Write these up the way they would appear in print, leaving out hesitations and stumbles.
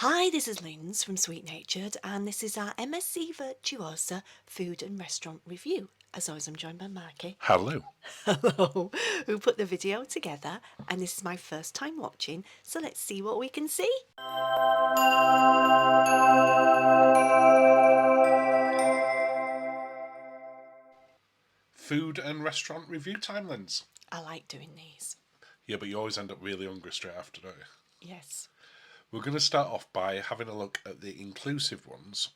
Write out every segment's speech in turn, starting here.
Hi, this is Linz from Sweet Natured, and this is our MSC Virtuosa food and restaurant review. As always, I'm joined by Marky. Hello. Hello, who put the video together, and this is my first time watching, so let's see what we can see. Food and restaurant review time, Linz. I like doing these. Yeah, but you always end up really hungry straight after, don't you? Yes. We're going to start off by having a look at the inclusive ones.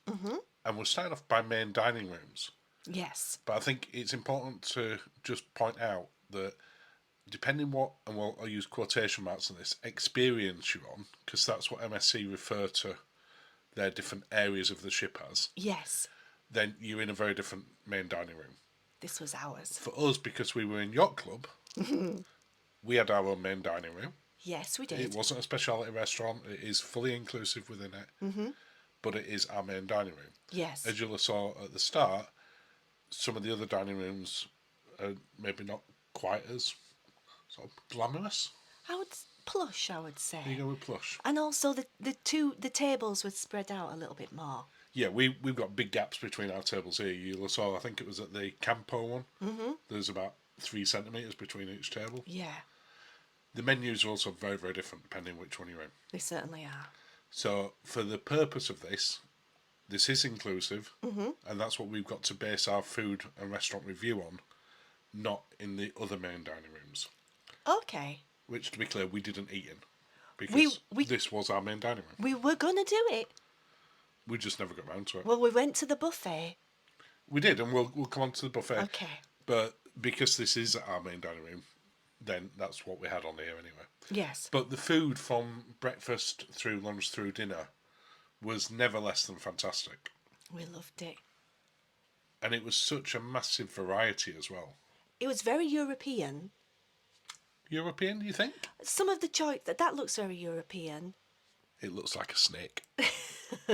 And we're starting off by main dining rooms. Yes. But I think it's important to just point out that depending what, and I'll use quotation marks on this, experience you're on, because that's what MSC refer to their different areas of the ship as, Yes. then you're in a very different main dining room. This was ours. For us, because we were in Yacht Club, we had our own main dining room. Yes, we did. It wasn't a speciality restaurant. It is fully inclusive within it, but it is our main dining room. Yes. As you'll saw at the start, some of the other dining rooms are maybe not quite as sort of glamorous. Plush, I would say. There you go with plush. And also the tables were spread out a little bit more. Yeah, we've got big gaps between our tables here. You'll saw, I think it was at the Campo one. There's about 3 centimetres between each table. Yeah, The menus are also very, very different depending which one you're in. they certainly are. So for the purpose of this is inclusive, and that's what we've got to base our food and restaurant review on, not in the other main dining rooms. Okay. Which, to be clear, we didn't eat in, because We this was our main dining room. we were gonna do it. We just never got round to it. Well, we went to the buffet. We did, and we'll come on to the buffet. Okay. But because this is our main dining room, then that's what we had on here anyway. Yes. But the food from breakfast through lunch through dinner was never less than fantastic. We loved it. And it was such a massive variety as well. It was very European. European, you think? Some of the choice that looks very European. It looks like a snake.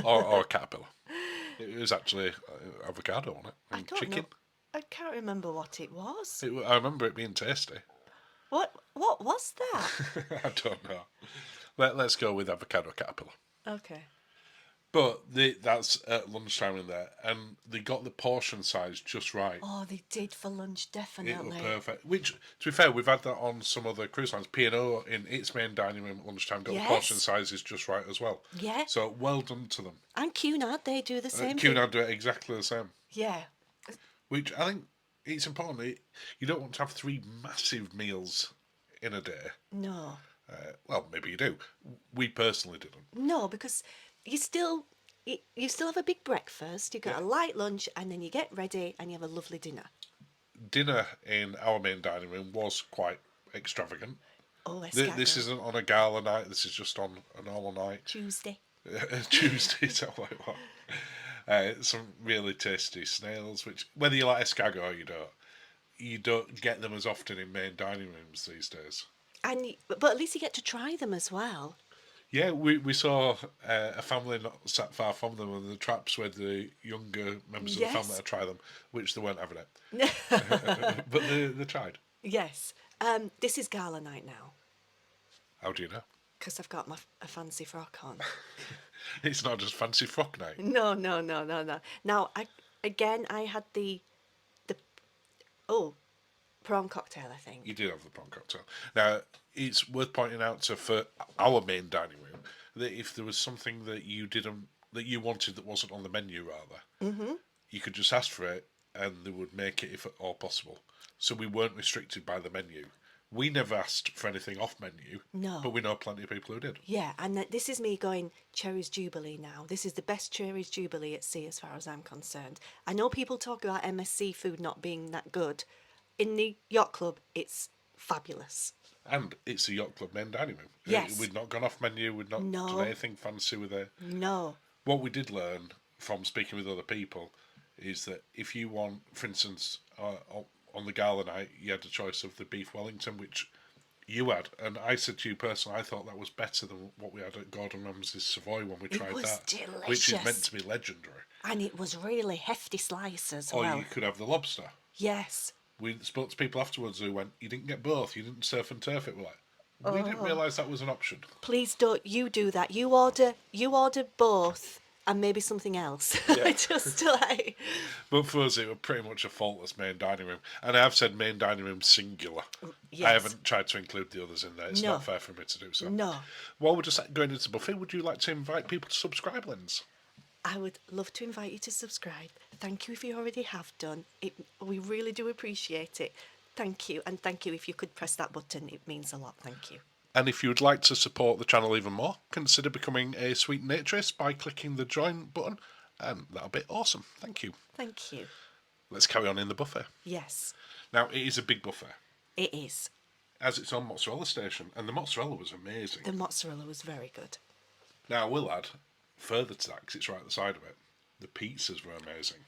or a caterpillar. It was actually avocado on it. I And don't chicken. know. I can't remember what it was. I remember it being tasty. What was that? I don't know. Let's go with avocado caterpillar. Okay. But that's at lunchtime in there, and they got the portion size just right. Oh, they did for lunch, It definitely. was perfect. Which, to be fair, we've had that on some other cruise lines. P&O in its main dining room at lunchtime got the portion sizes just right as well. Yeah. So well done to them. And Cunard, they do the same thing. Cunard do it exactly the same. Yeah. Which I think it's important. You don't want to have 3 massive meals in a day. No. Well, maybe you do. We personally didn't. No, because you still have a big breakfast, you got a light lunch, and then you get ready and you have a lovely dinner. Dinner in our main dining room was quite extravagant. Oh, escargot. This isn't on a gala night. This is just on a normal night. Tuesday. Tuesday, is that what it was? Some really tasty snails, which whether you like escargot or you don't get them as often in main dining rooms these days. But at least you get to try them as well. Yeah, we saw a family not sat far from them, and the traps with the younger members of the family to try them, which they weren't having it. But they tried. Yes. This is gala night now. How do you know? Because I've got a fancy frock on. It's not just fancy frock night. No. Now, I had the prawn cocktail, I think. You did have the prawn cocktail. Now, it's worth pointing out for our main dining room that if there was something that you wanted that wasn't on the menu, you could just ask for it and they would make it if at all possible. So we weren't restricted by the menu. We never asked for anything off menu. No. But we know plenty of people who did. Yeah, and this is me going Cherries Jubilee now. This is the best Cherries Jubilee at sea as far as I'm concerned. I know people talk about MSC food not being that good. In the Yacht Club, it's fabulous. And it's a Yacht Club main dining room. Yes. We'd not gone off menu. We'd not done anything fancy with it. No. What we did learn from speaking with other people is that if you want, for instance, on the gala night, you had a choice of the beef Wellington, which you had. And I said to you personally, I thought that was better than what we had at Gordon Ramsay's Savoy when we tried that. Delicious. Which is meant to be legendary. And it was really hefty slice as Or well. you could have the lobster. Yes. We spoke to people afterwards who went, you didn't get both, you didn't surf and turf it. We're like, We didn't realise that was an option. Please don't you do that. You order both and maybe something else. Yeah. Just like But for us, it was pretty much a faultless main dining room. And I have said main dining room singular. yes. I haven't tried to include the others in there. It's No. not fair for me to do so. No. While we're just going into the buffet, would you like to invite people to subscribe, Linz? I would love to invite you to subscribe. Thank you if you already have done. We really do appreciate it. Thank you. And thank you if you could press that button. It means a lot. Thank you. And if you would like to support the channel even more, consider becoming a sweet naturist by clicking the join button, and that'll be awesome. Thank you. Thank you. Let's carry on in the buffet. Yes, Now, it is a big buffet. it is. As its own mozzarella station, and the mozzarella was amazing. The mozzarella was very good. Now, I will add, further to that, because it's right at the side of it, the pizzas were amazing.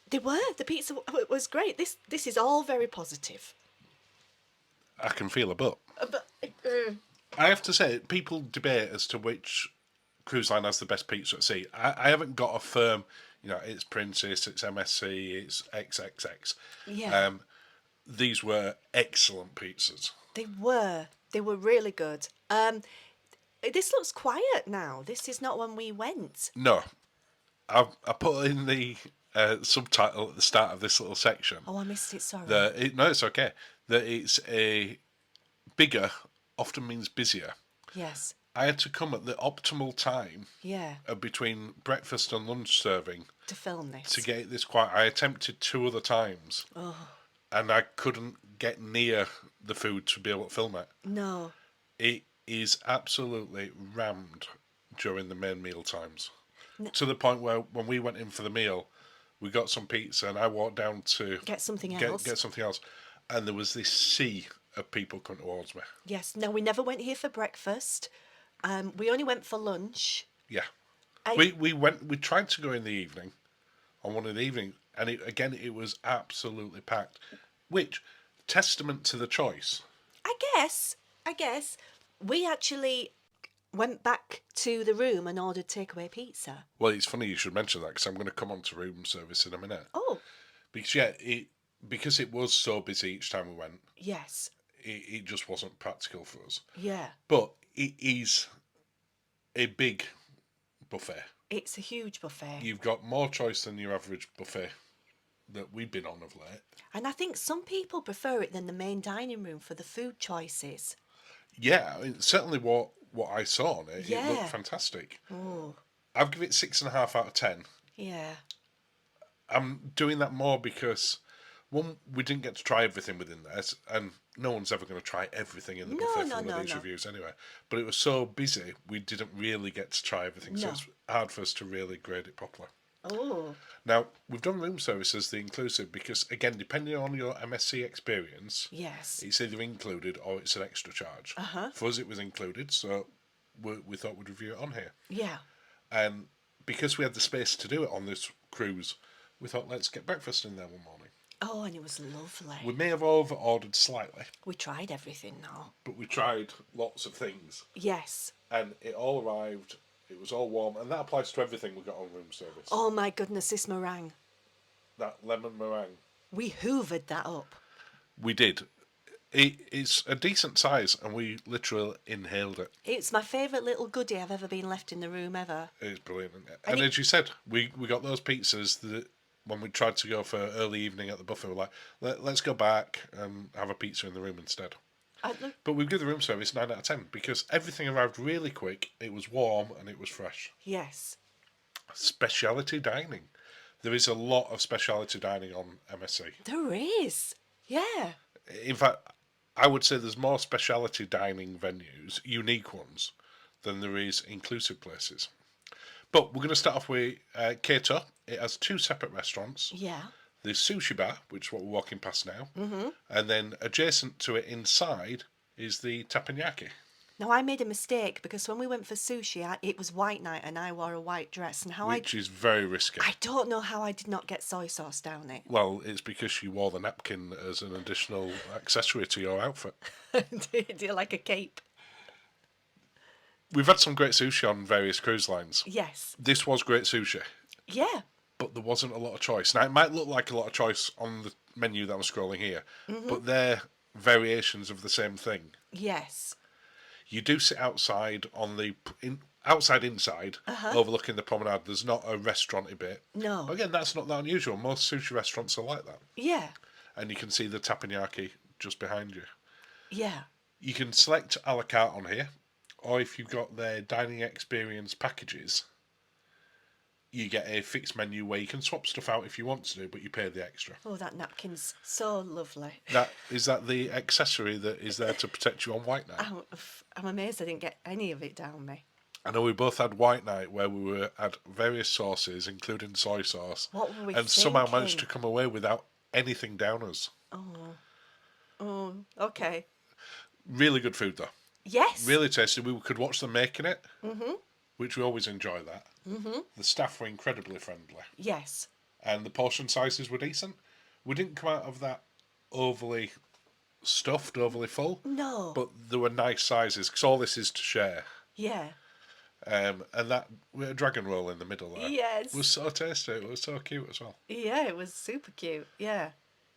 They were. The pizza was great. This is all very positive. I can feel a but. But I have to say, people debate as to which cruise line has the best pizza at sea. I haven't got a firm, it's Princess, it's MSC, it's XXX. yeah, These were excellent pizzas. they were. They were really good. This looks quiet now. This is not when we went. No, I put in the subtitle at the start of this little section. Oh, I missed it. Sorry. No, it's okay. That it's a bigger often means busier. Yes. I had to come at the optimal time Yeah. between breakfast and lunch serving To film this. to get this quiet. I attempted 2 other times, and I couldn't get near the food to be able to film it. No. It is absolutely rammed during the main meal times. To the point where when we went in for the meal, we got some pizza and I walked down to Get something else. get something else, and there was this sea of people coming towards me. Yes. No, we never went here for breakfast. We only went for lunch. Yeah. I- We tried to go in the evening, on one of the evenings, and it was absolutely packed, which testament to the choice. I guess we actually went back to the room and ordered takeaway pizza. Well, it's funny you should mention that because I'm going to come on to room service in a minute. Oh, Because because it was so busy each time we went, yes. it just wasn't practical for us. Yeah. But it is a big buffet. It's a huge buffet. You've got more choice than your average buffet that we've been on of late. And I think some people prefer it than the main dining room for the food choices. Yeah, I mean, certainly what I saw on it, it Yeah. looked fantastic. Oh, I've given it 6.5 out of 10. yeah. I'm doing that more because, one, we didn't get to try everything within this, and no one's ever going to try everything in the buffet for one of these reviews anyway. But it was so busy, we didn't really get to try everything, so No. it's hard for us to really grade it properly. Oh, Now, we've done room service as the inclusive because, again, depending on your MSC experience, yes. it's either included or it's an extra charge. Uh-huh. For us, it was included, so we thought we'd review it on here. Yeah. And because we had the space to do it on this cruise, we thought, let's get breakfast in there one morning. Oh, and it was lovely. We may have over-ordered slightly, We tried everything now. but we tried lots of things. Yes. And it all arrived, it was all warm, and that applies to everything we got on room service. Oh my goodness, this meringue. That lemon meringue. We hoovered that up. We did. It's a decent size, and we literally inhaled it. It's my favourite little goodie I've ever been left in the room ever. It's brilliant. And as you said, we got those pizzas that when we tried to go for early evening at the buffet, we're like, let's go back and have a pizza in the room instead. But we give the room service 9 out of 10 because everything arrived really quick, it was warm, and it was fresh. Yes. Speciality dining. There is a lot of speciality dining on MSC. There is. Yeah. In fact, I would say there's more speciality dining venues, unique ones, than there is inclusive places. But we're going to start off with Kato. It has 2 separate restaurants. Yeah. The sushi bar, which is what we're walking past now, and then adjacent to it inside is the teppanyaki. Now, I made a mistake because when we went for sushi, it was white night and I wore a white dress. And Which is very risky. I don't know how I did not get soy sauce down it. Well, it's because you wore the napkin as an additional accessory to your outfit. Do you like a cape? We've had some great sushi on various cruise lines. Yes. This was great sushi, Yeah. but there wasn't a lot of choice. Now, it might look like a lot of choice on the menu that I'm scrolling here, but their variations of the same thing. Yes. You do sit outside on the inside, overlooking the promenade. There's not a restauranty bit. No. But again, that's not that unusual. Most sushi restaurants are like that. Yeah. And you can see the teppanyaki just behind you. Yeah. You can select a la carte on here, or if you've got their dining experience packages, you get a fixed menu where you can swap stuff out if you want to, but you pay the extra. Oh, that napkin's so lovely. That the accessory that is there to protect you on white night? I'm amazed I didn't get any of it down me. I know we both had white night where we had various sauces, including soy sauce, What were we and somehow managed to thinking? come away without anything down us. Oh, okay. Really good food though. Yes. Really tasty. We could watch them making it, which we always enjoy that. The staff were incredibly friendly, Yes. and the portion sizes were decent. We didn't come out of that overly stuffed, overly full, No. but there were nice sizes because all this is to share. Yeah. And that we had a dragon roll in the middle there. Yes. It was so tasty. It was so cute as well. Yeah, it was super cute. Yeah.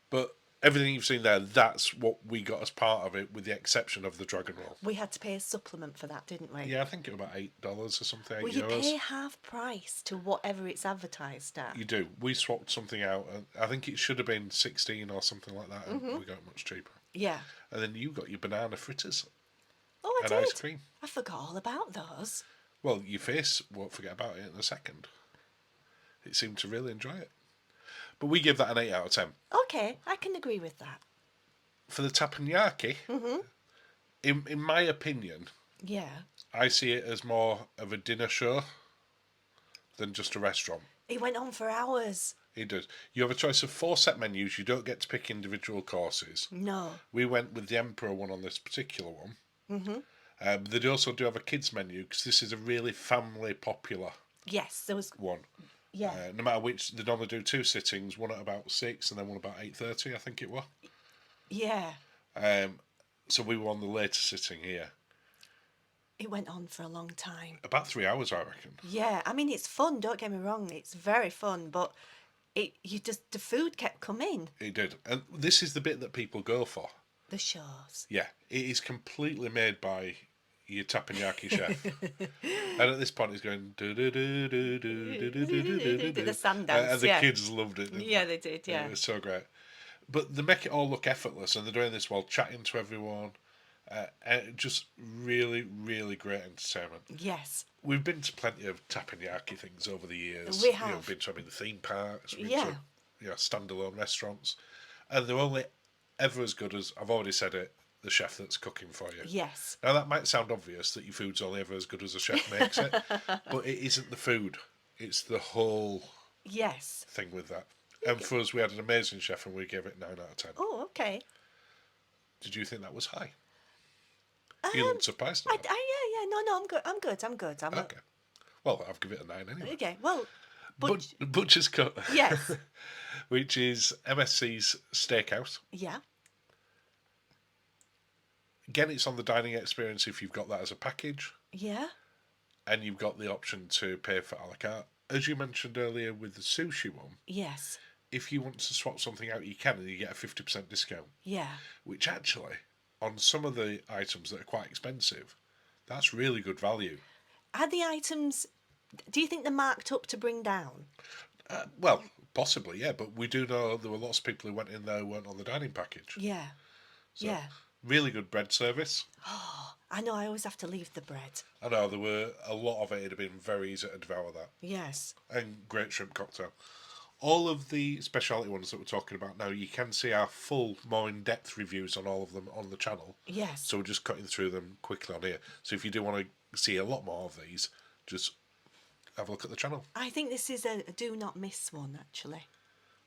But everything you've seen there, that's what we got as part of it, with the exception of the dragon roll. We had to pay a supplement for that, didn't we? Yeah, I think it was about $8 or something. Well, €8. you pay half price to whatever it's advertised at. You do. We swapped something out, and I think it should have been 16 or something like that, and we got it much cheaper. Yeah. And then you got your banana fritters Oh, I and did. ice cream. I forgot all about those. Well, your face won't forget about it in a second. It seemed to really enjoy it. But we give that an 8 out of 10. Okay, I can agree with that. For the teppanyaki, in my opinion, Yeah. I see it as more of a dinner show than just a restaurant. It went on for hours. It does. You have a choice of 4 set menus. You don't get to pick individual courses. No. We went with the Emperor one on this particular one. They also do have a kids menu because this is a really family popular Yes, there was. one. Yeah. No matter which, they normally do 2 sittings, one at about 6 and then one about 8:30, I think it was. Yeah. So we were on the later sitting here. It went on for a long time. About 3 hours, I reckon. Yeah. I mean, it's fun. Don't get me wrong. It's very fun, but the food kept coming. It did. And this is the bit that people go for. The shows. Yeah, it is completely made by your teppanyaki chef. And at this point, he's going do do do do do do do do do do. The sun dance. And the yeah. kids loved it. Didn't Yeah, they did. Yeah. It was so great. But they make it all look effortless, and they're doing this while chatting to everyone. And just really, really great entertainment. Yes. We've been to plenty of teppanyaki things over the years. We have. We've been to the theme parks. We've Yeah. been to, standalone restaurants, and they're only ever as good as, I've already said it, the chef that's cooking for you. Yes. Now that might sound obvious that your food's only ever as good as the chef makes it, but it isn't the food. It's the whole Yes. thing with that. And for us, we had an amazing chef, and we gave it 9 out of 10. Oh, okay. Did you think that was high? You looked surprised. Yeah. No, I'm good. I'm good. Okay. Well, I've given it a 9 anyway. Okay. Well, Butcher's Cut. yes. Which is MSC's steakhouse. Yeah. Again, it's on the dining experience if you've got that as a package, Yeah. and you've got the option to pay for a la carte. As you mentioned earlier with the sushi one, Yes. if you want to swap something out, you can, and you get a 50% discount. Yeah. Which actually, on some of the items that are quite expensive, that's really good value. Are the items? Do you think they're marked up to bring down? Well, possibly, yeah, but we do know there were lots of people who went in there who weren't on the dining package. Yeah. Yeah. Really good bread service. I know. I always have to leave the bread. I know, there were a lot of it. It'd have been very easy to devour that. Yes. And great shrimp cocktail. All of the speciality ones that we're talking about now, you can see our full, more in-depth reviews on all of them on the channel. Yes. So we're just cutting through them quickly on here. So if you do want to see a lot more of these, just have a look at the channel. I think this is a do not miss one actually.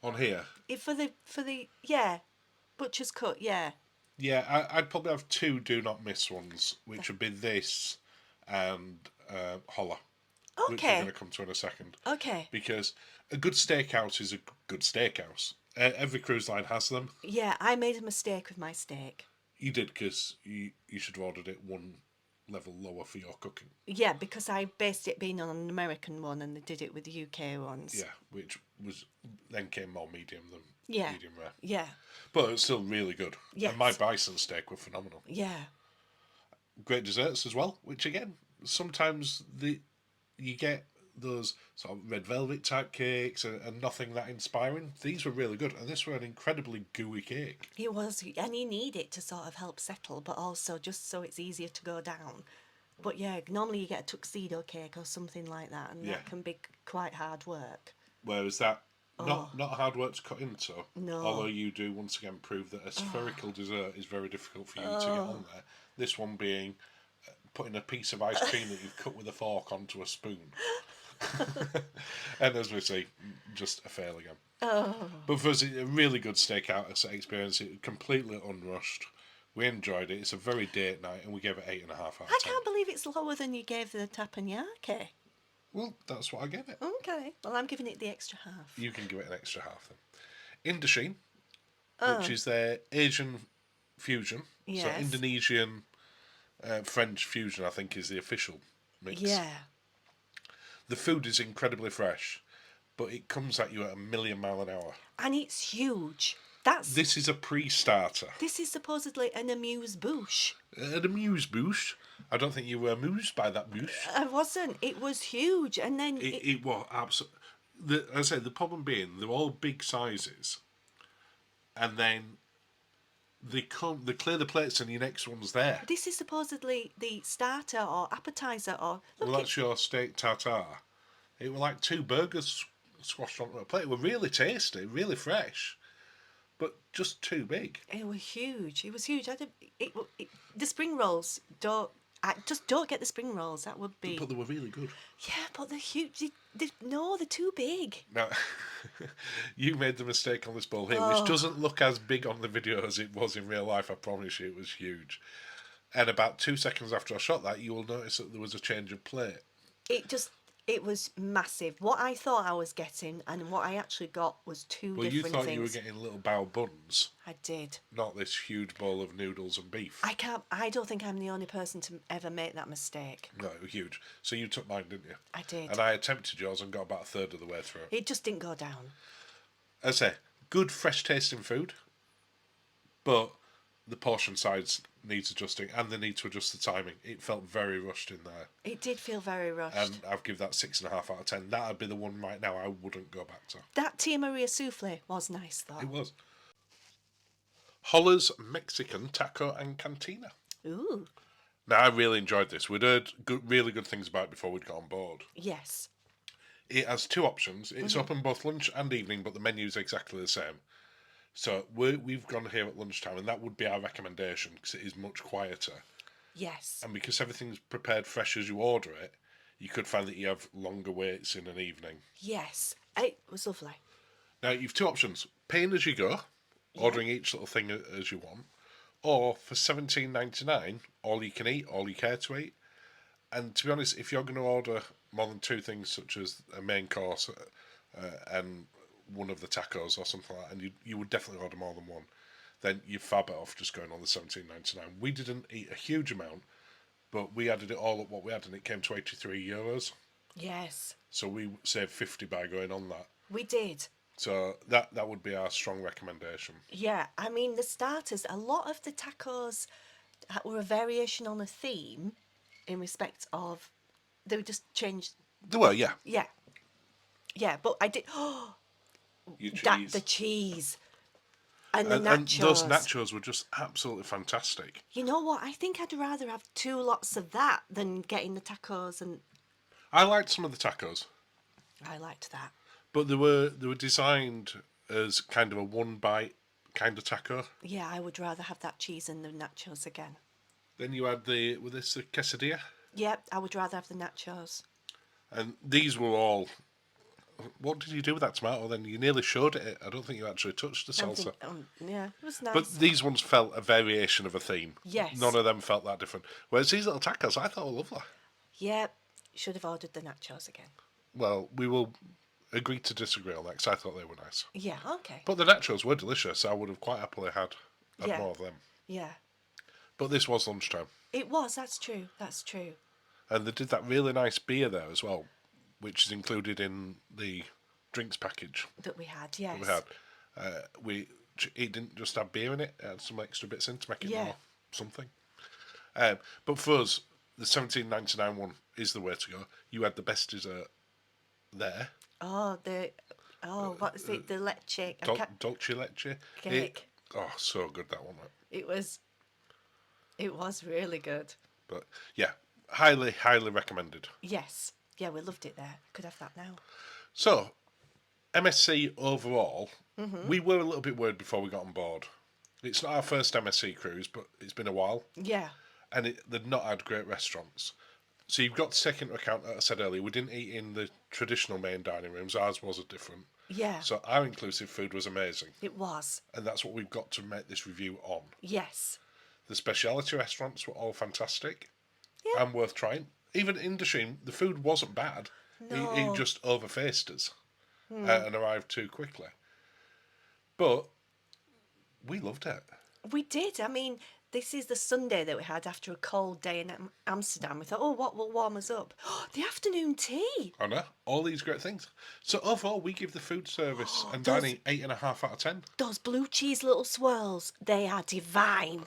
On here? For the Butcher's Cut. Yeah. Yeah, I'd probably have 2 do not miss ones, which would be this and Hola. Which we're Okay. going to come to in a second. Okay. Because a good steakhouse is a good steakhouse. Every cruise line has them. Yeah, I made a mistake with my steak. You did, because you should have ordered it 1 level lower for your cooking. Yeah, because I based it being on an American one and they did it with the UK ones. Yeah, which was then came more medium than Yeah. medium rare. Yeah. But it's still really good. Yes. And my bison steak were phenomenal. Yeah. Great desserts as well, which again, sometimes you get those sort of red velvet type cakes and nothing that inspiring. These were really good, and this were an incredibly gooey cake. It was, and you need it to sort of help settle, but also just so it's easier to go down. But yeah, normally you get a tuxedo cake or something like that, and Yeah. that can be quite hard work. Whereas that Oh. not hard work to cut into. No. Although you do once again prove that a spherical dessert is very difficult for you to get on there. This one being putting a piece of ice cream that you've cut with a fork onto a spoon. And as we say, just a fail again. But for us, a really good steakout experience. It was completely unrushed. We enjoyed it. It's a very date night, and we gave it 8.5 out of 10. I can't believe it's lower than you gave the teppanyaki. Well, that's what I gave it. Okay, well I'm giving it the extra half. You can give it an extra half then. Indochine, Oh. which is their Asian fusion. Yes. So Indonesian, French fusion, I think, is the official mix. Yeah. The food is incredibly fresh, but it comes at you at 1,000,000 miles an hour. And it's huge. This is a pre-starter. This is supposedly an amuse-bouche. An amuse-bouche. I don't think you were amused by that bouche. I wasn't. It was huge, and then It was absolutely. As I say, the problem being they're all big sizes, and then they clear the plates, and your next one's there. this is supposedly the starter or appetizer or look. Well, that's your steak tartare. It were like 2 burgers squashed onto a plate. It were really tasty, really fresh, but just too big. It was huge. It was huge. The spring rolls just don't get the spring rolls. That would be. But they were really good. Yeah, but they're huge. They're too big. Now, you made the mistake on this bowl here, which doesn't look as big on the video as it was in real life. I promise you, it was huge. And about 2 seconds after I shot that, you will notice that there was a change of plate. It was massive. What I thought I was getting and what I actually got was two different things. Well, you thought you were getting little bao buns. I did. Not this huge bowl of noodles and beef. I don't think I'm the only person to ever make that mistake. No, it was huge. So you took mine, didn't you? I did. And I attempted yours and got about a third of the way through. It just didn't go down. As I say, good fresh tasting food, but the portion size needs adjusting, and they need to adjust the timing. It felt very rushed in there. It did feel very rushed. And I've given that 6.5 out of 10. That would be the one right now I wouldn't go back to. That Tia Maria souffle was nice though. It was. Hola's Mexican Taco and Cantina. Ooh. Now, I really enjoyed this. We'd heard really good things about it before we'd got on board. Yes. It has 2 options. It's open both lunch and evening, but the menu's exactly the same. So we've gone here at lunchtime, and that would be our recommendation because it is much quieter. Yes. And because everything's prepared fresh as you order it, you could find that you have longer waits in an evening. Yes. It was lovely. Now, you've 2 options. Paying as you go, ordering each little thing as you want, or for $17.99, all you can eat, all you care to eat. And to be honest, if you're going to order more than 2 things, such as a main course and one of the tacos or something like that, and you would definitely order more than one, then you're far better off just going on the $17.99. We didn't eat a huge amount, but we added it all up what we had, and it came to €83. Yes. So we saved 50 by going on that. We did. So that would be our strong recommendation. Yeah, I mean the starters, a lot of the tacos were a variation on a theme in respect of they were just changed. They were, yeah. Yeah. Yeah, but I did Your cheese. the cheese. And the and nachos. those nachos were just absolutely fantastic. You know what? I think I'd rather have 2 lots of that than getting the tacos, and I liked some of the tacos, I liked that. but they were designed as kind of a 1-bite kind of taco. Yeah, I would rather have that cheese and the nachos again. Then you had the quesadilla, Yep, I would rather have the nachos. and these were all. What did you do with that tomato then? You nearly showed it. I don't think you actually touched the I salsa. think, yeah, it was nice. But these ones felt a variation of a theme. Yes. None of them felt that different. Whereas these little tacos, I thought were lovely. Yep, should have ordered the nachos again. Well, we will agree to disagree on that because I thought they were nice. Yeah, okay. But the nachos were delicious. I would have quite happily had Yeah. more of them. Yeah. But this was lunchtime. It was, that's true, that's true. And they did that really nice beer there as well, which is included in the drinks package That we had, yes. that we had. It didn't just have beer in it; it had some extra bits in to make it Yeah. more something. But for us, the 17.99 one is the way to go. You had the best dessert there, Oh, what is it? The leche Dolce Leche. cake. So good that one. It was really good. But yeah, highly, highly recommended. Yes. Yeah, we loved it there. Could have that now. So, MSC overall, Mm-hmm. we were a little bit worried before we got on board. It's not our first MSC cruise, but it's been a while, Yeah. and they've not had great restaurants. So you've got to take into account, as I said earlier, we didn't eat in the traditional main dining rooms. Ours was a different. Yeah. So our inclusive food was amazing, It was. and that's what we've got to make this review on. Yes. The speciality restaurants were all fantastic Yeah. and worth trying. Even Indochine, the food wasn't bad. No. It just overfaced us and arrived too quickly. But we loved it. We did. I mean, this is the Sunday that we had after a cold day in Amsterdam. We thought, oh, what will warm us up? The afternoon tea. I know, all these great things. So overall, we give the food service and Those- dining 8.5 out of 10. Those blue cheese little swirls, they are divine.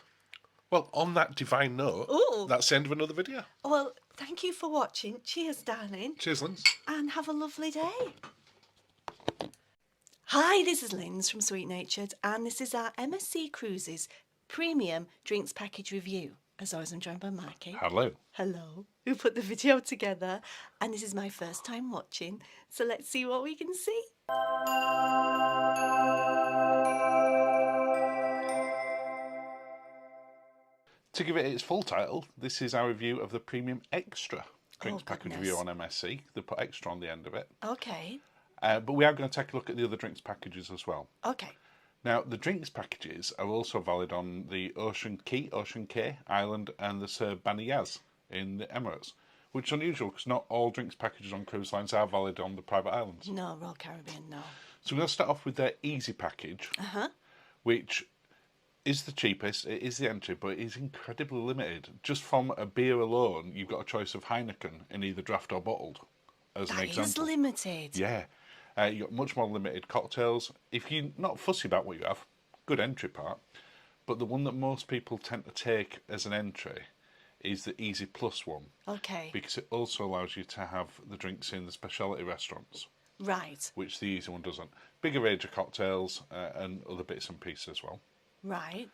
Well, on that divine note, Ooh. that's the end of another video. Well, thank you for watching. Cheers, darling. Cheers, Linz. And have a lovely day. Hi, this is Linz from Sweet Natured, and this is our MSC Cruises Premium Drinks Package Review. As always, I'm joined by Mikey. Hello. Hello. Who put the video together, and this is my first time watching, so let's see what we can see. To give it its full title, this is our review of the Premium Extra Drinks Package goodness. review on MSC. They put extra on the end of it. Okay. But we are going to take a look at the other drinks packages as well. Okay. Now, the drinks packages are also valid on the Ocean Cay Island and the Sir Baniyaz in the Emirates, which is unusual because not all drinks packages on cruise lines are valid on the private islands. No, Royal Caribbean, no. So we're going to start off with their Easy package, which is the cheapest. It is the entry, but it is incredibly limited. Just from a beer alone, you've got a choice of Heineken in either draft or bottled, as an That example. is limited. Yeah. You've got much more limited cocktails. If you're not fussy about what you have, good entry part. But the one that most people tend to take as an entry is the Easy Plus one. Okay. Because it also allows you to have the drinks in the specialty restaurants, Right. which the Easy one doesn't. Bigger range of cocktails and other bits and pieces as well. Right.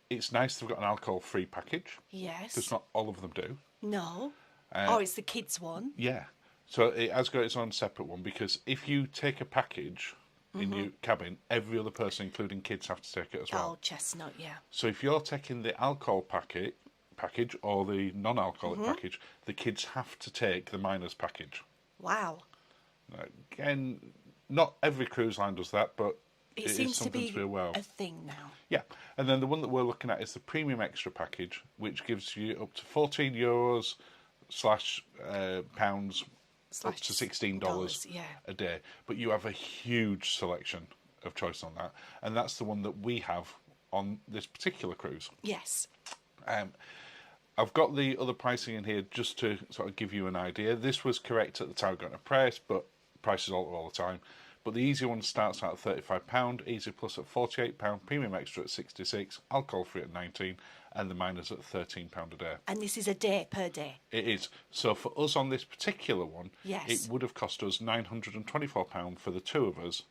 It's nice they've got an alcohol-free package, Yes. because not all of them do. No. Oh, it's the kids one. Yeah. So it has got its own separate one, because if you take a package in your cabin, every other person, including kids, have to take it as well. Oh, chestnut, yeah. So if you're taking the alcohol package or the non-alcoholic package, the kids have to take the minors package. Wow. Now, again, not every cruise line does that, but It is seems to something be to be aware of. a thing now. Yeah, and then the one that we're looking at is the Premium Extra package, which gives you up to €14 slash pounds up to $16 yeah. a day. But you have a huge selection of choice on that, and that's the one that we have on this particular cruise. Yes. I've got the other pricing in here just to sort of give you an idea. This was correct at the time I got a price, but prices alter all the time. But the Easy one starts out at £35, Easy Plus at £48, Premium Extra at £66, alcohol free at £19, and the minors at £13 a day. And this is a day per day. It is. So for us on this particular one, Yes. it would have cost us £924 for the two of us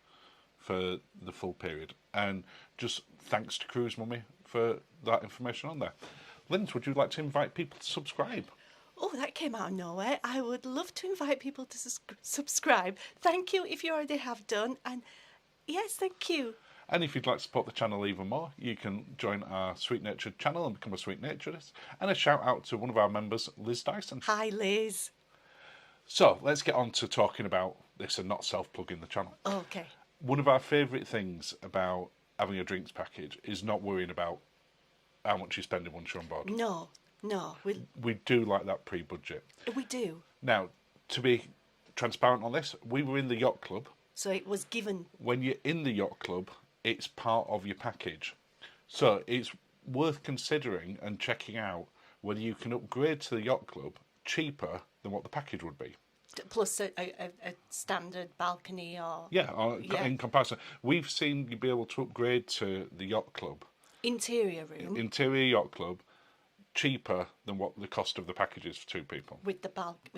for the full period. And just thanks to Cruise Mummy for that information on there. Linz, would you like to invite people to subscribe? Oh, that came out of nowhere. I would love to invite people to subscribe. Thank you if you already have done. And yes, thank you. And if you'd like to support the channel even more, you can join our Sweet Natured channel and become a Sweet Naturist. And a shout out to one of our members, Liz Dyson. Hi, Liz. So let's get on to talking about this and not self-plugging the channel. Okay. One of our favourite things about having a drinks package is not worrying about how much you spend once you're on board. No, We do like that pre-budget. we do. Now, to be transparent on this, we were in the Yacht Club. So it was given. When you're in the Yacht Club, it's part of your package. So it's worth considering and checking out whether you can upgrade to the Yacht Club cheaper than what the package would be. Plus a standard balcony or Yeah, yeah, in comparison, we've seen you be able to upgrade to the Yacht Club, interior room interior Yacht Club, cheaper than what the cost of the package is for two people. with the balcony.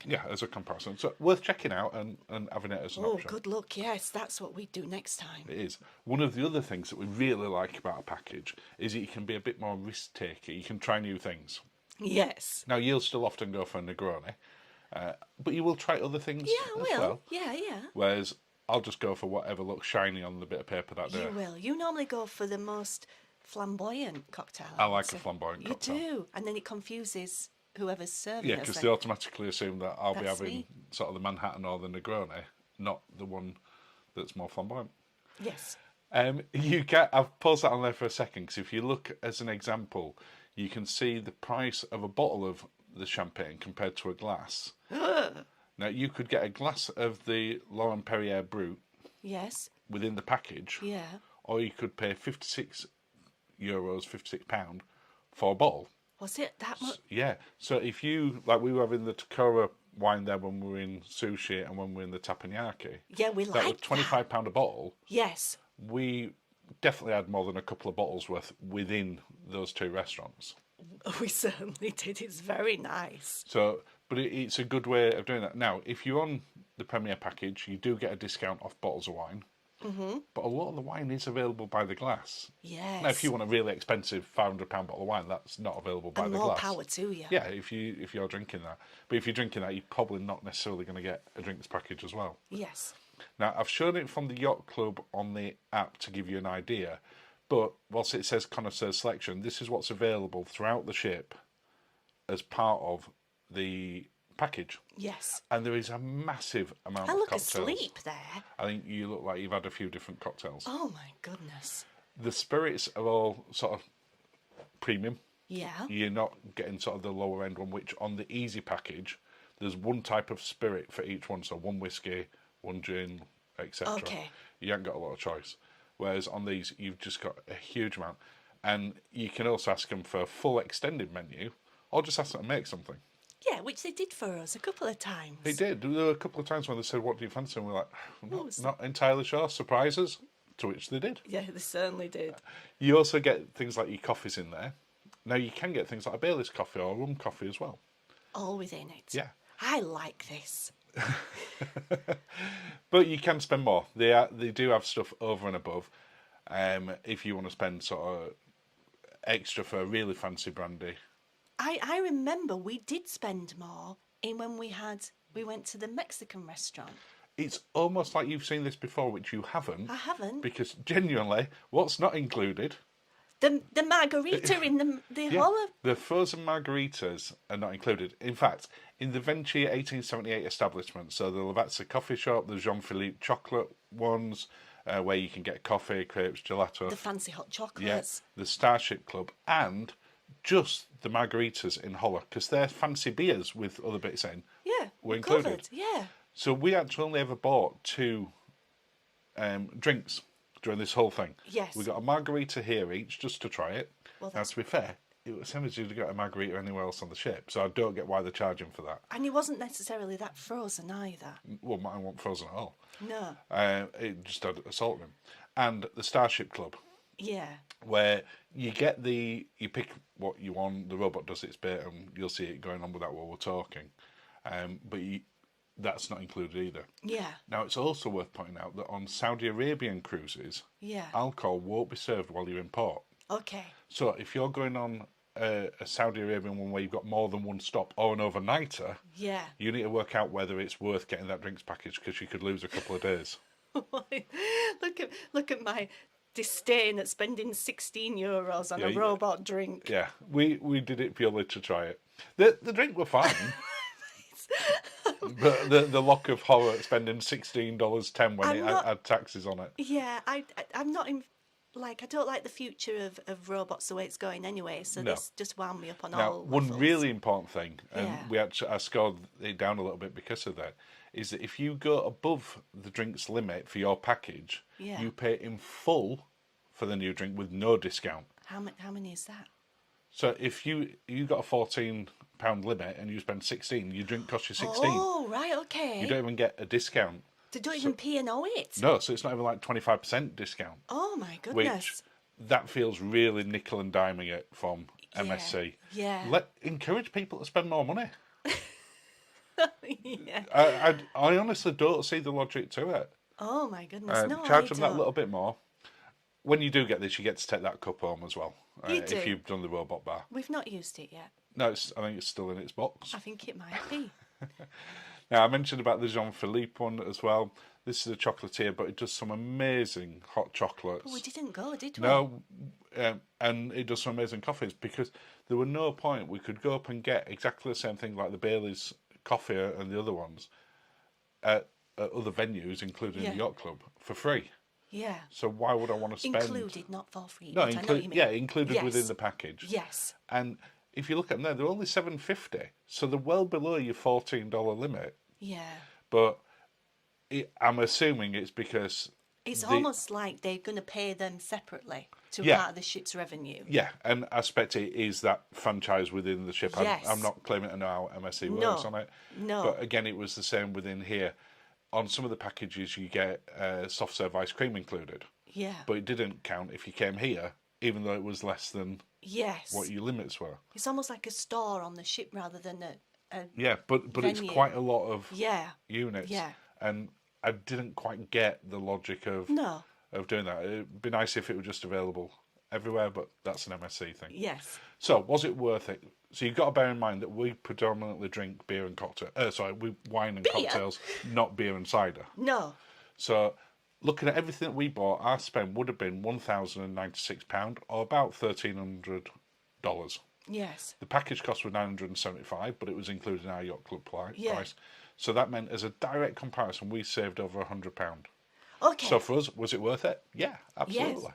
Yeah, as a comparison. So worth checking out and having it as an Oh, option. good luck. Yes, that's what we do next time. It is. One of the other things that we really like about a package is that you can be a bit more risk taker. You can try new things. Yes. Now, you'll still often go for a Negroni, but you will try other things Yeah, I as will. well. Yeah, yeah. Whereas I'll just go for whatever looks shiny on the bit of paper that day. You will. You normally go for the most flamboyant cocktail. I would like say. a flamboyant You cocktail. do, and then it confuses whoever's serving Yeah, us. because then. they automatically assume that I'll be That's having me. sort of the Manhattan or the Negroni, not the one that's more flamboyant. Yes. You get. I've paused that on there for a second because if you look as an example, you can see the price of a bottle of the champagne compared to a glass. Now you could get a glass of the Laurent Perrier Brut Yes. within the package, Yeah. or you could pay €56, £56 for a bottle. Was it that much? Yeah. So if you like, we were having the Takora wine there when we were in sushi and when we were in the teppanyaki. Yeah, we That was like £25 a bottle. Yes. We definitely had more than a couple of bottles worth within those two restaurants. We certainly did. It's very nice. So, but it's a good way of doing that. Now, if you're on the Premier package, you do get a discount off bottles of wine. Mm-hmm. But a lot of the wine is available by the glass. Yes. Now, if you want a really expensive £500 bottle of wine, that's not available by and the more glass. power to you. Yeah, if you're drinking that. But if you're drinking that, you're probably not necessarily going to get a drinks package as well. Yes. Now, I've shown it from the Yacht Club on the app to give you an idea, but whilst it says connoisseur selection, this is what's available throughout the ship as part of the package. Yes. And there is a massive amount I of look cocktails. asleep there. I think you look like you've had a few different cocktails. Oh my goodness. The spirits are all sort of premium. Yeah. You're not getting sort of the lower end one, which on the easy package, there's one type of spirit for each one. So one whiskey, one gin, etc. Okay. You haven't got a lot of choice. Whereas on these, you've just got a huge amount. And you can also ask them for a full extended menu, or just ask them to make something. Yeah, which they did for us a couple of times. They did. There were a couple of times when they said, "What do you fancy?" And we're like, was not entirely sure. Surprises, to which they did. Yeah, they certainly did. You also get things like your coffees in there. Now you can get things like a Baileys coffee or a rum coffee as well. All within it. Yeah. I like this. But you can spend more. They do have stuff over and above. If you want to spend sort of extra for a really fancy brandy. I remember we did spend more in when we went to the Mexican restaurant. It's almost like you've seen this before, which you haven't. I haven't. Because genuinely, what's not included? The margarita in the Hola. The frozen margaritas are not included. In fact, in the Ventia 1878 establishment, so the Lavazza coffee shop, the Jean-Philippe chocolate ones, where you can get coffee, crepes, gelato. The fancy hot Yeah, chocolates. the Starship Club, and just the margaritas in Hola, because they're fancy beers with other bits in. Yeah. Were covered. included. Yeah. So we actually only ever bought two drinks during this whole thing. Yes. We got a margarita here each just to try it. Well, Now, to be fair, it was the same as you'd get a margarita anywhere else on the ship, so I don't get why they're charging for that. And it wasn't necessarily that frozen either. Well, mine wasn't frozen at all. No. It just had a salt in them. And the Starship Club, Yeah. where you pick what you want, the robot does its bit, and you'll see it going on with that while we're talking. But that's not included either. Yeah. Now, it's also worth pointing out that on Saudi Arabian cruises, Yeah. alcohol won't be served while you're in port. Okay. So if you're going on a Saudi Arabian one where you've got more than one stop or an overnighter, Yeah. you need to work out whether it's worth getting that drinks package because you could lose a couple of days. look at my disdain at spending €16 on Yeah, a robot drink. Yeah, we did it purely to try it. The drink were fine. But the lock of horror at spending $16.10 when it had taxes on it. Yeah, I'm not in. Like, I don't like the future of robots the way it's going anyway. So No. this just wound me up on Now, all one levels. really important thing, and Yeah. I scored it down a little bit because of that, is that if you go above the drinks limit for your package, Yeah. you pay in full for the new drink with no discount. How many is that? So if you got a £14 £100 limit and you spend 16, your drink costs you 16. Oh, right, okay. You don't even get a discount. They don't even P&O it. No, so it's not even like 25% discount. Oh my goodness. Which that feels really nickel and diming it from MSC. Yeah. Encourage people to spend more money. Yeah. I honestly don't see the logic to it. Oh my goodness. No, Charge I them don't. that little bit more. When you do get this, you get to take that cup home as well. You do. If you've done the robot bar. We've not used it yet. No, I think it's still in its box. I think it might be. Now, I mentioned about the Jean-Philippe one as well. This is a chocolatier, but it does some amazing hot chocolates. But we didn't go, did we? No, and it does some amazing coffees, because there were no point we could go up and get exactly the same thing like the Bailey's coffee and the other ones at other venues, including the Yacht Club, for free. Yeah. So why would I want to spend... Included, not for free. No, I know what you mean. included within the package. Yes. And if you look at them there, they're only $7.50, so they're well below your $14 limit. Yeah. But I'm assuming it's because... It's almost like they're going to pay them separately to part of the ship's revenue. Yeah, and I expect it is that franchise within the ship. Yes. I'm not claiming to know how MSC works on it. No. But again, it was the same within here. On some of the packages, you get soft serve ice cream included. Yeah. But it didn't count if you came here, even though it was less than Yes. what your limits were. It's almost like a store on the ship rather than a Yeah, but it's venue. quite a lot of Yeah. units. Yeah. And I didn't quite get the logic of doing that. It'd be nice if it were just available everywhere, but that's an MSC thing. Yes. So, was it worth it? So you've got to bear in mind that we predominantly drink beer and cocktail. Wine and cocktails, not beer and cider. No. So, looking at everything that we bought, our spend would have been £1,096, or about $1,300. Yes. The package cost was $975, but it was included in our Yacht Club Yeah. price. So that meant, as a direct comparison, we saved over £100. Okay. So for us, was it worth it? Yeah, absolutely.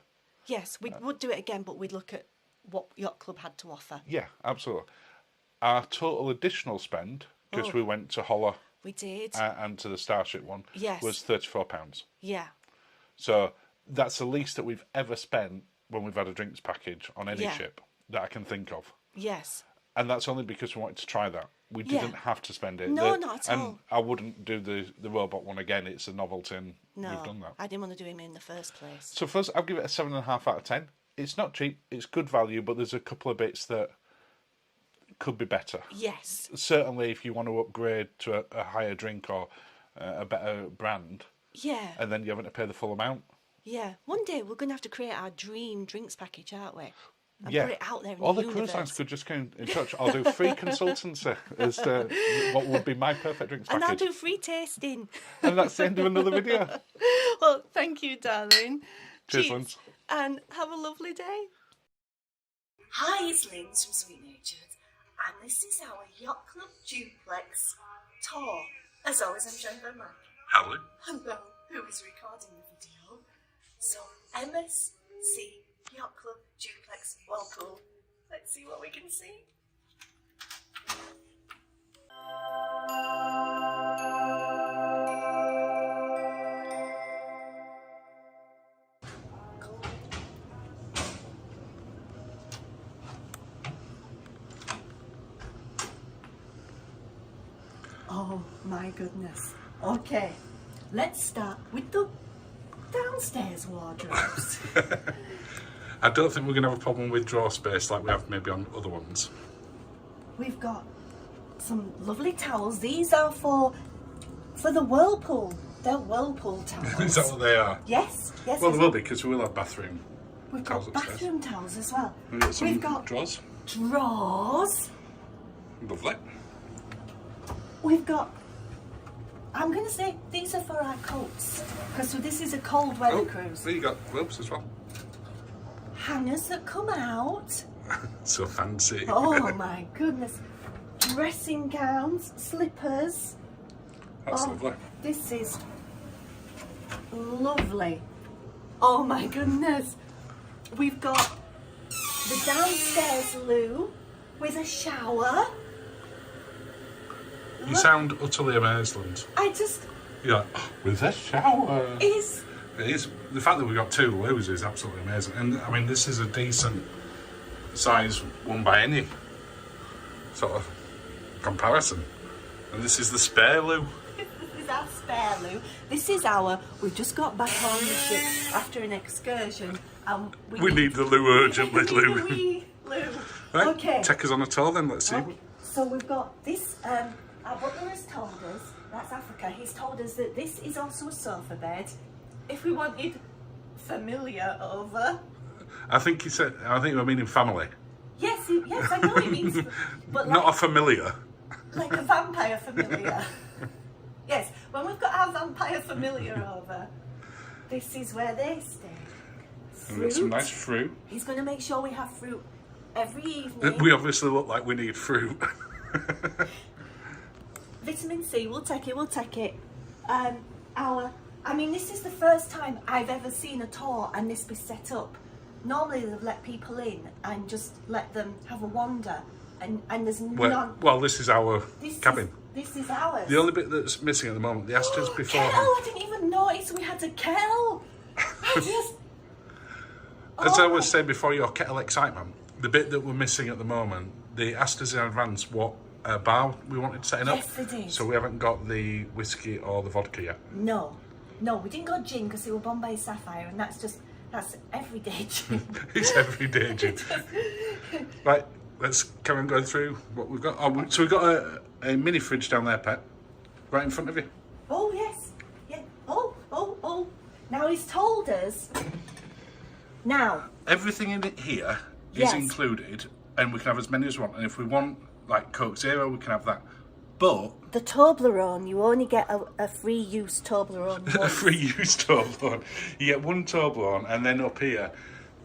Yes, we would do it again, but we'd look at what Yacht Club had to offer. Yeah, absolutely. Our total additional spend, because we went to Hola We did. and to the Starship one, Yes. was £34. Yeah. So that's the least that we've ever spent when we've had a drinks package on any Yeah. ship that I can think of. Yes. And that's only because we wanted to try that. We didn't have to spend it. No, not at all. And I wouldn't do the robot one again. It's a novelty, and No. we've done that. I didn't want to do him in the first place. So for us, I'll give it a 7.5 out of 10. It's not cheap. It's good value, but there's a couple of bits that could be better. Yes. Certainly, if you want to upgrade to a higher drink or a better brand, Yeah. and then you having to pay the full amount. Yeah. One day we're going to have to create our dream drinks package, aren't we? And Yeah. put it out there in All the the cruise universe. lines could just get in touch. I'll do free consultancy as to what would be my perfect drinks And I'll package. do free tasting. And that's the end of another video. Well, thank you, darling. Cheers, Linz. And have a lovely day. Hi, it's Linz from Sweet Natured, and this is our Yacht Club Duplex tour. As always, I'm joined by Mark. Hello. Hello, who is recording the video. So, MSC Yacht Club Duplex Whirlpool. Let's see what we can see. Oh my goodness. Okay, let's start with the downstairs wardrobes. I don't think we're going to have a problem with drawer space like we have maybe on other ones. We've got some lovely towels. These are for the whirlpool. They're whirlpool towels. Is that what they are? Yes, yes. Well, yes. they will be, because we will have bathroom We've towels got upstairs. bathroom towels as well. We've got drawers. Drawers. Lovely. We've got, I'm going to say these are for our coats, because this is a cold weather cruise. There you got gloves as well. Hangers that come out. So fancy. Oh my goodness. Dressing gowns, slippers. That's lovely. This is lovely. Oh my goodness. We've got the downstairs loo with a shower. You sound utterly amazed, Linz. I just... You're like, oh, with a shower. Is... It is. The fact that we've got two loos is absolutely amazing. And I mean, this is a decent size one by any sort of comparison. And this is the spare loo. This is our spare loo. This is our. We've just got back on the ship after an excursion. We need the loo urgently, we need Lou. the wee loo. Right, Okay. take us on a tour then, let's see. Okay. So we've got this. Our butler has told us. That's Africa. He's told us that this is also a sofa bed. If we wanted familiar over. I think we're meaning family. Yes, yes, I know he means. But Not a familiar. like a vampire familiar. Yes, when we've got our vampire familiar over, this is where they stay. And we've got some nice fruit. He's going to make sure we have fruit every evening. We obviously look like we need fruit. Vitamin C, we'll take it. This is the first time I've ever seen a tour and this be set up. Normally they've let people in and just let them have a wander, and there's none. Well, this is our cabin. This is ours. The only bit that's missing at the moment, the Astors before. Kettle! I didn't even notice we had a kettle. As I was saying before, your kettle excitement, the bit that we're missing at the moment, the Astors in advance, what bar we wanted setting up. Yes, they did. So we haven't got the whiskey or the vodka yet. No, we didn't go gin because they were Bombay Sapphire, and that's everyday gin. It's everyday gin. Right, let's carry on going through what we've got. Oh, so we've got a mini fridge down there, Pet, right in front of you. Oh yes, yeah. Oh. Now he's told us. Now Everything in it here is Yes. included, and we can have as many as we want. And if we want like Coke Zero, we can have that. But the Toblerone, you only get a free use Toblerone. a free use Toblerone. You get one Toblerone, and then up here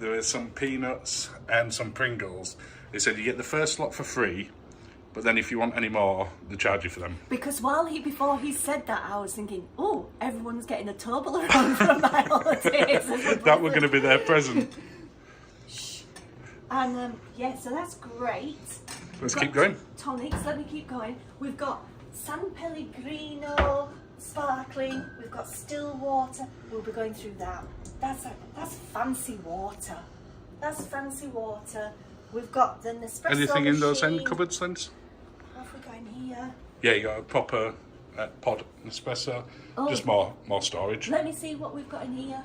there are some peanuts and some Pringles. They said you get the first lot for free, but then if you want any more, they charge you for them. Because before he said that, I was thinking, oh, everyone's getting a Toblerone for my holidays. That were going to be their present. And so that's great. Let's We've keep got going. Tonics, let me keep going. We've got San Pellegrino, sparkling. We've got still water. We'll be going through that. That's fancy water. That's fancy water. We've got the Nespresso Anything in those machine. end cupboards, Linz? What have we got in here? Yeah, you got a proper pod Nespresso. Oh. Just more storage. Let me see what we've got in here.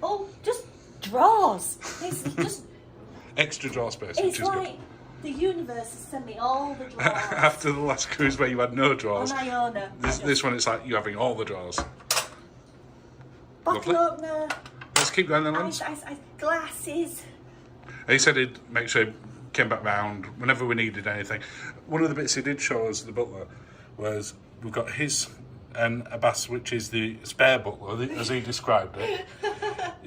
Oh, just drawers. It's just. Extra drawer space, It's which is like good. the universe has sent me all the drawers. After the last cruise where you had no drawers, On Iona. this one it's like you having all the drawers. Bottle Lovely. opener. Let's keep going then, Linz. Ice, glasses. He said he'd make sure he came back round whenever we needed anything. One of the bits he did show us, the butler, was we've got his and Abbas, which is the spare butler, as he described it.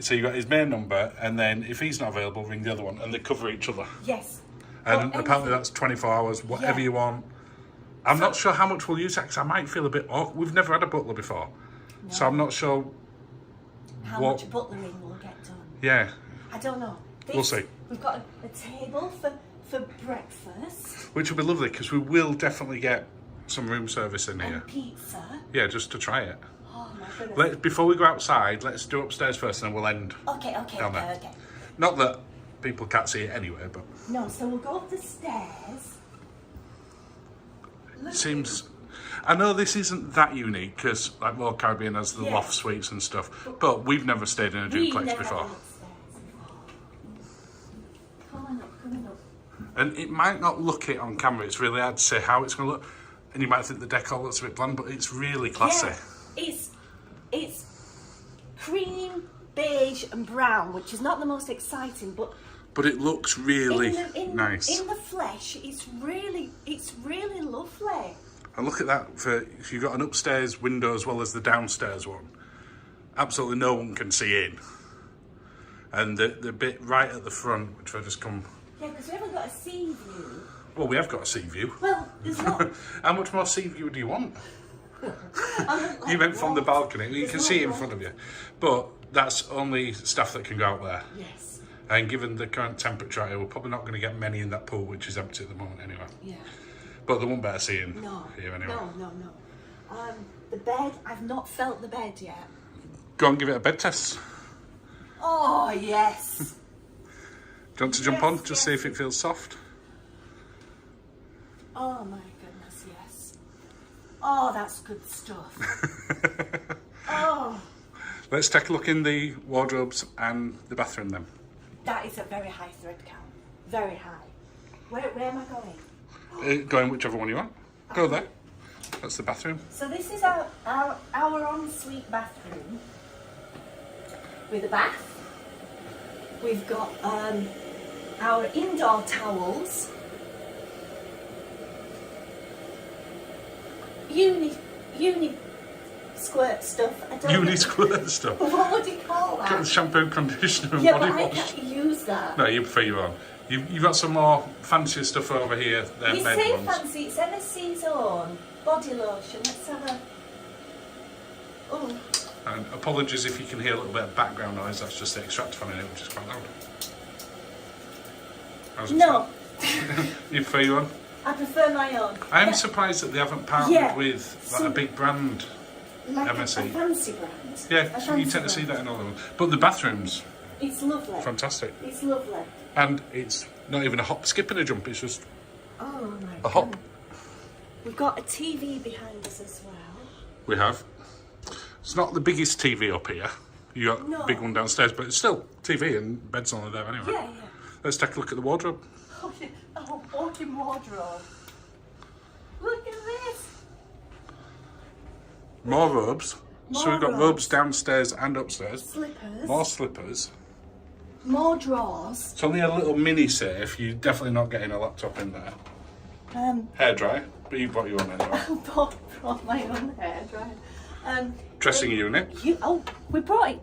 So you got his main number, and then if he's not available, ring the other one, and they cover each other. Yes. And Oh, apparently that's 24 hours, whatever Yeah. you want. I'm not sure how much we'll use that, because I might feel a bit off. We've never had a butler before. So I'm not sure. How what- much butlering will get done? Yeah. I don't know. We'll see. We've got a table for breakfast Which will be lovely, because we will definitely get some room service in here. and pizza. Yeah, just to try it. Oh my goodness. Before we go outside, let's do upstairs first, and then we'll end Okay. down there. Okay. Not that people can't see it anyway, but No, so we'll go up the stairs. it seems. I know this isn't that unique, because like Royal Caribbean has the Yeah. loft suites and stuff, but we've never stayed in a We duplex never before. been upstairs before. Coming up. And it might not look it on camera, it's really hard to say how it's going to look, and you might think the decor looks a bit bland, but it's really classy. Yeah, it's cream, beige, and brown, which is not the most exciting, but But it looks really nice. In the flesh, it's really lovely. And look at that, if you've got an upstairs window as well as the downstairs one, absolutely no one can see in. And the bit right at the front, which I just come... Yeah, because we haven't got a sea view. Well, we have got a sea view. Well, there's not. How much more sea view do you want? Like You meant from the water. balcony. You There's can no see it in water. front of you. But that's only staff that can go out there. Yes. And given the current temperature, we're probably not going to get many in that pool, which is empty at the moment anyway. Yeah. But they won't better seeing No. here anyway. No. The bed. I've not felt the bed yet. Go and give it a bed test. Oh yes. Do you want to jump Yes, on? Just see if it feels soft. Oh my goodness, Oh, that's good stuff. Oh, Let's take a look in the wardrobes and the bathroom then. that is a very high thread count. Very high. Where am I going? Go in whichever one you want. Go there. That's the bathroom. So this is our ensuite bathroom with a bath. We've got our indoor towels. Uni squirt stuff. I don't know. Squirt stuff. What would you call that? Shampoo, conditioner, and Yeah, body but I wash. can't use that. No, you prefer your own. You've got some more fancier stuff over here. They're You made say ones. fancy, it's MSC's own body lotion. Let's have a... Oh, And apologies if you can hear a little bit of background noise. That's just the extractor fan in it, which is quite loud. How's it no, sound? You prefer your own? I prefer my own. I am Yeah, surprised that they haven't partnered Yeah, with like, so- a big brand. like MSC. a fancy brand. A Yeah, fancy you tend to see brand. that in all of them. But the bathroom's It's lovely. fantastic. It's lovely. And it's not even a hop, skip and a jump, it's just Oh my a hop. God. We've got a TV behind us as well. We have. It's not the biggest TV up here. You got No. a big one downstairs, but it's still TV and bed's only there anyway. Yeah, yeah. Let's take a look at the wardrobe. Oh, yeah. Oh, walk-in wardrobe. Look at this. More robes. So More we've got robes. robes downstairs and upstairs. Slippers. More slippers. More drawers. It's only a little mini safe. You're definitely not getting a laptop in there. Hairdryer, but you brought your own anyway. I brought my own hairdryer. Dressing unit. We brought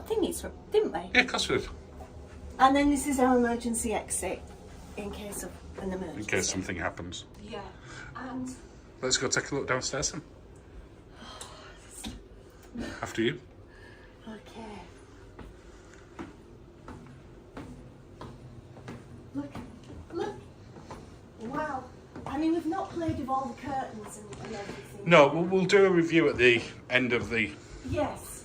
thingies, didn't we? Yeah, of course we did. And then this is our emergency exit in case of an emergency. In case something happens. Yeah. And Let's go take a look downstairs then. After you. okay. Look. Wow. I mean, we've not played with all the curtains and everything. No, we'll do a review at the end of the Yes.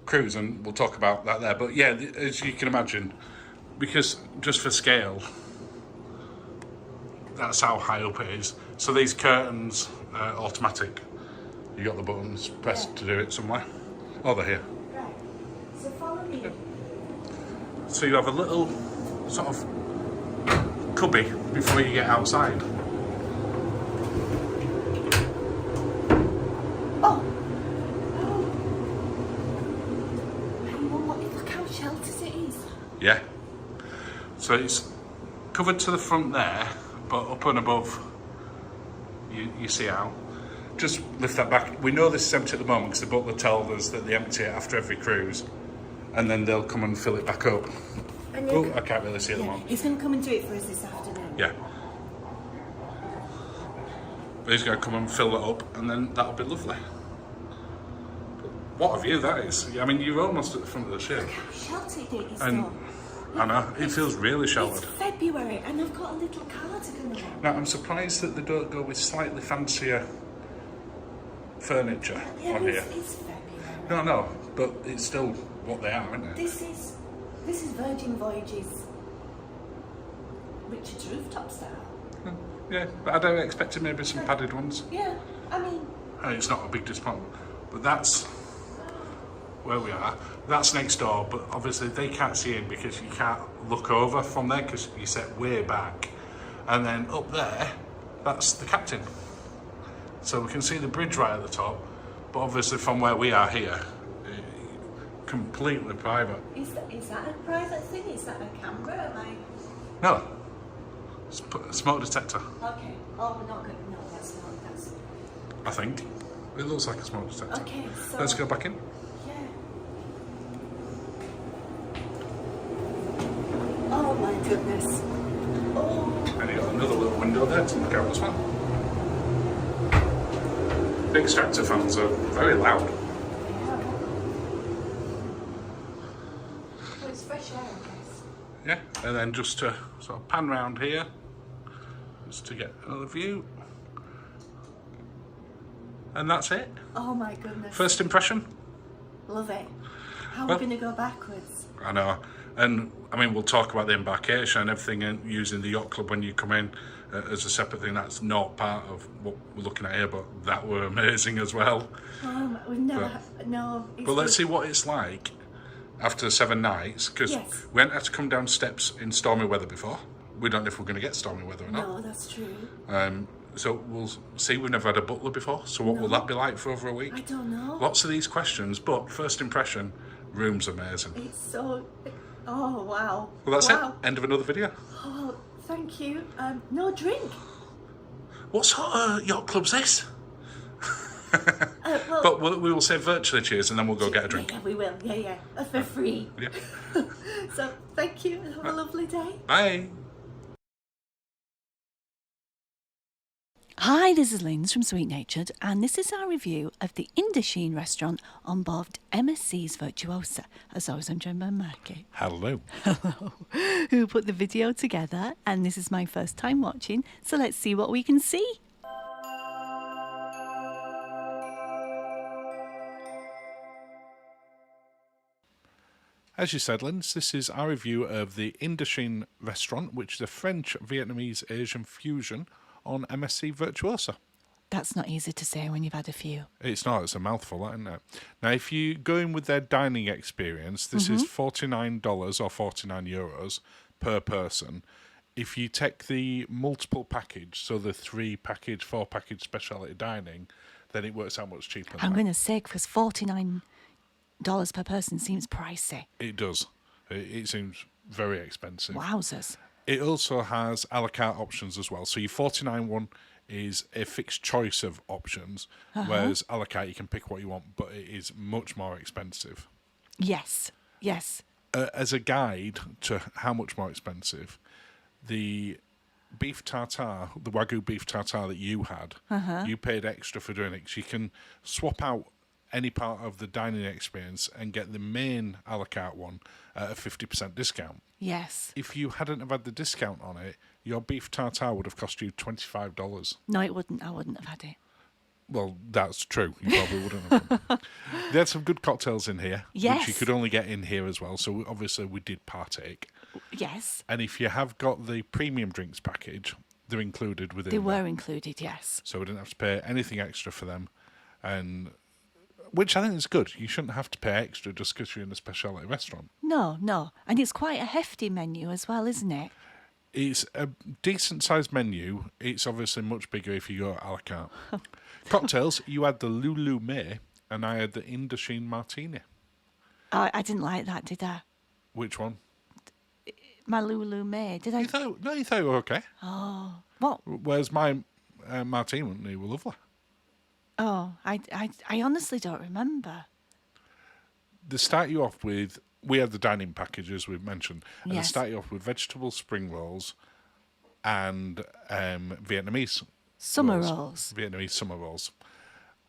cruise and we'll talk about that there. But yeah, as you can imagine, because just for scale, that's how high up it is. So these curtains are automatic. You got the buttons pressed to do it somewhere. Oh, they're here. Right. So follow me. So you have a little sort of cubby before you get outside. Oh. Look how sheltered it is. Yeah. So it's covered to the front there, but up and above, you see out. Just lift that back. We know this is empty at the moment because the butler told us that they empty it after every cruise, and then they'll come and fill it back up. And Oh, I can't really see at the yeah, moment. he's going to come and do it for us this afternoon. Yeah. But he's going to come and fill it up, and then that'll be lovely. What a view that is. I mean, you're almost at the front of the ship. How sheltered it is, And though. I know, it feels really It's sheltered. February and I've got a little cardigan on. Now, I'm surprised that they don't go with slightly fancier furniture Yeah, on here. it's February. No, but it's still what they are, isn't it? This is Virgin Voyage's Richard's rooftop style. Yeah, but I don't expect maybe some padded ones. Yeah, I mean, And it's not a big disappointment. But that's where we are. That's next door, but obviously they can't see in because you can't look over from there because you set way back. And then up there, that's the captain. So we can see the bridge right at the top, but obviously from where we are here, completely private. is that a private thing? Is that a camera? Am I... No, smoke detector, Okay. Oh, we're not good. No, that's not. That's... I think. It looks like a smoke detector. Okay, so... Let's go back in. Yeah. Oh my goodness. Oh. And you got another little window there to look out as well. The extractor fans are very loud. Oh, it's fresh air, I guess. Yeah, and then just to sort of pan round here, just to get another view. And that's it. Oh my goodness. First impression? Love it. How are Well- we going to go backwards? I know. And I mean, we'll talk about the embarkation and everything, and using the Yacht Club when you come in as a separate thing. That's not part of what we're looking at here, but that were amazing as well. We've never no. But let's see what it's like after 7 nights, because Yes. we hadn't had to come down steps in stormy weather before. We don't know if we're going to get stormy weather or not. No, that's true. So we'll see. We've never had a butler before, so what will that be like for over a week? I don't know. Lots of these questions, but first impression, room's amazing. It's so. Oh wow. Well, that's wow. it. End of another video. Oh, thank you. No drink. What sort of yacht club's this? Well, But we will say virtually cheers, and then we'll go get a drink. Yeah, we will. Yeah. For free. Yeah. So thank you and have a lovely day. Bye. Hi, this is Linz from Sweet Natured, and this is our review of the Indochine restaurant on board MSC's Virtuosa. As always, I'm joined by Marky, Hello. who put the video together, and this is my first time watching, so let's see what we can see. As you said, Linz, this is our review of the Indochine restaurant, which is a French-Vietnamese-Asian fusion on MSC Virtuosa. That's not easy to say when you've had a few. It's not, it's a mouthful, that, isn't it? Now, if you go in with their dining experience, this is $49 or €49 per person. If you take the multiple package, so the 3-package, 4-package speciality dining, then it works out much cheaper than I'm that. going to say, because $49 per person seems pricey. It does. It seems very expensive. Wowzers. It also has a la carte options as well. So your 49 one is a fixed choice of options, whereas a la carte you can pick what you want, but it is much more expensive. Yes. As a guide to how much more expensive, the beef tartare, the Wagyu beef tartare that you had, you paid extra for doing it. 'Cause you can swap out any part of the dining experience and get the main a la carte one at a 50% discount. Yes. If you hadn't have had the discount on it, your beef tartare would have cost you $25. No, it wouldn't. I wouldn't have had it. Well, that's true. You probably wouldn't have. They had some good cocktails in here, which you Yes. could only get in here as well. So obviously we did partake. Yes. And if you have got the premium drinks package, they're included within. They there. were included, yes. So we didn't have to pay anything extra for them, and which I think is good. You shouldn't have to pay extra just because you're in a specialty restaurant. No. And it's quite a hefty menu as well, isn't it? It's a decent sized menu. It's obviously much bigger if you go a la carte. Cocktails, you had the Lulu May, and I had the Indochine Martini. Oh, I didn't like that, did I? Which one? My Lulu May. Did I? You thought you were okay. What? Whereas my Martini were lovely. Oh, I honestly don't remember. They start you off with, we had the dining package as we've mentioned, and Yes. they start you off with vegetable spring rolls and Vietnamese Summer rolls. Vietnamese summer rolls,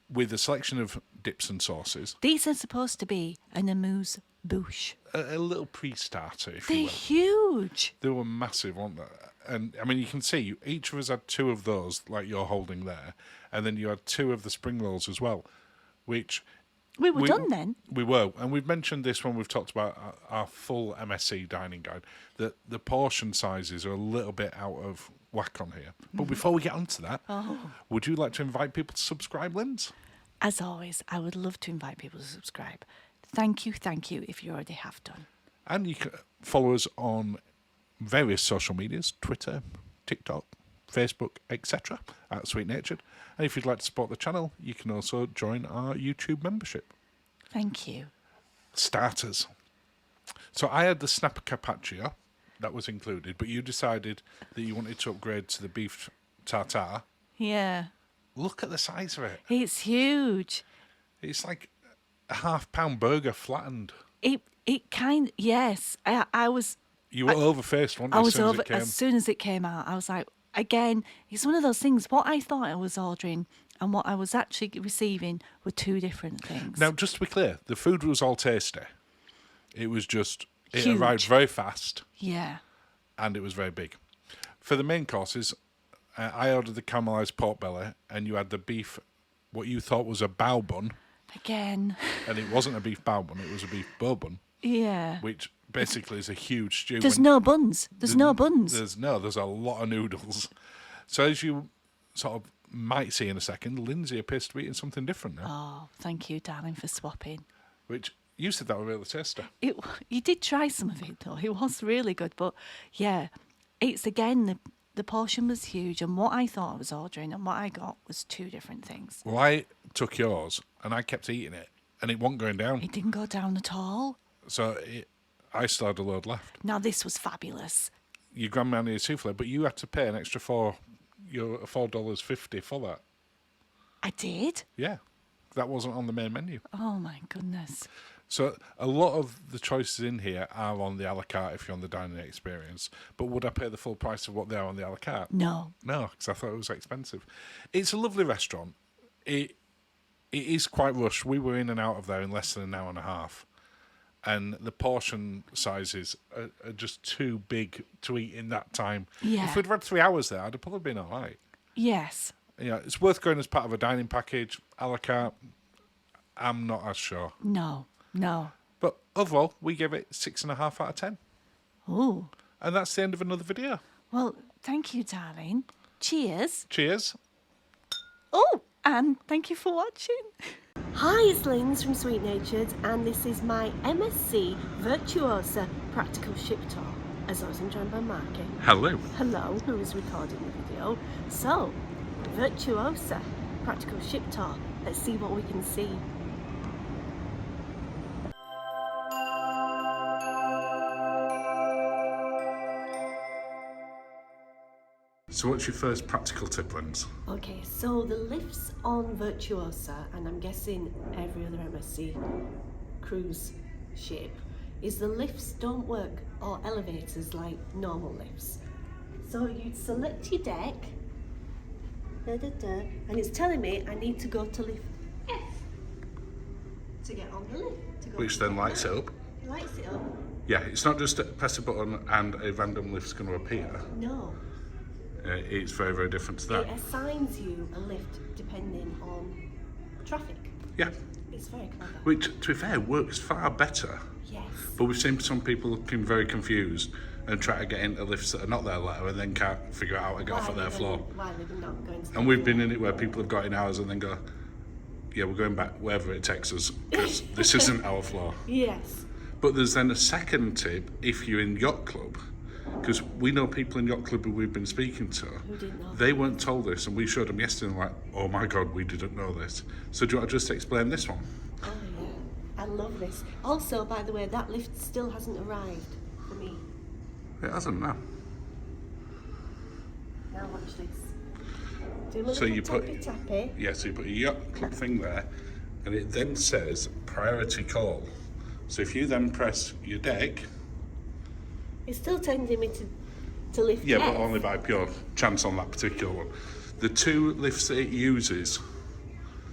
with a selection of dips and sauces. These are supposed to be an amuse bouche. A little pre-starter, if you They're will. huge. They were massive, weren't they? And I mean, you can see each of us had 2 of those, like you're holding there, and then you had 2 of the spring rolls as well, which We were done then. We were, and we've mentioned this when we've talked about our full MSC dining guide, that the portion sizes are a little bit out of whack on here. But before we get onto that, would you like to invite people to subscribe, Linz? As always, I would love to invite people to subscribe. Thank you if you already have done. And you can follow us on various social medias, Twitter, TikTok, Facebook, etc. at Sweet Natured. And if you'd like to support the channel, you can also join our YouTube membership. Thank you. Starters. So I had the snapper carpaccio, that was included, but you decided that you wanted to upgrade to the beef tartare. Yeah. Look at the size of it. It's huge. It's like a £half-pound burger flattened. Yes. I was You were overfaced, weren't you, I as was soon as over it came? as soon as it came out. I was like, again, it's one of those things. What I thought I was ordering and what I was actually receiving were 2 different things. Now, just to be clear, the food was all tasty. It was just, it Huge. arrived very fast Yeah. and it was very big. For the main courses, I ordered the caramelised pork belly and you had the beef, what you thought was a bao bun, Again. and it wasn't a beef bao bun, it was a beef bo bun, Yeah. which basically is a huge stew. There's no buns. There's no buns. There's a lot of noodles. So as you sort of might see in a second, Lindsay appears to be eating something different now. Oh, thank you, darling, for swapping. Which you said that was really tasty. You did try some of it, though. It was really good. But, yeah, it's, again, the portion was huge. And what I thought I was ordering and what I got was two different things. Well, I took yours and I kept eating it, and it wasn't going down. It didn't go down at all. So I still had a load left. Now, this was fabulous. Your grandma had a souffle, but you had to pay an extra $4.50 for that. I did? Yeah, that wasn't on the main menu. Oh, my goodness. So a lot of the choices in here are on the a la carte if you're on the dining experience. But would I pay the full price of what they are on the a la carte? No. No, because I thought it was expensive. It's a lovely restaurant. It is quite rushed. We were in and out of there in less than an hour and a half. And the portion sizes are just too big to eat in that time. Yeah. If we'd had 3 hours there, I'd have probably been all right. Yes. Yeah, it's worth going as part of a dining package. A la carte, I'm not as sure. No. But overall, we give it 6.5 out of 10. Oh. And that's the end of another video. Well, thank you, darling. Cheers. Cheers. Oh, and thank you for watching. Hi, it's Linz from Sweet Natured, and this is my MSC Virtuosa practical ship tour, as always I'm joined by Marky. Hello. Hello, who is recording the video. So, Virtuosa practical ship tour. Let's see what we can see. So what's your first practical tip, Linz? Okay, so the lifts on Virtuosa, and I'm guessing every other MSC cruise ship, is the lifts don't work, or elevators like normal lifts. So you'd select your deck, and it's telling me I need to go to lift F to get on the lift. Which then lights it up. It lights it up? Yeah, it's not just press a button and a random lift's going to appear. No. It's very, very different to that. It assigns you a lift depending on traffic. Yeah, It's very clever. which, to be fair, works far better. Yes. But we've seen some people looking very confused and try to get into lifts that are not their letter and then can't figure out how to get off at their floor. Why they're not going to And we've been in it where people have got in ours and then go, yeah, we're going back wherever it takes us because this isn't our floor. Yes. But there's then a second tip if you're in Yacht Club, because we know people in Yacht Club who we've been speaking to. Who didn't know. They weren't told this, and we showed them yesterday, and like, oh my God, we didn't know this. So do you want to just explain this one? Oh yeah. I love this. Also, by the way, that lift still hasn't arrived for me. It hasn't, no. Now watch this. Do a So little you put- tappy tappy. Yeah, so you put your Yacht Club thing there, and it then says priority call. So if you then press your deck, It's still telling me to lift yeah, F. but only by pure chance on that particular one. The two lifts that it uses,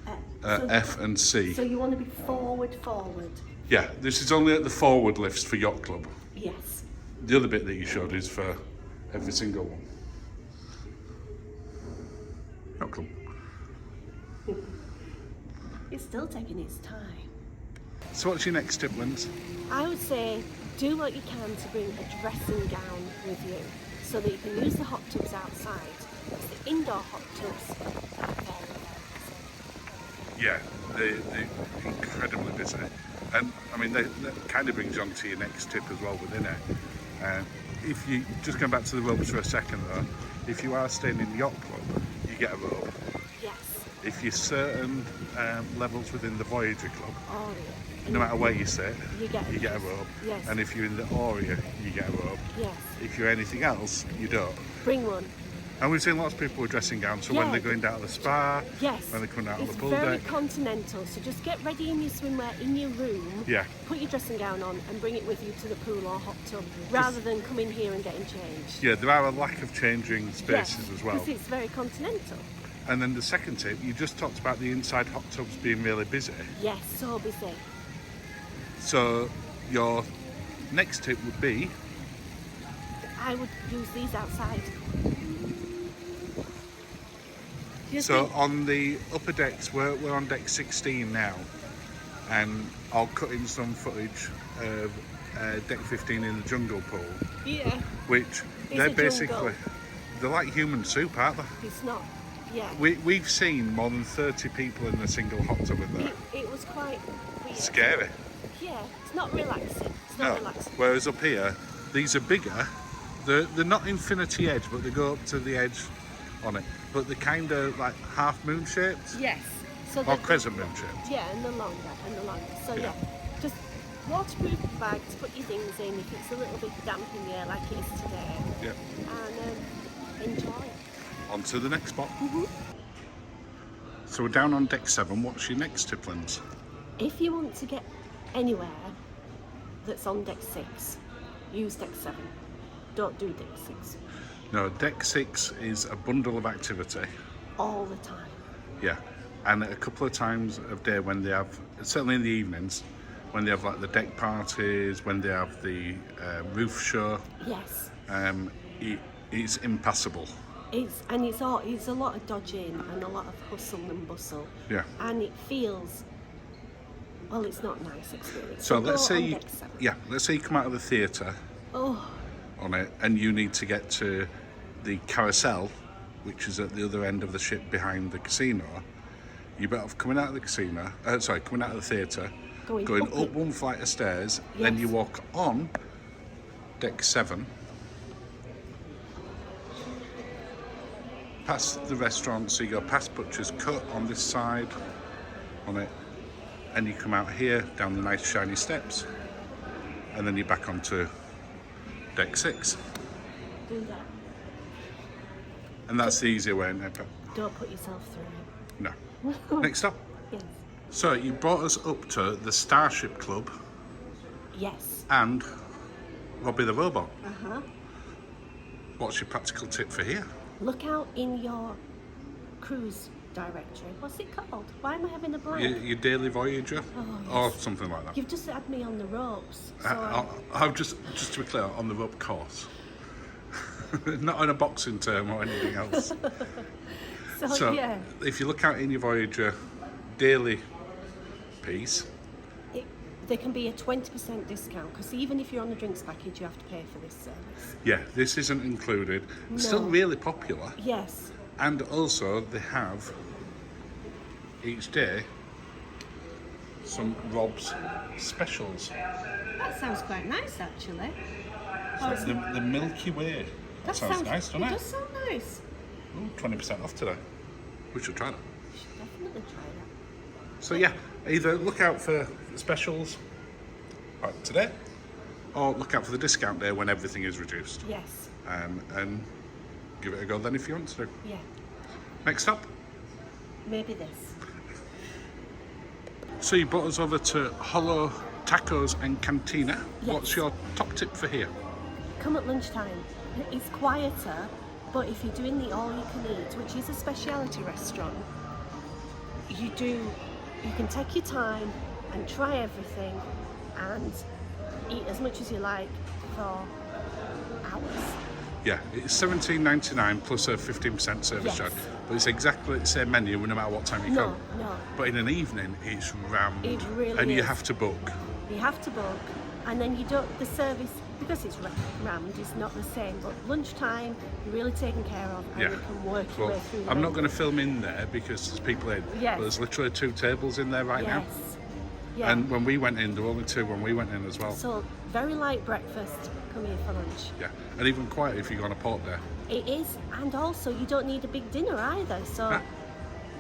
So- F and C. So you want to be forward. Yeah, this is only at the forward lifts for Yacht Club. Yes. The other bit that you showed is for every single one. Yacht Club. It's still taking its time. So what's your next tip, Linz? I would say do what you can to bring a dressing gown with you so that you can use the hot tubs outside. Because the indoor hot tubs are very, Yeah, they're incredibly busy. And I mean, that kind of brings you on to your next tip as well within it. If you, just going back to the robes for a second though, if you are staying in the Yacht Club, you get a robe. yes. If you're certain levels within the Voyager Club, Oh, yeah. no matter where you sit, You get a robe. Yes. And if you're in the Aria, you get a robe. Yes. If you're anything else, you don't. Bring one. And we've seen lots of people with dressing gowns, so when Yeah. they're going down to the spa, Yes. when they're coming out on It's the pool very deck. continental, so just get ready in your swimwear in your room. Yeah. Put your dressing gown on and bring it with you to the pool or hot tub, rather than come in here and getting changed. Yeah, there are a lack of changing spaces as well. Because it's very continental. And then the second tip, you just talked about the inside hot tubs being really busy. Yes, so busy. So your next tip would be, I would use these outside. You so think- on the upper decks, we're on deck 16 now, and I'll cut in some footage of deck 15 in the jungle pool, Yeah. which It's they're a basically jungle. they're like human soup, aren't they? It's not. Yeah. We've seen more than 30 people in a single hot tub in there. It was quite weird. Scary. Yeah. It's not relaxing. It's No. not relaxing. Whereas up here, these are bigger. They're not infinity edge, but they go up to the edge on it. But they're kind of like half moon shaped Yes. So or crescent moon shaped. Yeah, and the longer. So Yeah. just waterproof bags. Put your things in if it's a little bit damp in the air like it is today, Yeah. and enjoy. On to the next spot. Mm-hmm. So we're down on deck 7. What's your next tip, Linz? If you want to get anywhere that's on deck 6, use deck 7. Don't do deck 6 No, deck 6 is a bundle of activity. all the time. Yeah, and a couple of times of day when they have, certainly in the evenings, when they have like the deck parties, when they have the roof show, Yes. it's impassable. It's a lot of dodging and a lot of hustle and bustle. Yeah. And it feels, well, it's not a nice experience. So go let's say on you, deck 7. let's say you come out of the theatre Oh, on it, and you need to get to the carousel, which is at the other end of the ship behind the casino. You better off coming out of the casino, coming out of the theatre, going up one flight of stairs, then Yes. you walk on deck 7, past the restaurant, so you go past Butcher's Cut on this side, on it, and you come out here down the nice shiny steps, and then you're back onto deck 6. do that. And that's the easier way, isn't it? Don't put yourself through it. No. Next up. Yes. So you brought us up to the Starship Club Yes. and Robbie the Robot. Uh-huh. What's your practical tip for here? Look out in your cruise directory. What's it called? Why am I having a blank? Your daily Voyager, Oh, or something like that. You've just had me on the ropes. So I've just to be clear, on the rope course, not on a boxing term or anything else. So yeah, if you look out in your Voyager daily piece, there can be a 20% discount because even if you're on the drinks package, you have to pay for this service. yeah, this isn't included. It's still No. really popular, Yes. and also they have each day some Rob's specials. That sounds quite nice, actually. So the Milky Way. That sounds nice, doesn't It it? does sound nice. Ooh, 20% off today. We should try that. You should definitely try that. So yeah, either look out for specials like today, or look out for the discount day when everything is reduced. Yes. And give it a go then if you want to. Yeah. Next up, Maybe this. so you brought us over to Hola Tacos and Cantina. Yes. What's your top tip for here? Come at lunchtime. It's quieter, but if you're doing the all-you-can-eat, which is a speciality restaurant, you can take your time and try everything and eat as much as you like for hours. Yeah, it's $17.99 plus a 15% service Yes. charge, but it's exactly the same menu no matter what time you No, come. no. But in an evening, it's rammed, It really and you is. have to book. You have to book, and then the service, because it's rammed, is not the same. But lunchtime, you're really taken care of, and Yeah. you can work your Well, way through the I'm not menu. going to film in there because there's people in. Yes. But there's literally 2 tables in there right now. Yes. Yeah. And when we went in, there were only 2 when we went in as well. So, very light breakfast, come here for lunch. Yeah, and even quiet if you go on a port day. It is, and also you don't need a big dinner either, so Ah.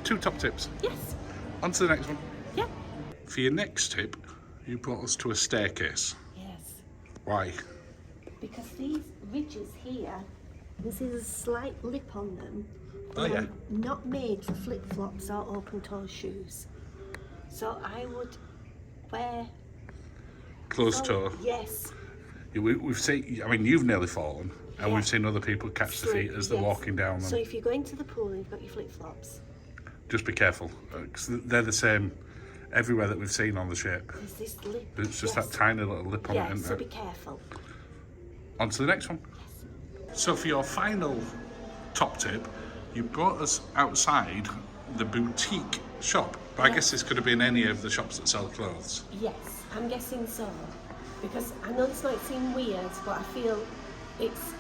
2 top tips. yes, On to the next one. yeah, For your next tip, you brought us to a staircase. yes. Why? Because these ridges here, this is a slight lip on them. Oh, yeah. They're not made for flip-flops or open-toe shoes. So I would wear... Closed toe. Yes. We've seen, I mean, you've nearly fallen, and Yeah. we've seen other people catch the feet as they're Yes. walking down them. So if you're going to the pool and you've got your flip-flops, Just be careful, because they're the same everywhere that we've seen on the ship. there's this lip. It's just yes. that tiny little lip on Yeah, it, isn't so it? be careful. On to the next one. So for your final top tip, you brought us outside the boutique shop. But I guess this could have been any of the shops that sell clothes. Yes, I'm guessing so. because I know this might seem weird, but I feel it's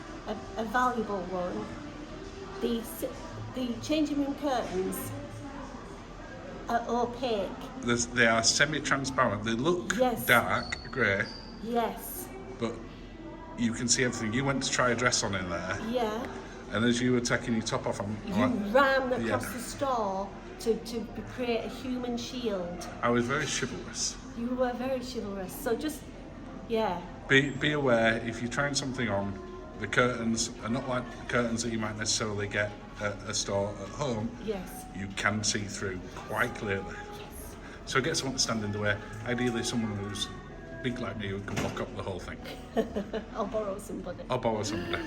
a valuable one. The changing room curtains are opaque. They are semi-transparent. They look Yes. dark grey, Yes. but you can see everything. You went to try a dress on in there, Yeah. and as you were taking your top off, You ran across Yeah. the store to create a human shield. I was very chivalrous. You were very chivalrous. So just, yeah. Be aware, if you're trying something on, the curtains are not like the curtains that you might necessarily get at a store at home. Yes. You can see through quite clearly. So get someone to stand in the way. Ideally, someone who's big like me who can block up the whole thing. I'll borrow somebody. I'll borrow somebody.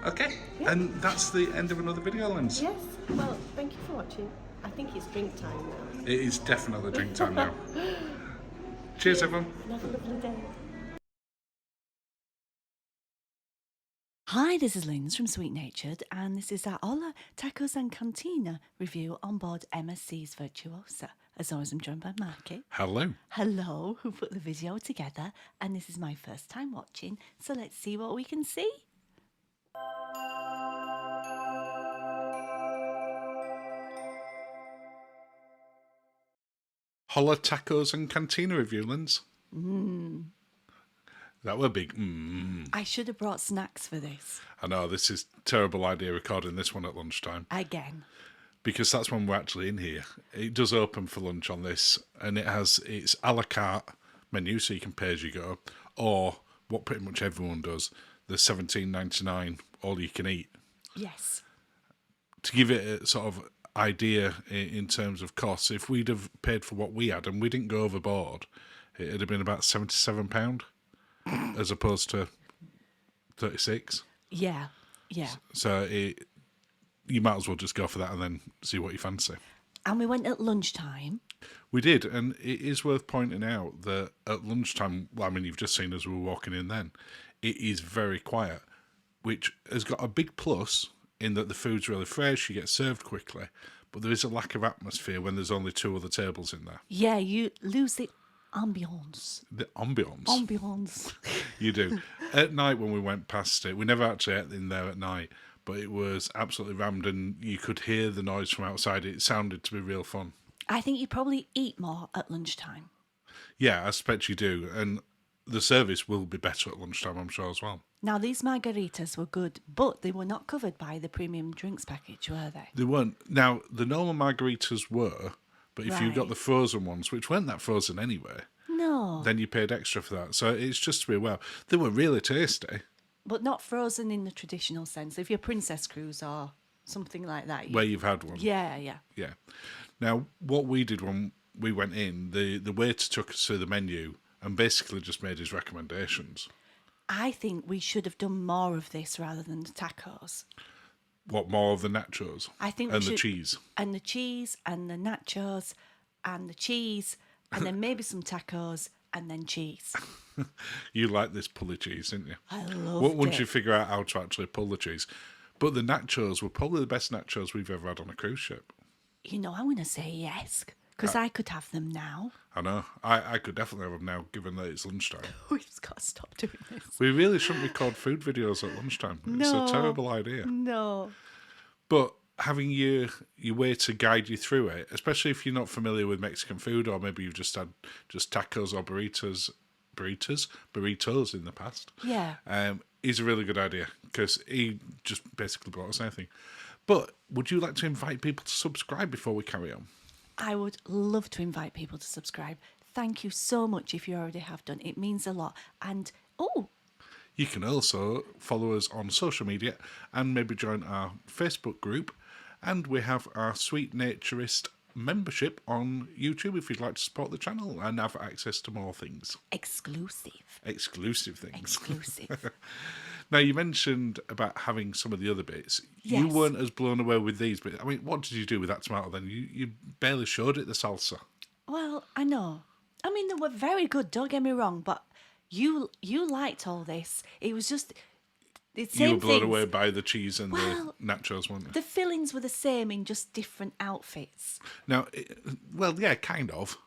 Okay, and that's the end of another video, Linz. Yes. Well, thank you for watching. I think it's drink time now. It is definitely drink time now. Cheers, everyone. And have a lovely day. Hi, this is Linz from Sweet Natured, and this is our Hola, Tacos and Cantina review on board MSC's Virtuosa. As always, I'm joined by Marky. Hello. Hello, who put the video together, and this is my first time watching, so let's see what we can see. Hola, Tacos and Cantina review, Linz. That were big. I should have brought snacks for this. I know, this is a terrible idea recording this one at lunchtime. Again. Because that's when we're actually in here. It does open for lunch on this, and it's a la carte menu, so you can pay as you go, or what pretty much everyone does, the $17.99 all you can eat. Yes. To give it a sort of idea in terms of costs, if we'd have paid for what we had and we didn't go overboard, it'd have been about £77 as opposed to 36. Yeah. So you might as well just go for that and then see what you fancy. And we went at lunchtime. We did, and it is worth pointing out that at lunchtime, well, I mean, you've just seen as we were walking in then, it is very quiet, which has got a big plus in that the food's really fresh, you get served quickly, but there is a lack of atmosphere when there's only two other tables in there. Yeah, you lose the ambience. The ambience. Ambience. You do. At night when we went past it, we never actually ate in there at night, but it was absolutely rammed and you could hear the noise from outside. It sounded to be real fun. I think you probably eat more at lunchtime. Yeah, I expect you do. And the service will be better at lunchtime, I'm sure, as well. Now, these margaritas were good, but they were not covered by the premium drinks package, were they? They weren't. Now, the normal margaritas were, but if you got Right. the frozen ones, which weren't that frozen anyway, No, then you paid extra for that. So it's just to be aware. They were really tasty. but not frozen in the traditional sense. If you're Princess Cruise or something like that. Where you've had one. Yeah. Yeah. Now, what we did when we went in, the waiter took us through the menu and basically just made his recommendations. I think we should have done more of this rather than the tacos. What, more of the nachos? I think And we the should- cheese. And the cheese and the nachos and the cheese and then maybe some tacos and then cheese. You like this pulley cheese, didn't you? I loved Once it. you figure out how to actually pull the cheese. But the nachos were probably the best nachos we've ever had on a cruise ship. You know, I'm going to say yes because I could have them now. I know. I could definitely have them now, given that it's lunchtime. We've got to stop doing this. We really shouldn't record food videos at lunchtime. It's No. a terrible idea. No. But having your way to guide you through it, especially if you're not familiar with Mexican food, or maybe you've just had just tacos or burritos in the past, Yeah. is a really good idea because he just basically brought us anything. But would you like to invite people to subscribe before we carry on? I would love to invite people to subscribe. Thank you so much if you already have done. It means a lot. And, You can also follow us on social media and maybe join our Facebook group. And we have our Sweet Naturist membership on YouTube if you'd like to support the channel and have access to more things. exclusive. Exclusive things. Exclusive. Now, you mentioned about having some of the other bits. You Yes. weren't as blown away with these bits. I mean, what did you do with that tomato then? You barely showed it, the salsa. Well, I know. I mean, they were very good, don't get me wrong, but you liked all this. It was just the same You were blown things. away by the cheese and Well, the nachos, weren't you? The fillings were the same in just different outfits. Now, well, yeah, kind of.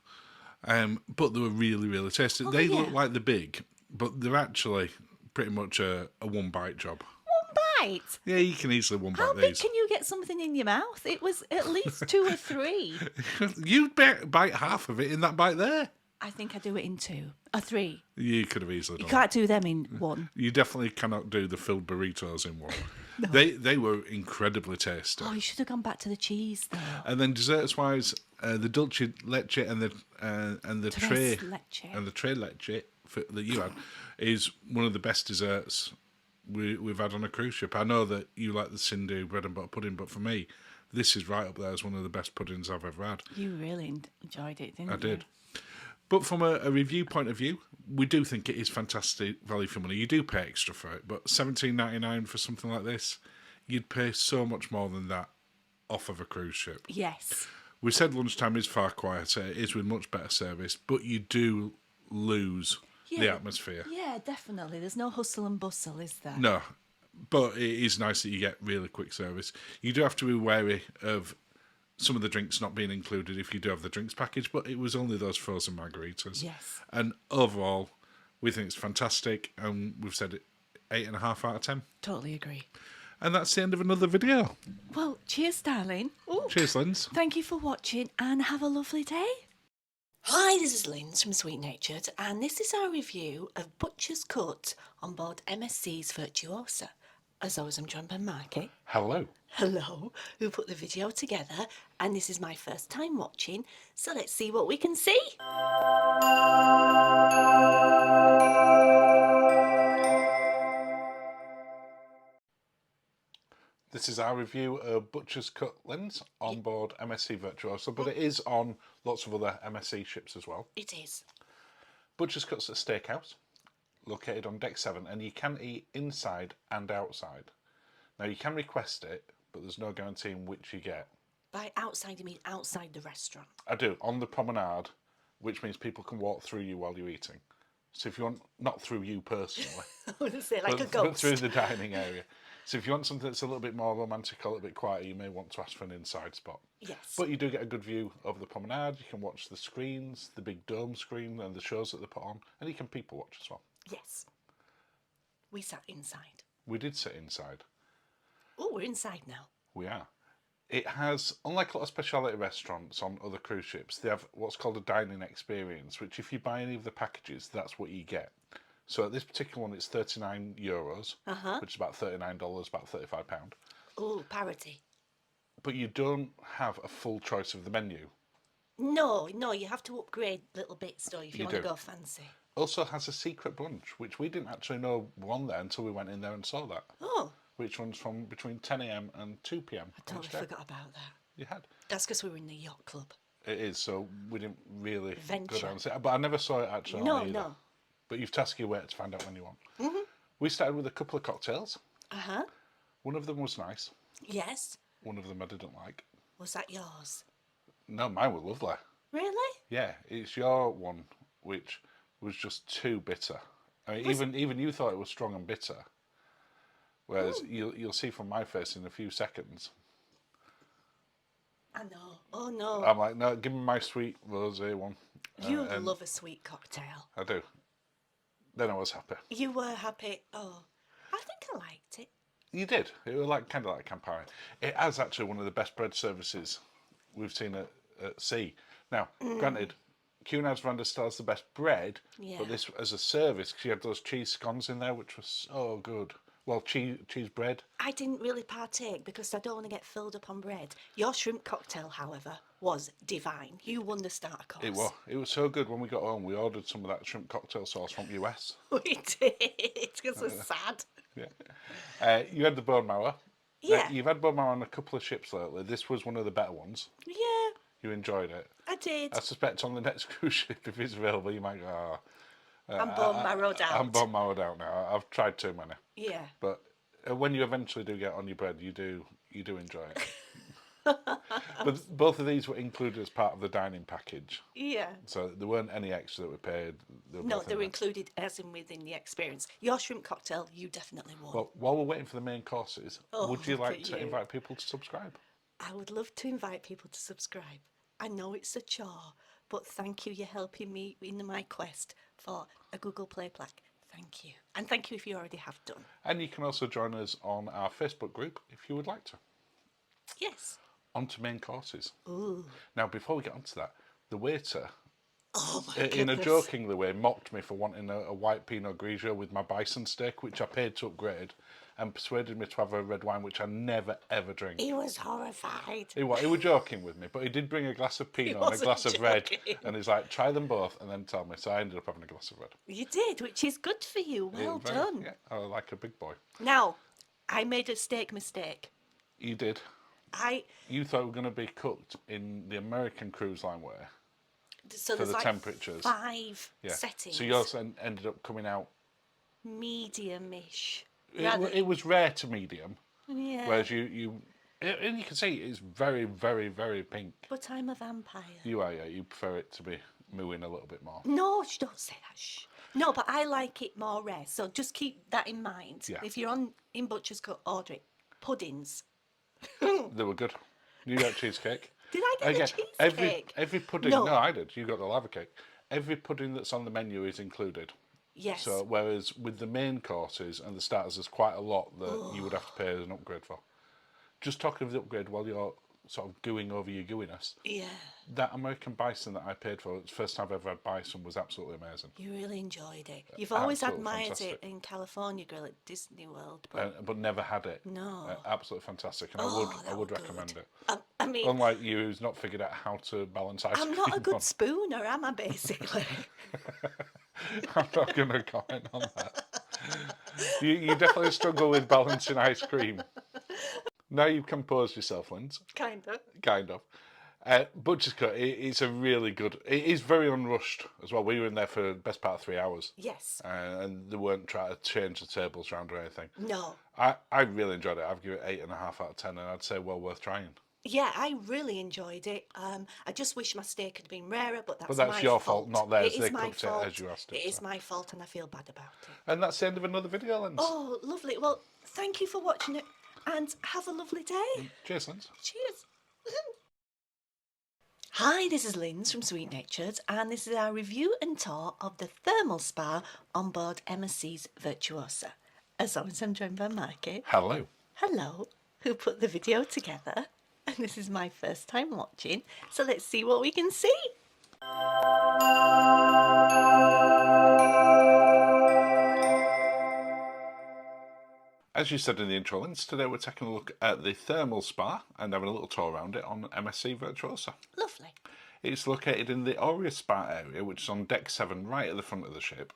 But they were really, really tasty. Oh, they yeah. look like they're big, but they're actually pretty much a one-bite job. One bite. Yeah, you can easily How one-bite big these. can you get something in your mouth? It was at least 2 or 3. You'd bite half of it in that bite there. I think I do it in 2 or 3. You could have easily You done can't do them in 1. You definitely cannot do the filled burritos in one. They were incredibly tasty. Oh, you should have gone back to the cheese though. And then desserts wise, the dulce leche and the tray Tres leche. and the tray leche that you had is one of the best desserts we've had on a cruise ship. I know that you like the Sindhu bread and butter pudding, but for me, this is right up there as one of the best puddings I've ever had. You really enjoyed it, didn't you? I did. But from a review point of view, we do think it is fantastic value for money. You do pay extra for it, but $17.99 for something like this, you'd pay so much more than that off of a cruise ship. Yes. We said lunchtime is far quieter. It is with much better service, but you do lose the atmosphere. Yeah, definitely. There's no hustle and bustle, is there? No, but it is nice that you get really quick service. You do have to be wary of some of the drinks not being included if you do have the drinks package, but it was only those frozen margaritas. Yes. And overall, we think it's fantastic, and we've said it 8.5 out of 10. Totally agree. And that's the end of another video. Well, cheers, darling. Ooh. Cheers, Linz. Thank you for watching and have a lovely day. Hi, this is Linz from Sweet Natured, and this is our review of Butcher's Cut on board MSC's Virtuosa. As always, I'm joined by Marky. Hello. Hello, who put the video together, and this is my first time watching, so let's see what we can see. This is our review of Butcher's Cut Linz on board MSC Virtuosa, but it is on lots of other MSC ships as well. It is. Butcher's Cut's a steakhouse located on deck 7, and you can eat inside and outside. Now, you can request it, but there's no guarantee in which you get. By outside, you mean outside the restaurant? I do, on the promenade, which means people can walk through you while you're eating. So if you want, not through you personally, I wouldn't say like a but ghost. through the dining area. So if you want something that's a little bit more romantic, a little bit quieter, you may want to ask for an inside spot. Yes. But you do get a good view of the promenade. You can watch the screens, the big dome screen and the shows that they put on, and you can people watch as well. Yes. We sat inside. We did sit inside. Oh, we're inside now. We are. It has, unlike a lot of speciality restaurants on other cruise ships, they have what's called a dining experience, which if you buy any of the packages, that's what you get. So at this particular one, it's €39, which is about $39, about £35. Oh, parody. But you don't have a full choice of the menu. No, you have to upgrade little bits, though, if you want to do. go fancy. Also has a secret brunch, which we didn't actually know were on there until we went in there and saw that. Oh, Which runs from between 10 a.m. and 2 p.m. I totally forgot about that. You had. That's because we were in the Yacht Club. It is, so we didn't really go Venture. down and see it. But I never saw it actually No, on either. no. But you've tasked your way to find out when you want. We started with a couple of cocktails. Uh-huh. One of them was nice. Yes. One of them I didn't like. Was that yours? No, mine were lovely. Really? Yeah, it's your one, which was just too bitter. I mean, even you thought it was strong and bitter. Whereas you'll see from my face in a few seconds. I know. Oh, no. I'm like, no, give me my sweet rosé one. You and love a sweet cocktail. I do. Then I was happy. You were happy. Oh, I think I liked it. You did. It was like kind of like Campari. It has actually one of the best bread services we've seen at sea. Now, granted, Cunard's Veranda still has the best bread, Yeah. but this as a service, because you had those cheese scones in there, which was so good. Well, cheese bread. I didn't really partake because I don't want to get filled up on bread. Your shrimp cocktail, however, was divine. You won the starter course. It was. It was so good when we got home. We ordered some of that shrimp cocktail sauce from US. We did. Because we're sad. Yeah. You had the bone marrow. Yeah. You've had bone marrow on a couple of ships lately. This was one of the better ones. Yeah, You enjoyed it. I did. I suspect on the next cruise ship, if it's available, you might go, oh, I'm bone marrowed out. I'm bone marrowed out now. I've tried too many. Yeah. But when you eventually do get on your bread, you do enjoy it. But both of these were included as part of the dining package. Yeah. So there weren't any extra that were paid. No, both they in were there. included as in within the experience. Your shrimp cocktail, you definitely won. Well, while we're waiting for the main courses, would you look like at to you. invite people to subscribe? I would love to invite people to subscribe. I know it's a chore, But thank you, you're helping me in my quest for a Google Play plaque. Thank you. And thank you if you already have done. And you can also join us on our Facebook group if you would like to. Yes. On to main courses. Ooh. Now, before we get onto that, the waiter, Oh my in a goodness. jokingly way, mocked me for wanting a white Pinot Grigio with my bison steak, which I paid to upgrade, and persuaded me to have a red wine, which I never ever drink. He was horrified. He was joking with me, but he did bring a glass of Pinot and a wasn't glass of red, joking. and he's like, try them both, and then tell me. So I ended up having a glass of red. You did, which is good for you. Well Very- done. Yeah, I like a big boy. Now, I made a steak mistake. You did. You thought it were going to be cooked in the American cruise line way. So For there's the like temperatures. 5 Yeah. settings. So yours ended up coming out. Medium-ish. It was rare to medium, Yeah. whereas and you can see it's very, very, very pink. But I'm a vampire. You are, yeah. You prefer it to be mooing a little bit more. No, don't say that. Shh. No, but I like it more rare. So just keep that in mind. Yeah. If you're in Butcher's Cut, order it. Puddings. They were good. New York cheesecake. Did I get the cheesecake? Every pudding. No. No, I did. You got the lava cake. Every pudding that's on the menu is included. Yes. So whereas with the main courses and the starters, there's quite a lot that you would have to pay as an upgrade for. Just talking of the upgrade while you're sort of gooing over your gooiness. Yeah. That American bison that I paid for, it's the first time I've ever had bison, was absolutely amazing. You really enjoyed it. You've always Absolutely admired fantastic. it in California Grill at Disney World. But never had it. No. Absolutely fantastic, and I would recommend it. I mean, Unlike you, who's not figured out how to balance ice I'm cream. not a good on. spooner, am I, basically? I'm not going to comment on that. You definitely struggle with balancing ice cream. Now you've composed yourself, Linz. Kind of. Kind of. Butcher's Cut, it's a really good... It is very unrushed as well. We were in there for the best part of 3 hours. Yes. And they weren't trying to change the tables around or anything. No. I really enjoyed it. I've given it 8.5 out of 10, and I'd say well worth trying. Yeah, I really enjoyed it. I just wish my steak had been rarer, but that's that's my your fault. fault, not theirs. It is They my cooked it fault. as you asked it, It is so. my fault, and I feel bad about it. And that's the end of another video, Linz. Oh, lovely. Well, thank you for watching it, and have a lovely day. Cheers, Linz. Cheers. Hi, this is Linz from Sweet Natured, and this is our review and tour of the thermal spa on board MSC's Virtuosa. As always, I'm joined by Mikey. Hello. Hello, who put the video together. And this is my first time watching, so let's see what we can see. As you said in the intro, Linz, today we're taking a look at the thermal spa and having a little tour around it on MSC Virtuosa. Lovely. It's located in the Aria Spa area, which is on deck 7 right at the front of the ship.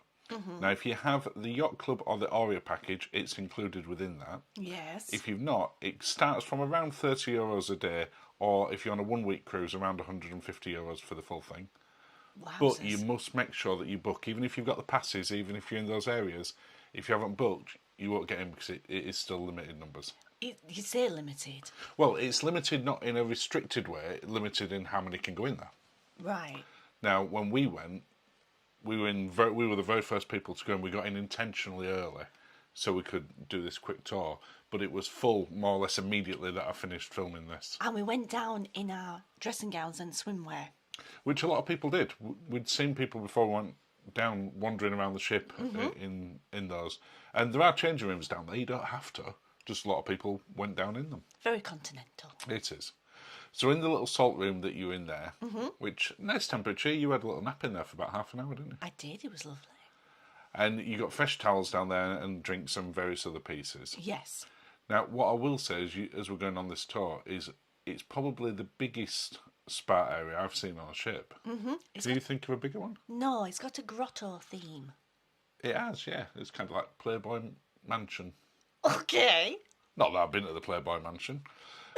Now, if you have the Yacht Club or the Aria package, it's included within that. Yes. If you've not, it starts from around €30 a day, or if you're on a 1 week cruise, around €150 for the full thing. But you must make sure that you book, even if you've got the passes, even if you're in those areas. If you haven't booked, you won't get in because it is still limited numbers. You say limited. Well, it's limited not in a restricted way, limited in how many can go in there. Right. Now, when we went, we were the very first people to go, and we got in intentionally early so we could do this quick tour. But it was full more or less immediately that I finished filming this. And we went down in our dressing gowns and swimwear. Which a lot of people did. We'd seen people before we went down wandering around the ship in those. And there are changing rooms down there, you don't have to. Just a lot of people went down in them. Very continental. It is. So in the little salt room that you're in there, which, nice temperature, you had a little nap in there for about half an hour, didn't you? I did, it was lovely. And you got fresh towels down there and drinks and various other pieces. Yes. Now, what I will say as we're going on this tour is it's probably the biggest spa area I've seen on a ship. Do you think of a bigger one? No, it's got a grotto theme. It has, yeah. It's kind of like Playboy Mansion. Okay. Not that I've been to the Playboy Mansion.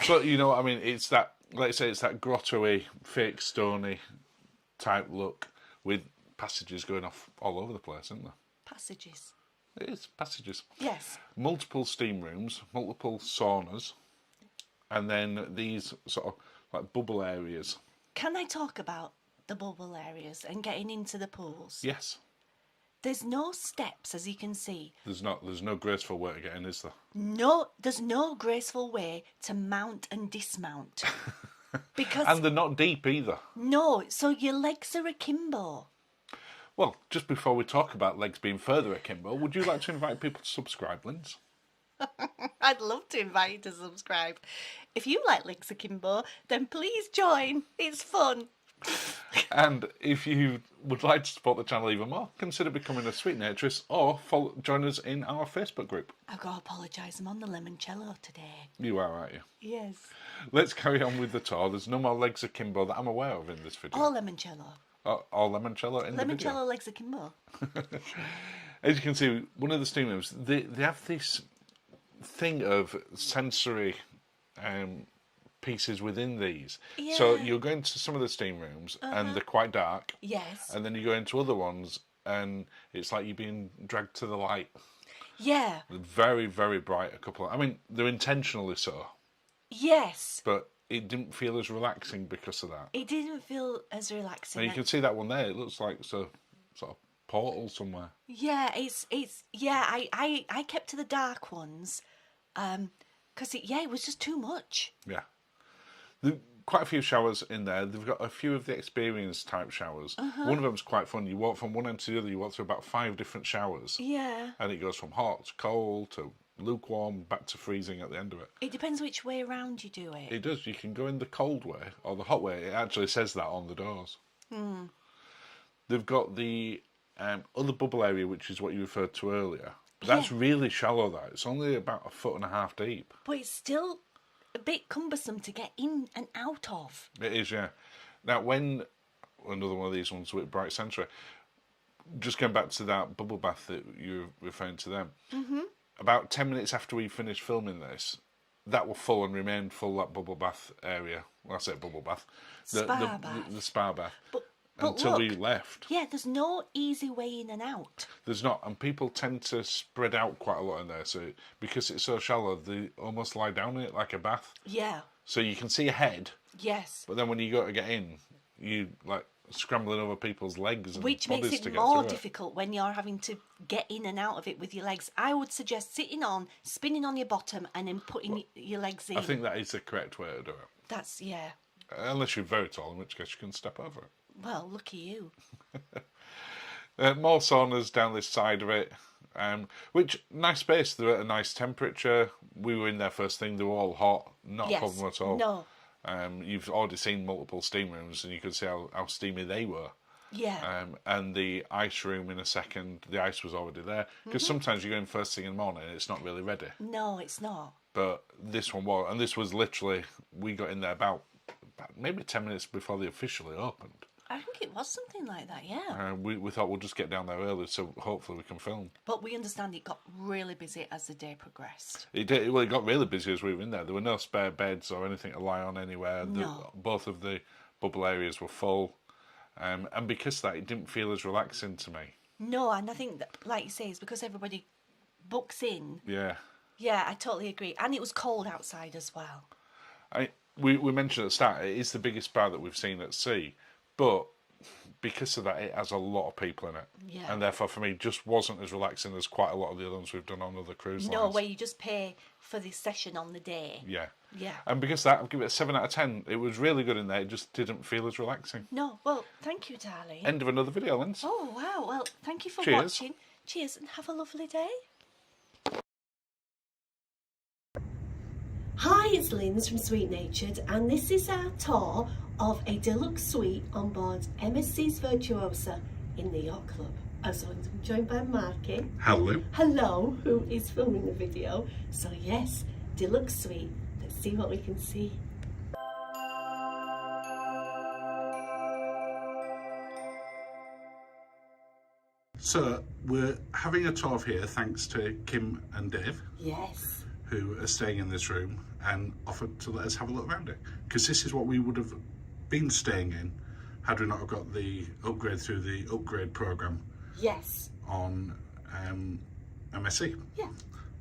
But you know what I mean? It's that, let's say it's that grotto-y, fake stony type look with passages going off all over the place, isn't there? Passages. It is, passages. Yes. Multiple steam rooms, multiple saunas, and then these sort of like bubble areas. Can I talk about the bubble areas and getting into the pools? Yes. There's no steps, as you can see. There's no graceful way to get in, is there? No, there's no graceful way to mount and dismount. Because And they're not deep either. no, so your legs are akimbo. Well, just before we talk about legs being further akimbo, would you like to invite people to subscribe, Linz? I'd love to invite you to subscribe. If you like legs akimbo, then please join. It's fun. And if you would like to support the channel even more, consider becoming a sweet naturist or join us in our Facebook group. I've got to apologise. I'm on the limoncello today. You are, aren't you? Yes. Let's carry on with the tour. There's no more legs akimbo that I'm aware of in this video. All limoncello. All limoncello in the video. Limoncello legs akimbo. As you can see, one of the steam rooms, they have this thing of sensory pieces within these. So Yeah. you'll go into some of the steam rooms and they're quite dark. Yes. And then you go into other ones and it's like you're being dragged to the light. Yeah. They're very, very bright, a couple. I mean, they're intentionally so, Yes. but it didn't feel as relaxing because of that. It didn't feel as relaxing. And you can see that one there. It looks like sort of portal somewhere. Yeah, it's yeah. I kept to the dark ones, because it was just too much. Yeah. Quite a few showers in there. They've got a few of the experience type showers. One of them's quite fun. You walk from one end to the other. You walk through about 5 different showers. Yeah. And it goes from hot to cold to lukewarm back to freezing at the end of it. It depends which way around you do it. It does. You can go in the cold way or the hot way. It actually says that on the doors. They've got the other bubble area, which is what you referred to earlier. That's really shallow, that. It's only about 1.5 feet deep. But it's still a bit cumbersome to get in and out of. It is, yeah. Now, when another one of these ones with Bright Century, just going back to that bubble bath that you're referring to them, about 10 minutes after we finished filming this, that will full and remain full, that bubble bath area. Well, I say bubble bath. Spa bath. The spa bath. But until look, we left. Yeah, there's no easy way in and out. There's not, and people tend to spread out quite a lot in there. So because it's so shallow, they almost lie down in it like a bath. Yeah. So you can see a head, Yes. but then when you go to get in, you like scrambling over people's legs and Which bodies makes to it get more through difficult when you're having to get in and out of it with your legs. I would suggest sitting on, spinning on your bottom, and then putting your legs in. I think that is the correct way to do it. That's, yeah. Unless you're very tall, in which case you can step over it. Well, lucky you. More saunas down this side of it, which, nice space. They're at a nice temperature. We were in there first thing. They were all hot. Not a problem at all. No. You've already seen multiple steam rooms, and you could see how steamy they were. Yeah. And the ice room in a second, the ice was already there. Because sometimes you go in first thing in the morning and it's not really ready. No, it's not. But this one was. And this was literally, we got in there about maybe 10 minutes before they officially opened. I think it was something like that, yeah. We thought we'll just get down there early so hopefully we can film. But we understand it got really busy as the day progressed. It did. Well, it got really busy as we were in there. There were no spare beds or anything to lie on anywhere. No. Both of the bubble areas were full. And because of that, it didn't feel as relaxing to me. No, and I think, that, like you say, it's because everybody books in. Yeah. Yeah, I totally agree. And it was cold outside as well. We mentioned at the start, it is the biggest bar that we've seen at sea. But because of that, it has a lot of people in it. Yeah. And therefore, for me, just wasn't as relaxing as quite a lot of the other ones we've done on other cruise lines. No, where you just pay for the session on the day. Yeah. Yeah. And because of that, I'll give it a 7 out of 10. It was really good in there. It just didn't feel as relaxing. No, well, thank you, darling. End of another video, Linz. Oh, wow. Well, thank you for Cheers. watching. Cheers and have a lovely day. Hi, it's Linz from Sweet Natured, and this is our tour of a deluxe suite on board MSC's Virtuosa in the Yacht Club. As I'm joined by Marky. Hello. Hello, who is filming the video. So yes, deluxe suite. Let's see what we can see. So, we're having a tour of here thanks to Kim and Dave, Yes. who are staying in this room and offered to let us have a look around it. Because this is what we would have been staying in had we not have got the upgrade through the upgrade programme Yes. on MSC. Yeah.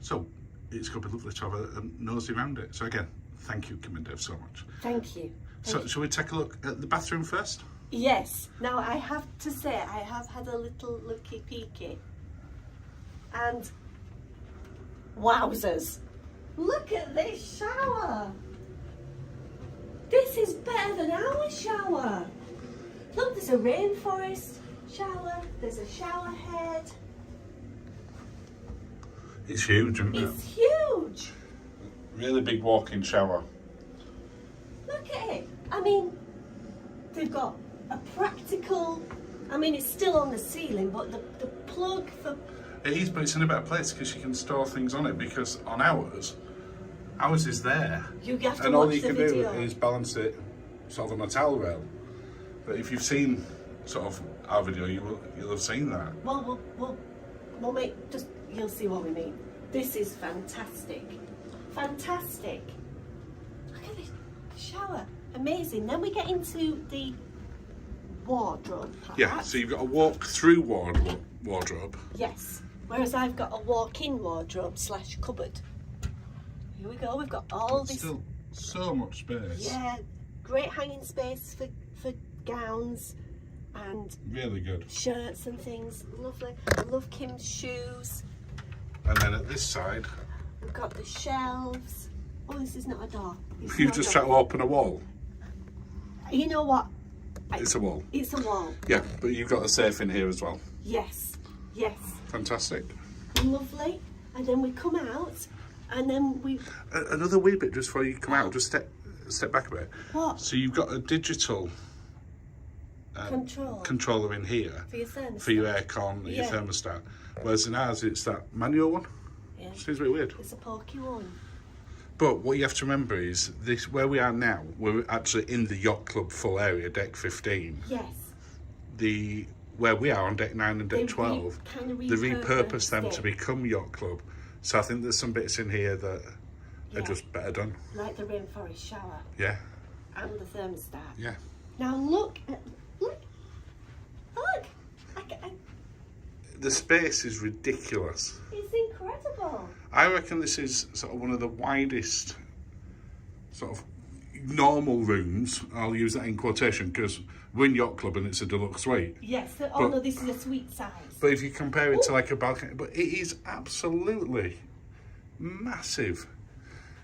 So, it's going to be lovely to have a nosy around it. So again, thank you, Kim and Dave, so much. Thank you. So, shall we take a look at the bathroom first? Yes. Now I have to say I have had a little looky peeky. And wowzers. Look at this shower. This This is better than our shower. Look, there's a rainforest shower. There's a shower head. It's huge, isn't it? It's huge. Really big walk-in shower. Look at it. I mean, they've got a practical. I mean, it's still on the ceiling, but the plug for. It is, but it's in a better place because you can store things on it. Because on ours is there, You have to and all watch you the can video. do is balance it sort of on a towel rail. But if you've seen sort of our video, you'll have seen that. Well, we'll make just. You'll see what we mean. This is fantastic. Fantastic. Look at this shower. Amazing. Then we get into the wardrobe part. Yeah, so you've got a walk-through wardrobe. Yes. Whereas I've got a walk-in wardrobe / cupboard. Here we go. We've got all this. Still so much space. Yeah. Great hanging space for gowns and Really good. shirts and things. Lovely. I love Kim's shoes. And then at this side, We've got the shelves. Oh, this is not a door. It's you've not a just door. tried to open a wall. You know what? It's a wall. It's a wall. Yeah, but you've got a safe in here as well. Yes. Yes. Fantastic. Lovely. And then we come out, and then we. Another wee bit just before you come out, just step back a bit. What? So you've got a digital controller in here For your thermostat. for your aircon, your Yeah. thermostat. Whereas in ours, it's that manual one. Yeah. Seems a bit weird. It's a pokey one. But what you have to remember is this: where we are now, we're actually in the Yacht Club full area, deck 15. Yes. Where we are on deck 9 and deck They 12, kind of they repurposed them to it. become Yacht Club. So I think there's some bits in here that Yeah. are just better done. Like the rainforest shower Yeah, and the thermostat. yeah. Now look. The space is ridiculous. It's incredible. I reckon this is sort of one of the widest sort of normal rooms. I'll use that in quotation because we're in Yacht Club and it's a deluxe suite. Yes. But- No, this is a sweet size. But if you compare it to like a balcony, but it is absolutely massive.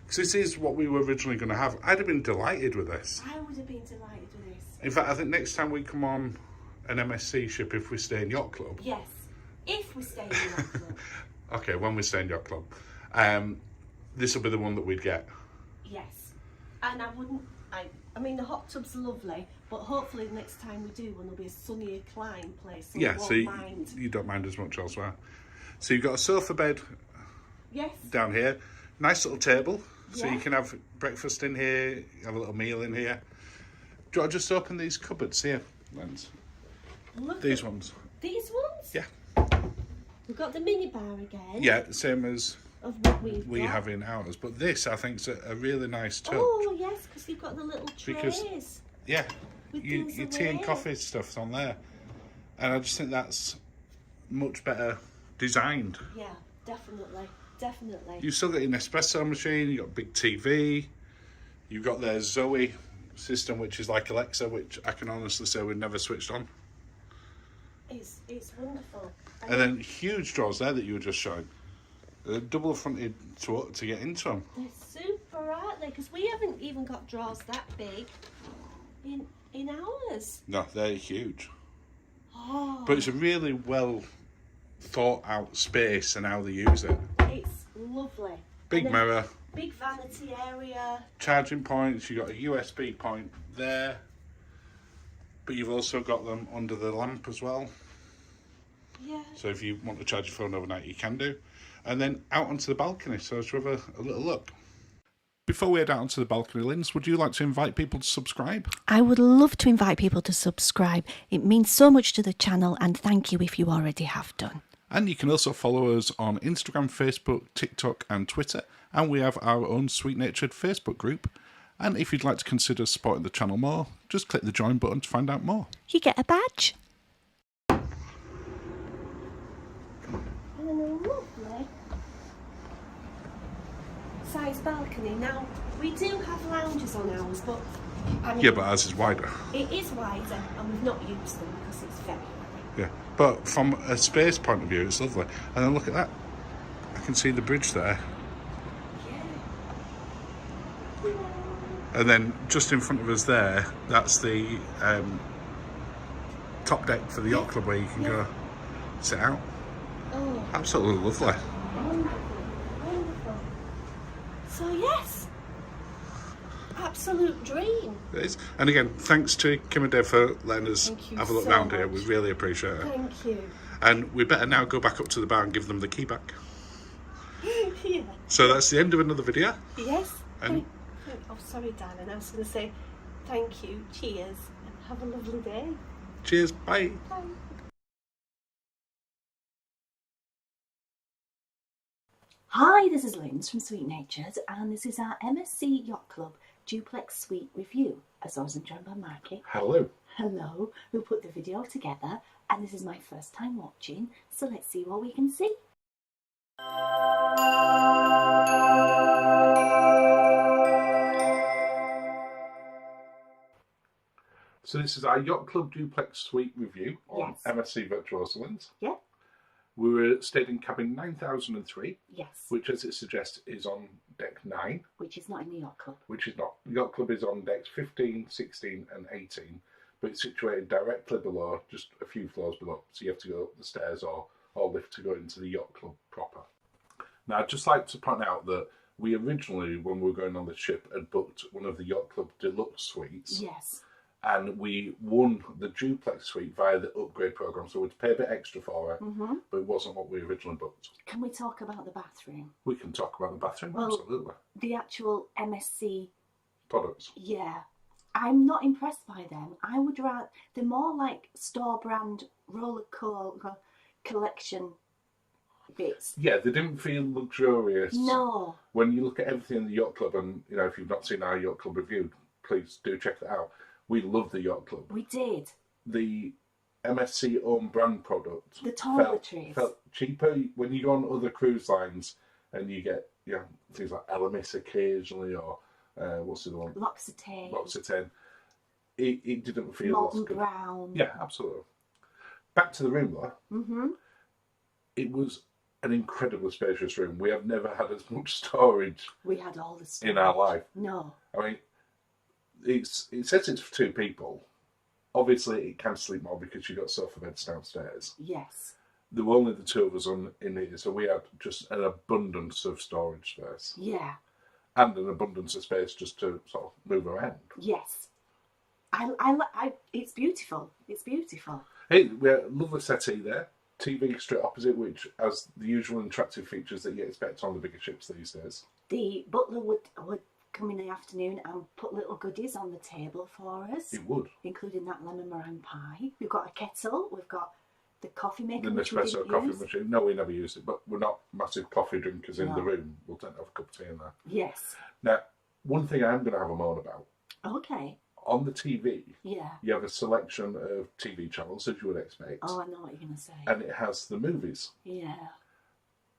Because this is what we were originally going to have. I'd have been delighted with this. I would have been delighted with this. In fact, I think next time we come on an MSC ship, if we stay in Yacht Club, Yes. If we stay in Yacht Club. okay, when we stay in Yacht Club, this will be the one that we'd get. Yes. And I mean, the hot tub's lovely, but hopefully the next time we do one, there'll be a sunnier climb place. So Yeah, we so won't mind. you don't mind as much elsewhere. So you've got a sofa bed Yes. down here, nice little table, so Yeah. you can have breakfast in here, have a little meal in here. Do you want to just open these cupboards here, Lens? Look These at ones. These ones? Yeah. We've got the mini bar again. Yeah, same as Of what we've we got. have in ours. But this, I think, is a really nice touch. Oh, yes, because you've got the little trays. Because- Yeah, with your things tea and away. coffee stuff's on there. And I just think that's much better designed. Yeah, definitely. Definitely. You've still got your Nespresso machine, you've got a big TV, you've got their Zoe system, which is like Alexa, which I can honestly say we've never switched on. It's wonderful. And then huge drawers there that you were just showing. They're double fronted to get into them. They're super, aren't they? Because we haven't even got drawers that big in ours. No, they're huge. Oh, But it's a really well thought out space and how they use it. it's lovely. Big And then mirror, Big vanity area. charging points, you've got a USB point there. But you've also got them under the lamp as well. Yeah. So if you want to charge your phone overnight, you can do. And then out onto the balcony, so let's have a little look. Before we head out onto the balcony, Linz, would you like to invite people to subscribe? I would love to invite people to subscribe. It means so much to the channel, and thank you if you already have done. And you can also follow us on Instagram, Facebook, TikTok and Twitter. And we have our own Sweet Natured Facebook group. And if you'd like to consider supporting the channel more, just click the join button to find out more. You get a badge. And then a lovely size balcony. Now, we do have lounges on ours, but I mean, Yeah, but ours is wider. it is wider, and we've not used them because it's very Yeah, but from a space point of view, it's lovely. And then look at that. I can see the bridge there. yeah. And then just in front of us there, that's the top deck for the yacht club where you can go sit out. Oh, Absolutely lovely. wonderful, wonderful. So yes, absolute dream. It is. And again, thanks to Kim and Dave for letting us Thank you have a look so round here. much. We really appreciate it. Thank you. And we better now go back up to the bar and give them the key back. Yeah. So that's the end of another video. Yes. And- Oh, sorry, darling. I was going to say thank you, cheers, and have a lovely day. Cheers. Bye. Bye. Hi, this is Linz from Sweet Natured, and this is our MSC Yacht Club Duplex Suite review, as I was joined by Marky. Hello. Hello, who put the video together, and this is my first time watching, so let's see what we can see. So this is our Yacht Club Duplex Suite review on Yes. MSC Virtuosa Linz. Yeah. We were stayed in cabin 9003, Yes, which, as it suggests, is on deck 9, which is not in the Yacht Club. which is not. The Yacht Club is on decks 15, 16 and 18, but it's situated directly below, just a few floors below, so you have to go up the stairs or lift to go into the Yacht Club proper. Now, I'd just like to point out that we originally, when we were going on the ship, had booked one of the Yacht Club Deluxe suites. Yes. And we won the Duplex suite via the upgrade program, so we'd pay a bit extra for it, but it wasn't what we originally booked. Can we talk about the bathroom? We can talk about the bathroom, Well- absolutely. The actual MSC, Products. yeah. I'm not impressed by them. I would rather, they're more like store brand roller collection bits. Yeah, they didn't feel luxurious. No. When you look at everything in the Yacht Club, and you know, if you've not seen our Yacht Club review, please do check that out. We love the Yacht Club. We did. The MSC own brand product The toiletries. felt cheaper when you go on other cruise lines and you get, you know, things like Elemis occasionally, or what's the other one? L'Occitane. L'Occitane. It didn't feel Molten as good. brown. Yeah, absolutely. Back to the room though. Mm-hmm. It was an incredibly spacious room. We have never had as much storage We had all the stuff. in our life. No. I mean, it says it's for 2 people. Obviously, it can sleep more because you've got sofa beds downstairs. Yes. There were only the 2 of us in here, so we had just an abundance of storage space Yeah. and an abundance of space just to sort of move around. Yes. It's beautiful. It's beautiful. Hey, we had a lovely settee there. TV straight opposite, which has the usual interactive features that you expect on the bigger ships these days. The butler would come in the afternoon and put little goodies on the table for us, It would. including that lemon meringue pie. We've got a kettle. We've got the coffee maker. The which we Nespresso didn't coffee use. machine. No, we never used it, but we're not massive coffee drinkers in No. the room. We'll tend to have a cup of tea in there. Yes. Now, one thing I am going to have a moan about. Okay. On the TV, Yeah. you have a selection of TV channels, as you would expect, Oh, I know what you're going to say. and it has the movies. Yeah.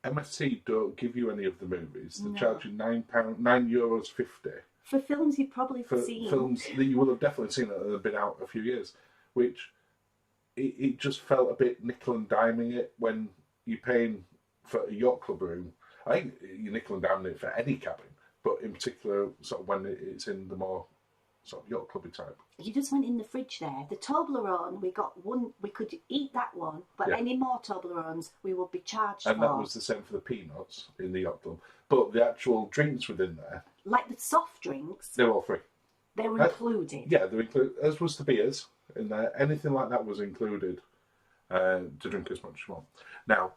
MSC don't give you any of the movies. They No. charge you €9.50 For films you've probably for seen. films that you will have definitely seen that have been out a few years, which it just felt a bit nickel and diming it when you're paying for a yacht club room. I think you're nickel and diming it for any cabin, but in particular, sort of when it's in the more sort of yacht clubby type. You just went in the fridge there. The Toblerone, we got one. We could eat that one, but Yeah. any more Toblerones, we will be charged And for. that was the same for the peanuts in the yacht club. But the actual drinks within there, Like the soft drinks, they were all free. they were included. Yeah, they were included, as was the beers in there. Anything like that was included to drink as much as you want. Now,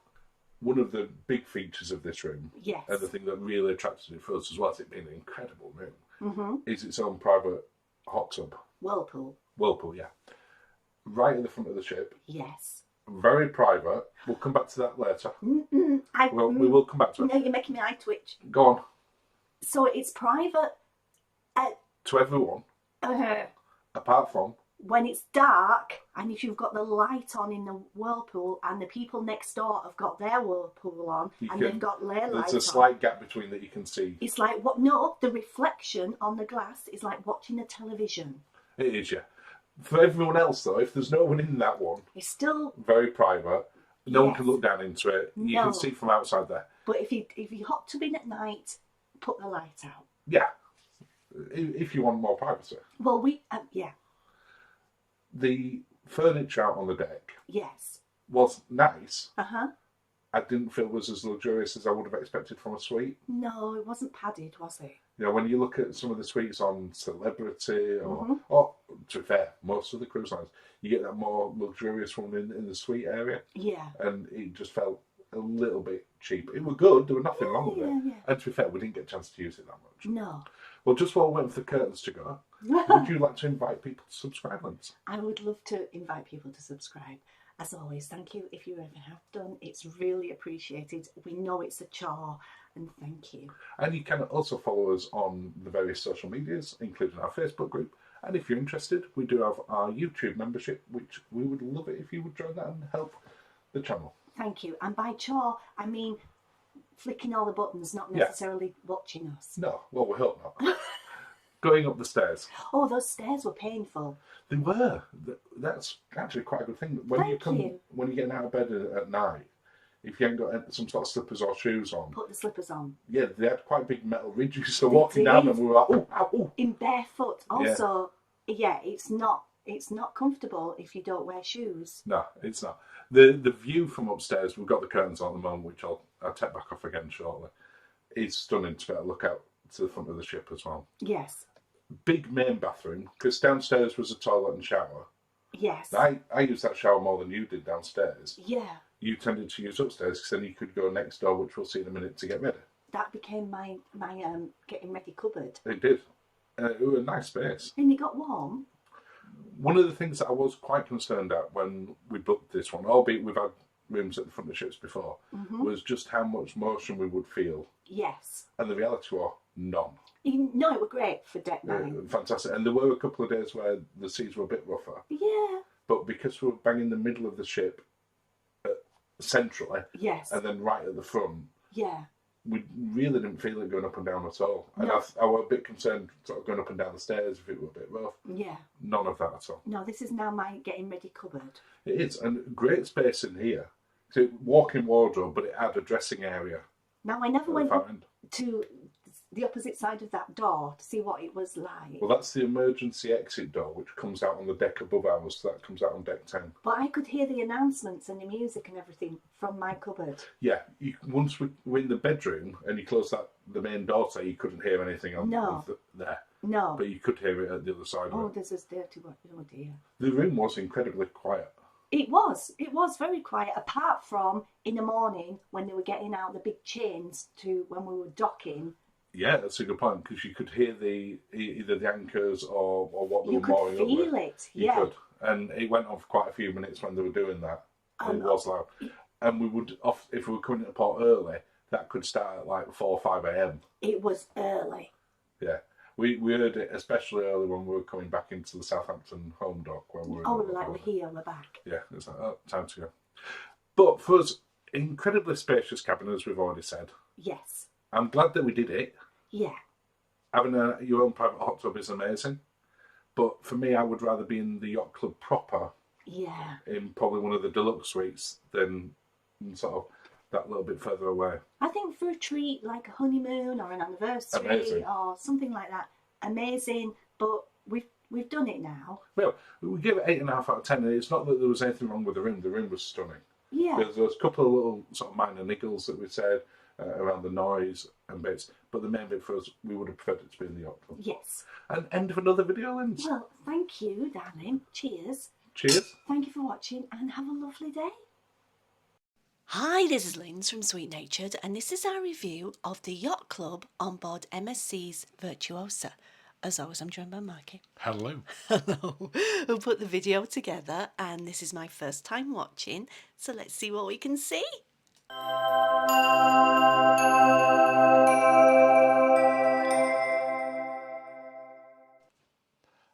one of the big features of this room, Yes. and the thing that really attracted it for us as well as it being an incredible room, Mm-hmm. is its own private hot tub. Whirlpool. Whirlpool, yeah. Right in the front of the ship. Yes. Very private. We'll come back to that later. We We will come back to it. No, you're making my eye twitch. Go on. So it's private To everyone, apart from when it's dark, and if you've got the light on in the whirlpool, and the people next door have got their whirlpool on, You and can- they've got their light there's on. a slight gap between that you can see. It's like what? No, the reflection on the glass is like watching a television. It is, yeah. For everyone else, though, if there's no one in that one, It's still, very private, no one Yes. can look down into it. You No. can see from outside there. but if you hot tub in at night, put the light out. Yeah. if you want more privacy. Well, yeah, The furniture out on the deck yes. was nice. Uh-huh. I didn't feel it was as luxurious as I would have expected from a suite. No, it wasn't padded, was it? You know, when you look at some of the suites on Celebrity, or to be fair, most of the cruise lines, you get that more luxurious one in the suite area, Yeah. and it just felt a little bit cheap. It was good, there was nothing wrong with it. Yeah. And to be fair, we didn't get a chance to use it that much. No. Well, just while we're waiting for the curtains to go, would you like to invite people to subscribe, Linz? I would love to invite people to subscribe. As always, thank you if you ever have done. It's really appreciated. We know it's a chore, and thank you. And you can also follow us on the various social medias, including our Facebook group. And if you're interested, we do have our YouTube membership, which we would love it if you would join that and help the channel. Thank you. And by chore, I mean flicking all the buttons, not necessarily watching us. No, well, we hope not. Going up the stairs. Oh, those stairs were painful. They were. That's actually quite a good thing. When Thank you. When you're getting out of bed at night, if you haven't got some sort of slippers or shoes on, Put the slippers on. yeah, they had quite big metal ridges. So walking down them, we were like, oh, ow, oh. In barefoot. Also, yeah, it's not comfortable if you don't wear shoes. No, it's not. The view from upstairs, we've got the curtains on at the moment, which I'll take back off again shortly. It's stunning to be able to look out to the front of the ship as well. Yes. Big main bathroom, because downstairs was a toilet and shower. Yes. I used that shower more than you did downstairs. Yeah. You tended to use upstairs because then you could go next door, which we'll see in a minute, to get ready. That became my getting ready cupboard. It did. It was a nice space. And it got warm. One of the things that I was quite concerned at when we booked this one, albeit we've had rooms at the front of ships before, was just how much motion we would feel. Yes. And the reality was none. No, it was great for deck 9. Fantastic. And there were a couple of days where the seas were a bit rougher. Yeah. But because we were bang in the middle of the ship, centrally, Yes. and then right at the front, Yeah. we really didn't feel it going up and down at all. And No. I was a bit concerned sort of going up and down the stairs if it were a bit rough. Yeah. None of that at all. No, this is now my getting ready cupboard. It is. And great space in here. So walk-in wardrobe, but it had a dressing area. Now, I never at went the far up end. to the opposite side of that door to see what it was like. Well, that's the emergency exit door, which comes out on the deck above ours. So that comes out on deck 10. But I could hear the announcements and the music and everything from my cupboard. Yeah, once we were in the bedroom and you closed the main door, so you couldn't hear anything on No. there. No. But you could hear it at the other side Oh, of it. there's this dirty one. Oh, dear. The room was incredibly quiet. It was very quiet, apart from in the morning when they were getting out the big chains to when we were docking. Yeah, that's a good point, because you could hear either the anchors or what they You were could mooring up with. feel it, You yeah. could. And it went on for quite a few minutes when they were doing that. And it was loud. And we would, if we were coming to port early, that could start at like 4 or 5 a.m. It was early. Yeah. We heard it especially early when we were coming back into the Southampton home dock. Where we were Oh, like we're here, we're back. Yeah, it's like, oh, time to go. But for us, incredibly spacious cabin, as we've already said. Yes. I'm glad that we did it. Yeah. Having your own private hot tub is amazing. But for me, I would rather be in the Yacht Club proper, Yeah. in probably one of the deluxe suites, than sort of that little bit further away. I think for a treat like a honeymoon or an anniversary Amazing. or something like that, amazing. But we've done it now. Well, we give it 8.5 out of 10. And it's not that there was anything wrong with the room. The room was stunning. Yeah. There was a couple of little sort of minor niggles that we said around the noise and bits. But the main bit for us, we would have preferred it to be in the Yacht Club. Yes. And end of another video, Linz. Well, thank you, darling. Cheers. Cheers. Thank you for watching and have a lovely day. Hi, this is Linz from Sweet Natured, and this is our review of the Yacht Club on board MSC's Virtuosa. As always, I'm joined by Mikey. Hello. Hello. We'll put the video together, and this is my first time watching, so let's see what we can see.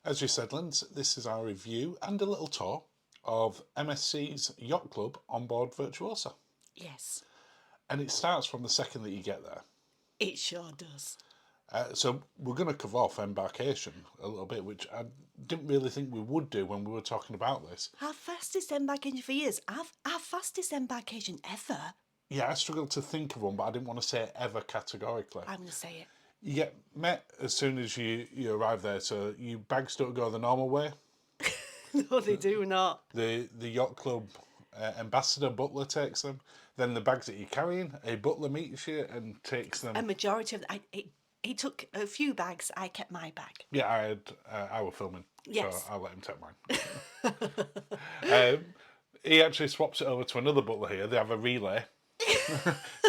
As you said, Linz, this is our review and a little tour of MSC's Yacht Club on board Virtuosa. Yes, And it starts from the second that you get there. it sure does. So we're going to cover off embarkation a little bit, which I didn't really think we would do when we were talking about this. Our fastest embarkation for years. Our fastest embarkation ever. Yeah, I struggled to think of one, but I didn't want to say it ever categorically. I'm going to say it. You get met as soon as you arrive there, so your bags don't go the normal way. No, they do not. The yacht club ambassador butler takes them. Then the bags that you're carrying, a butler meets you and takes them. A majority of he took a few bags. I kept my bag. Yeah, I were filming, Yes. so I'll let him take mine. He actually swaps it over to another butler here. They have a relay,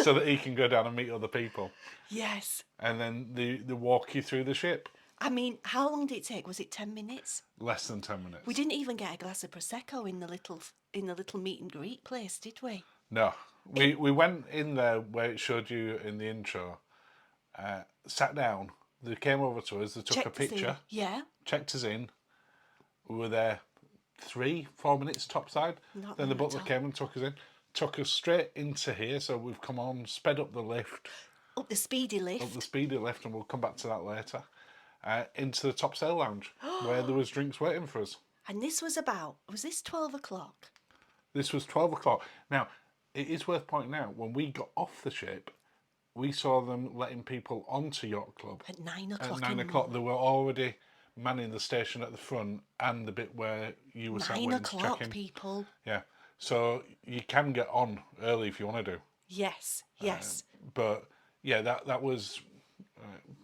so that he can go down and meet other people, Yes. and then they walk you through the ship. I mean, how long did it take? Was it 10 minutes? Less than 10 minutes. We didn't even get a glass of prosecco in the little meet and greet place, did we? No, we went in there where it showed you in the intro. Sat down. They came over to us. They took Checked a us in. picture. Yeah. Checked us in. We were there 3-4 minutes topside. Not Then the long at butler all. came and took us in. Took us straight into here. So we've come on, sped up the lift, Up the speedy lift. up the speedy lift, and we'll come back to that later. Into the top sail lounge where there was drinks waiting for us. And this was this 12 o'clock? This was 12 o'clock. Now, it is worth pointing out, when we got off the ship, we saw them letting people onto Yacht Club. At 9 o'clock. At 9 o'clock, they were already manning the station at the front and the bit where you were sat 9 waiting to o'clock, check in. people. Yeah, so you can get on early if you want to do. Yes, yes. But yeah, that was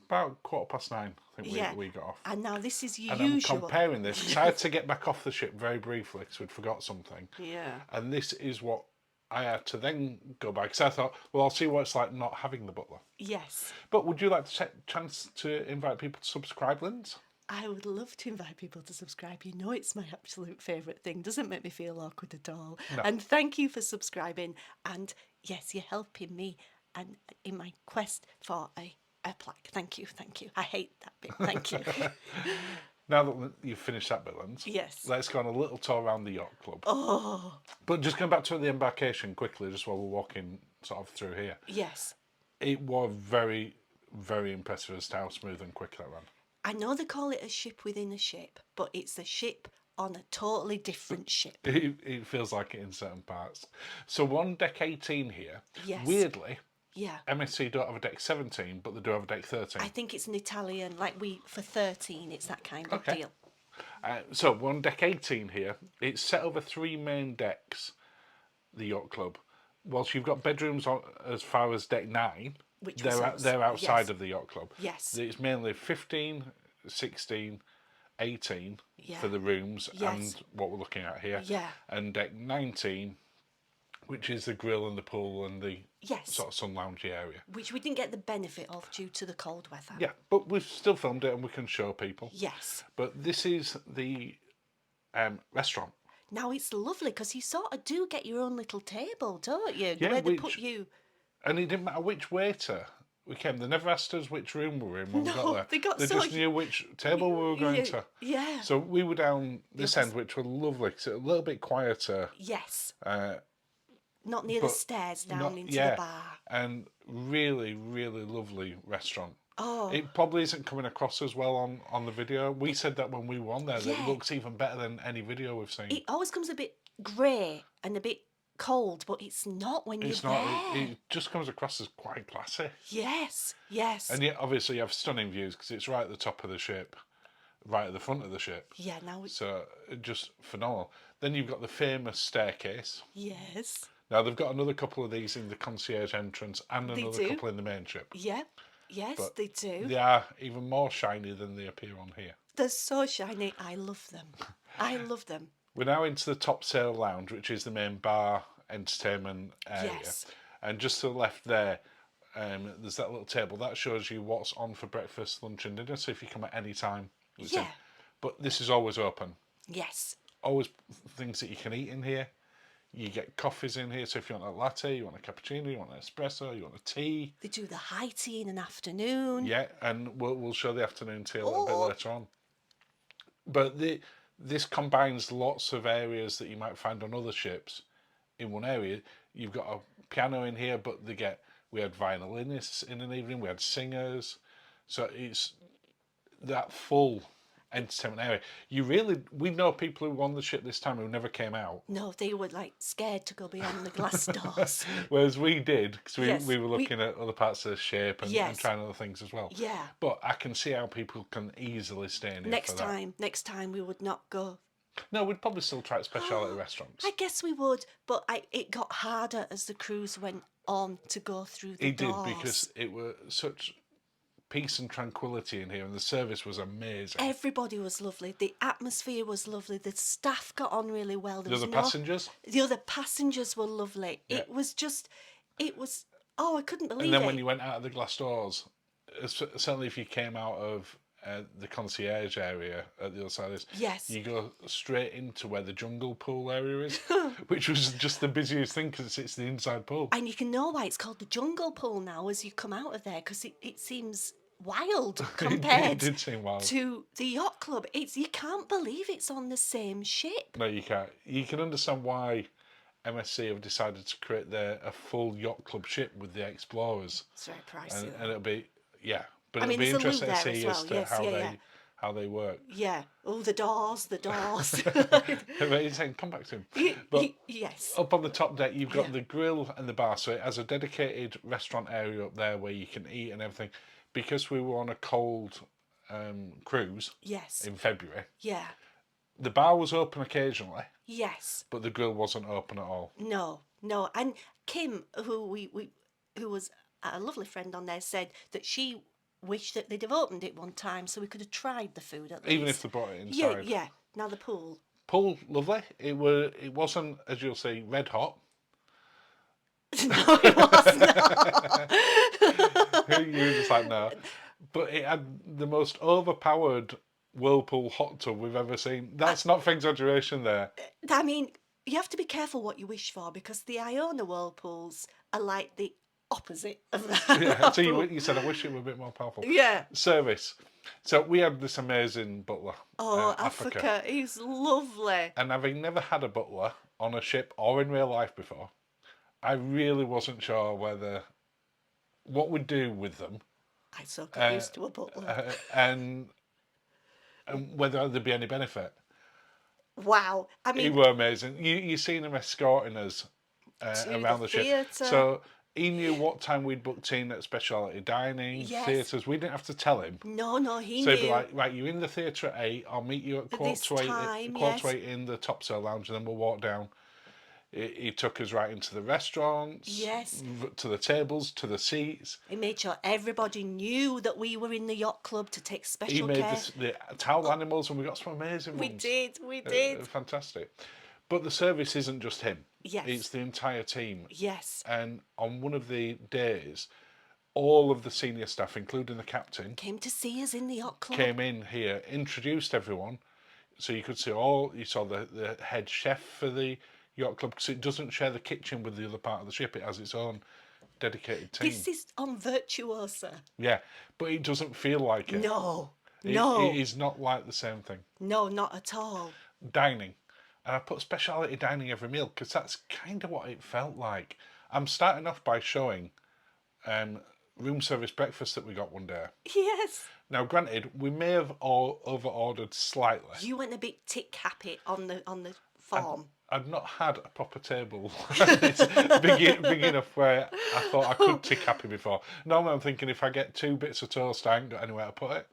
about 9:15, I think Yeah. we got off. And now this is your And I'm usual. comparing this, because I had to get back off the ship very briefly because we'd forgot something. Yeah. And this is what I had to then go back, because I thought, well, I'll see what it's like not having the butler. Yes. But would you like to take a chance to invite people to subscribe, Linz? I would love to invite people to subscribe. You know it's my absolute favourite thing. Doesn't make me feel awkward at all. No. And thank you for subscribing. And yes, you're helping me and in my quest for a plaque. Thank you, thank you. I hate that bit. Thank you. Now that you've finished that bit, Linz, Yes. let's go on a little tour around the Yacht Club. Oh, But just going back to the embarkation quickly, just while we're walking sort of through here. yes. It was very, very impressive as to how smooth and quick that ran. I know they call it a ship within a ship, but it's a ship on a totally different ship. It feels like it in certain parts. So we're on deck 18 here. Yes. Weirdly, Yeah. MSC don't have a deck 17, but they do have a deck 13. I think it's an Italian, like for 13, it's that kind of Okay. deal. So we're on deck 18 here. It's set over 3 main decks, the Yacht Club. Whilst you've got bedrooms on as far as deck 9, Which was us. they're outside Yes. of the Yacht Club. Yes. It's mainly 15, 16, 18 Yeah. for the rooms Yes. and what we're looking at here. Yeah. And deck 19, which is the grill and the pool and the Yes. sort of sun loungy area. Which we didn't get the benefit of due to the cold weather. Yeah, but we've still filmed it and we can show people. Yes. But this is the restaurant. Now it's lovely because you sort of do get your own little table, don't you? Yeah, Where they which- put you. And it didn't matter which waiter we came. They never asked us which room we were in when we No, got there. they got so just knew which table we were going Yeah, to. yeah. So we were down this was- end, which was lovely because it was a little bit quieter. Yes. Not near the but stairs down not- into yeah, the bar. and really, really lovely restaurant. Oh. It probably isn't coming across as well on the video. We said that when we were on there, that Yeah. it looks even better than any video we've seen. It always comes a bit grey and a bit cold, but it's not when It's you're not. there. It just comes across as quite classy. Yes, yes. And yet, obviously, you have stunning views because it's right at the top of the ship, right at the front of the ship. Yeah, now it's... So just phenomenal. Then you've got the famous staircase. Yes. Now they've got another couple of these in the concierge entrance and They another do. couple in the main ship. Yeah. Yes, But they do. They are even more shiny than they appear on here. They're so shiny. I love them. I love them. We're now into the top sail lounge, which is the main bar entertainment area. Yes. And just to the left there, there's that little table that shows you what's on for breakfast, lunch, and dinner. So if you come at any time, it's in. Yeah. But this is always open. Yes. Always things that you can eat in here. You get coffees in here. So if you want a latte, you want a cappuccino, you want an espresso, you want a tea. They do the high tea in an afternoon. Yeah, and we'll show the afternoon tea a little bit Oh. later on. But this combines lots of areas that you might find on other ships in one area. You've got a piano in here, but we had violinists in an evening, we had singers. So it's that full entertainment area. We know people who were on the ship this time who never came out. No, they were like scared to go beyond the glass doors. Whereas we did, because Yes, we were looking at other parts of the ship and Yes. trying other things as well. Yeah. But I can see how people can easily stay in here for that. Next time we would not go. No, we'd probably still try specialty restaurants. I guess we would, but it got harder as the cruise went on to go through the It doors. did, because it were such peace and tranquility in here, and the service was amazing. Everybody was lovely. The atmosphere was lovely. The staff got on really well. The other passengers? The other passengers were lovely. Yeah. Oh, I couldn't believe And then it. when you went out of the glass doors, certainly if you came out of the concierge area at the other side of this, Yes. you go straight into where the jungle pool area is, which was just the busiest thing because it's the inside pool. And you can know why it's called the jungle pool now as you come out of there, because it seems wild compared It did seem wild. to the yacht club. You can't believe it's on the same ship. No, you can't. You can understand why MSC have decided to create a full yacht club ship with the Explorers. It's very pricey. And it'll be, yeah. But I it'll mean, be there's a loo interesting to there as see well. as to Yes, yeah. how they work. Yeah. Oh, the doors. But he's saying, come back to him. But Yes. up on the top deck, you've got Yeah. the grill and the bar, so it has a dedicated restaurant area up there where you can eat and everything. Because we were on a cold cruise Yes. in February, Yeah. the bar was open occasionally, Yes. but the grill wasn't open at all. No. And Kim, who was a lovely friend on there, said that she wished that they'd have opened it one time so we could have tried the food at least. Even if they brought it Yeah, inside. yeah. Now the pool. Pool, lovely. It wasn't, as you'll see, red hot. No, it wasn't. You were just like, no. But it had the most overpowered whirlpool hot tub we've ever seen. That's not for exaggeration there. I mean, you have to be careful what you wish for, because the Iona whirlpools are like the opposite of that. Yeah, so you said, I wish it were a bit more powerful. Yeah. Service. So we had this amazing butler. Oh, Africa. He's lovely. And having never had a butler on a ship or in real life before, I really wasn't sure what we'd do with them. I so got used to a butler. And whether there'd be any benefit. Wow. I He mean, were amazing. You seen him escorting us To around the the ship. theatre. So he knew what time we'd booked in at speciality dining, Yes. theatres. We didn't have to tell him. no, he So knew. he'd be like, right, you're in the theatre at 8. I'll meet you at This time, quarter to yes. 8 in the top sail lounge, and then we'll walk down. He took us right into the restaurants, Yes. to the tables, to the seats. He made sure everybody knew that we were in the yacht club to take He special made care. the towel animals, and we got some amazing We ones. we did. Fantastic. But the service isn't just him. Yes. It's the entire team. Yes. And on one of the days, all of the senior staff, including the captain, Came to see us in the yacht club. came in here, introduced everyone. So you saw the head chef for the yacht club, because it doesn't share the kitchen with the other part of the ship. It has its own dedicated team. This is on Virtuosa. Yeah, but it doesn't feel like it. No. It is not like the same thing. No, not at all. Dining. And I put speciality dining every meal because that's kind of what it felt like. I'm starting off by showing room service breakfast that we got one day. Yes. Now, granted, we may have all over-ordered slightly. You went a bit tick happy on the form. I'd not had a proper table it's big enough where I thought I could tick happy before. Normally I'm thinking if I get 2 bits of toast, I ain't got anywhere to put it.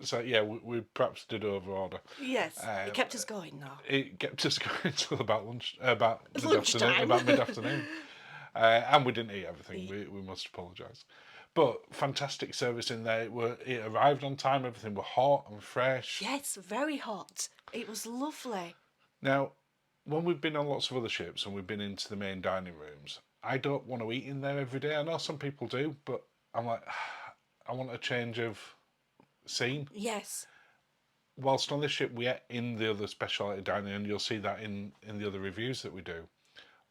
So yeah, we perhaps did over-order. Yes. It kept us going though. It kept us going until about Lunchtime. mid-afternoon. And we didn't eat everything. We must apologise. But fantastic service in there. It arrived on time. Everything were hot and fresh. Yes, very hot. It was lovely. Now, when we've been on lots of other ships and we've been into the main dining rooms, I don't want to eat in there every day. I know some people do, but I'm like, I want a change of scene. Yes. Whilst on this ship we ate in the other speciality dining, and you'll see that in the other reviews that we do,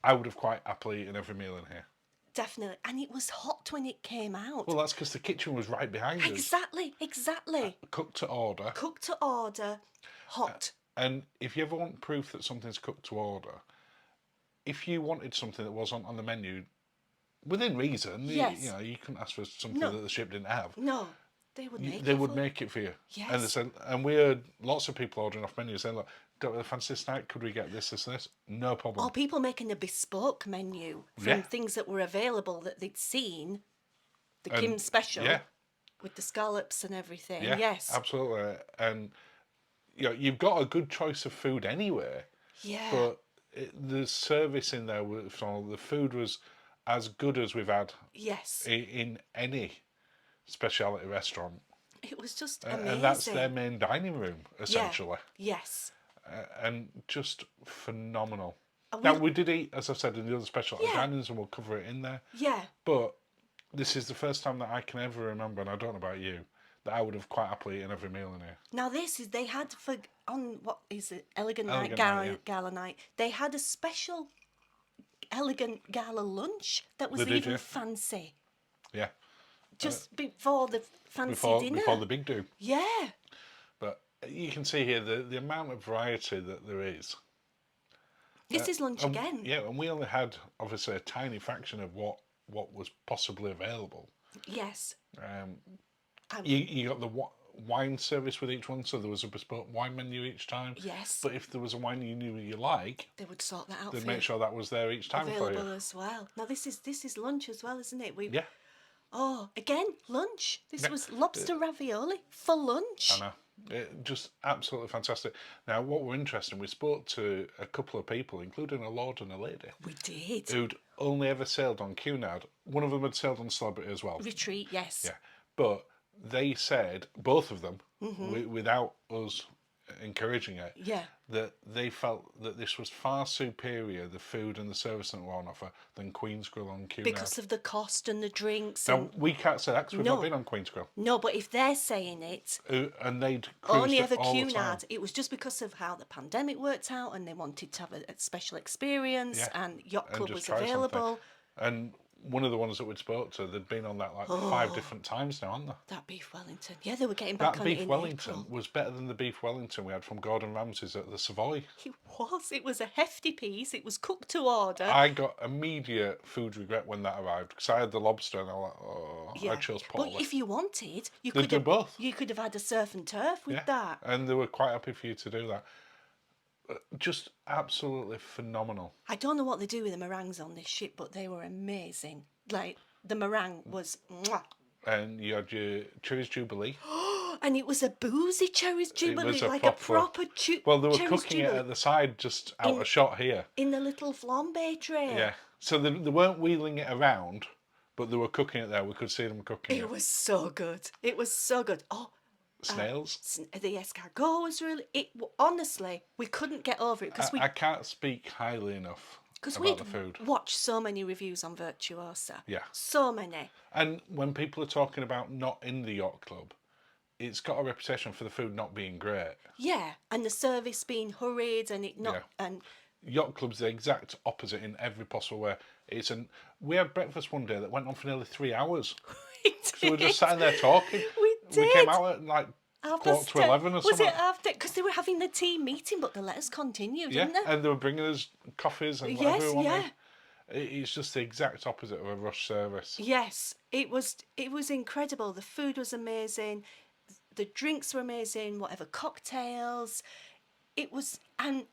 I would have quite happily eaten every meal in here. Definitely. And it was hot when it came out. Well, that's because the kitchen was right behind us. Exactly. Cooked to order. Cooked to order, hot. And if you ever want proof that something's cooked to order, if you wanted something that wasn't on the menu, within reason, Yes. you couldn't ask for something No. that the ship didn't have. No. They would make they it would for make it for you. Yes. And they said, and we heard lots of people ordering off menus saying, look, don't really fancy this night, could we get this, this, and this? No problem. Or people making a bespoke menu from Yeah. things that were available that they'd seen. The And- Kim special yeah. with the scallops and everything. Yeah, Yes. absolutely. And you've got a good choice of food anyway, Yeah. but the service in there, the food was as good as we've had Yes. in any speciality restaurant. It was just amazing. And that's their main dining room, essentially. Yeah. Yes. And just phenomenal. And Now, we did eat, as I said, in the other specialty Yeah. dinings, and we'll cover it in there. Yeah. But this is the first time that I can ever remember, and I don't know about you, that I would have quite happily eaten every meal in here. Now this is they had for on what is it Elegant Night Elegant Gala, Night, yeah. Gala Night. They had a special elegant gala lunch that was They did, even yeah. fancy. Yeah. Just before the fancy Before dinner. before the big do. Yeah. But you can see here the amount of variety that there is. This is lunch again. Yeah, and we only had obviously a tiny fraction of what was possibly available. Yes. You got the wine service with each one, so there was a bespoke wine menu each time. Yes. But if there was a wine you knew you like, They would sort that out they'd for make you. sure that was there each time for Available you. as well. Now this is lunch as well, isn't it? Yeah, Oh, again, lunch. This Yeah. was lobster ravioli for lunch. I know. Just absolutely fantastic. Now, what were interesting, we spoke to a couple of people, including a lord and a lady, We did. who'd only ever sailed on Cunard. One of them had sailed on Celebrity as well. Retreat, yes. Yeah, but they said, both of them, Mm-hmm. without us encouraging it, Yeah. that they felt that this was far superior, the food and the service that were on offer, than Queen's Grill on Cunard. Because of the cost and the drinks. Now, And, we can't say that because we've No. not been on Queen's Grill. no, but if they're saying it, And they'd cruised only it ever all the time. Cunard, it was just because of how the pandemic worked out and they wanted to have a special experience Yeah. and Yacht And Club just was try something. available. And one of the ones that we'd spoke to, they'd been on that like Oh. 5 different times now, hadn't they? That beef Wellington. Yeah, they were getting back That on it beef in Wellington April. was better than the beef Wellington we had from Gordon Ramsay's at the Savoy. It was. It was a hefty piece. It was cooked to order. I got immediate food regret when that arrived because I had the lobster and I was like, oh, I chose But poorly. if you wanted, you They'd could do have both. You could have had a surf and turf with Yeah. that. And they were quite happy for you to do that. Just absolutely phenomenal. I don't know what they do with the meringues on this ship, but they were amazing. Like the meringue was, mwah. And you had your Cherries Jubilee. And it was a boozy cherries jubilee, was a like proper- a proper Well, they were cherries cooking it jubilee at the side, just out of shot here. in the little flambe tray. Yeah. So they weren't wheeling it around, but they were cooking it there. We could see them cooking It it. was so good. It was so good. Oh, Snails. the escargot was really. Honestly, we couldn't get over it because I can't speak highly enough about we'd the food. watched so many reviews on Virtuosa. Yeah. So many. And when people are talking about not in the Yacht Club, it's got a reputation for the food not being great. Yeah, and the service being hurried and it not Yeah. and Yacht Club's the exact opposite in every possible way. We had breakfast one day that went on for nearly 3 hours. So we were just sitting there talking. We We came did. out at like After 11 or was something. it after? Because they were having the team meeting, but they let us continue, Yeah, didn't they? and they were bringing us coffees and Yes, whatever we wanted. yeah. It's just the exact opposite of a rush service. Yes, it was incredible. The food was amazing, the drinks were amazing. Whatever cocktails, it was, and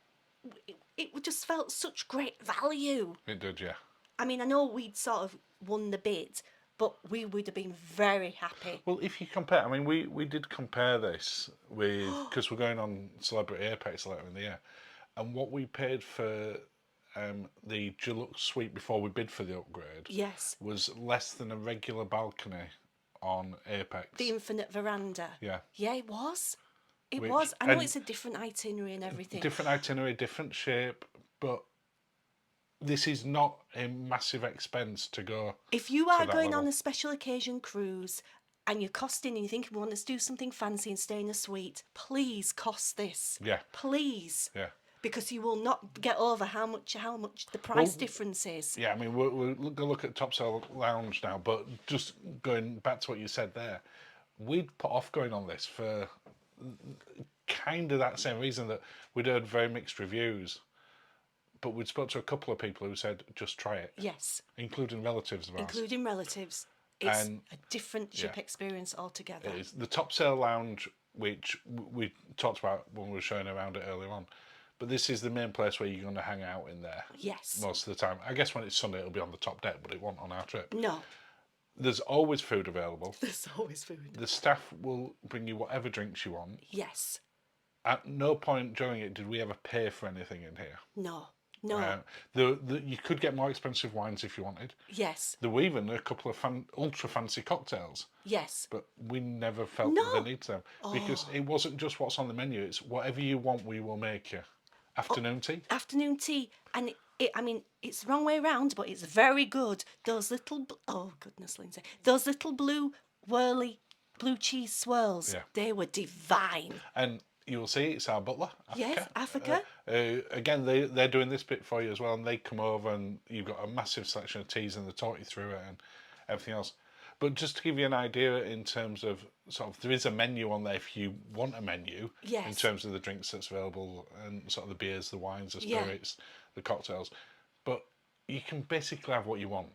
it just felt such great value. It did, yeah. I mean, I know we'd sort of won the bid, but we would have been very happy. Well, if you compare, I mean, we did compare this with, because we're going on Celebrity Apex later in the year, and what we paid for the Deluxe suite before we bid for the upgrade Yes, was less than a regular balcony on Apex. the infinite veranda. Yeah. Yeah, it was. It Which- was. I know and- it's a different itinerary and everything. Different itinerary, different shape, but this is not a massive expense to go. If you are that going on level. a special occasion cruise and you're costing and you think we want to do something fancy and stay in a suite, please cost this. Yeah. Please. Yeah. Because you will not get over how much the price difference is. Yeah, I mean, we're going to look at Top Sale Lounge now, but just going back to what you said there, we'd put off going on this for kind of that same reason that we'd heard very mixed reviews, but we'd spoke to a couple of people who said, just try it, Yes, including relatives of ours. including relatives. It's And a different ship yeah. experience altogether. It is the top sail lounge, which we talked about when we were showing around it earlier on. But this is the main place where you're going to hang out in there. Yes. Most of the time. I guess when it's Sunday, it'll be on the top deck, but it won't on our trip. No, There's always food available. there's always food. The staff will bring you whatever drinks you want. Yes. At no point during it did we ever pay for anything in here. No. No. You could get more expensive wines if you wanted. Yes. There were even a couple of ultra fancy cocktails, Yes. but we never felt No. the need to them because it wasn't just what's on the menu. It's whatever you want, we will make you. Afternoon tea. Afternoon tea, and I mean, it's the wrong way around, but it's very good. Those little, oh goodness, Lindsay, those little blue whirly blue cheese swirls, Yeah. they were divine. And you'll see it's our butler, Africa. Yes, Africa. Again, they're doing this bit for you as well, and they come over and you've got a massive selection of teas and they talk you through it and everything else. But just to give you an idea in terms of sort of, there is a menu on there if you want a menu. Yes. In terms of the drinks that's available and sort of the beers, the wines, the Yeah. spirits, the cocktails. But you can basically have what you want.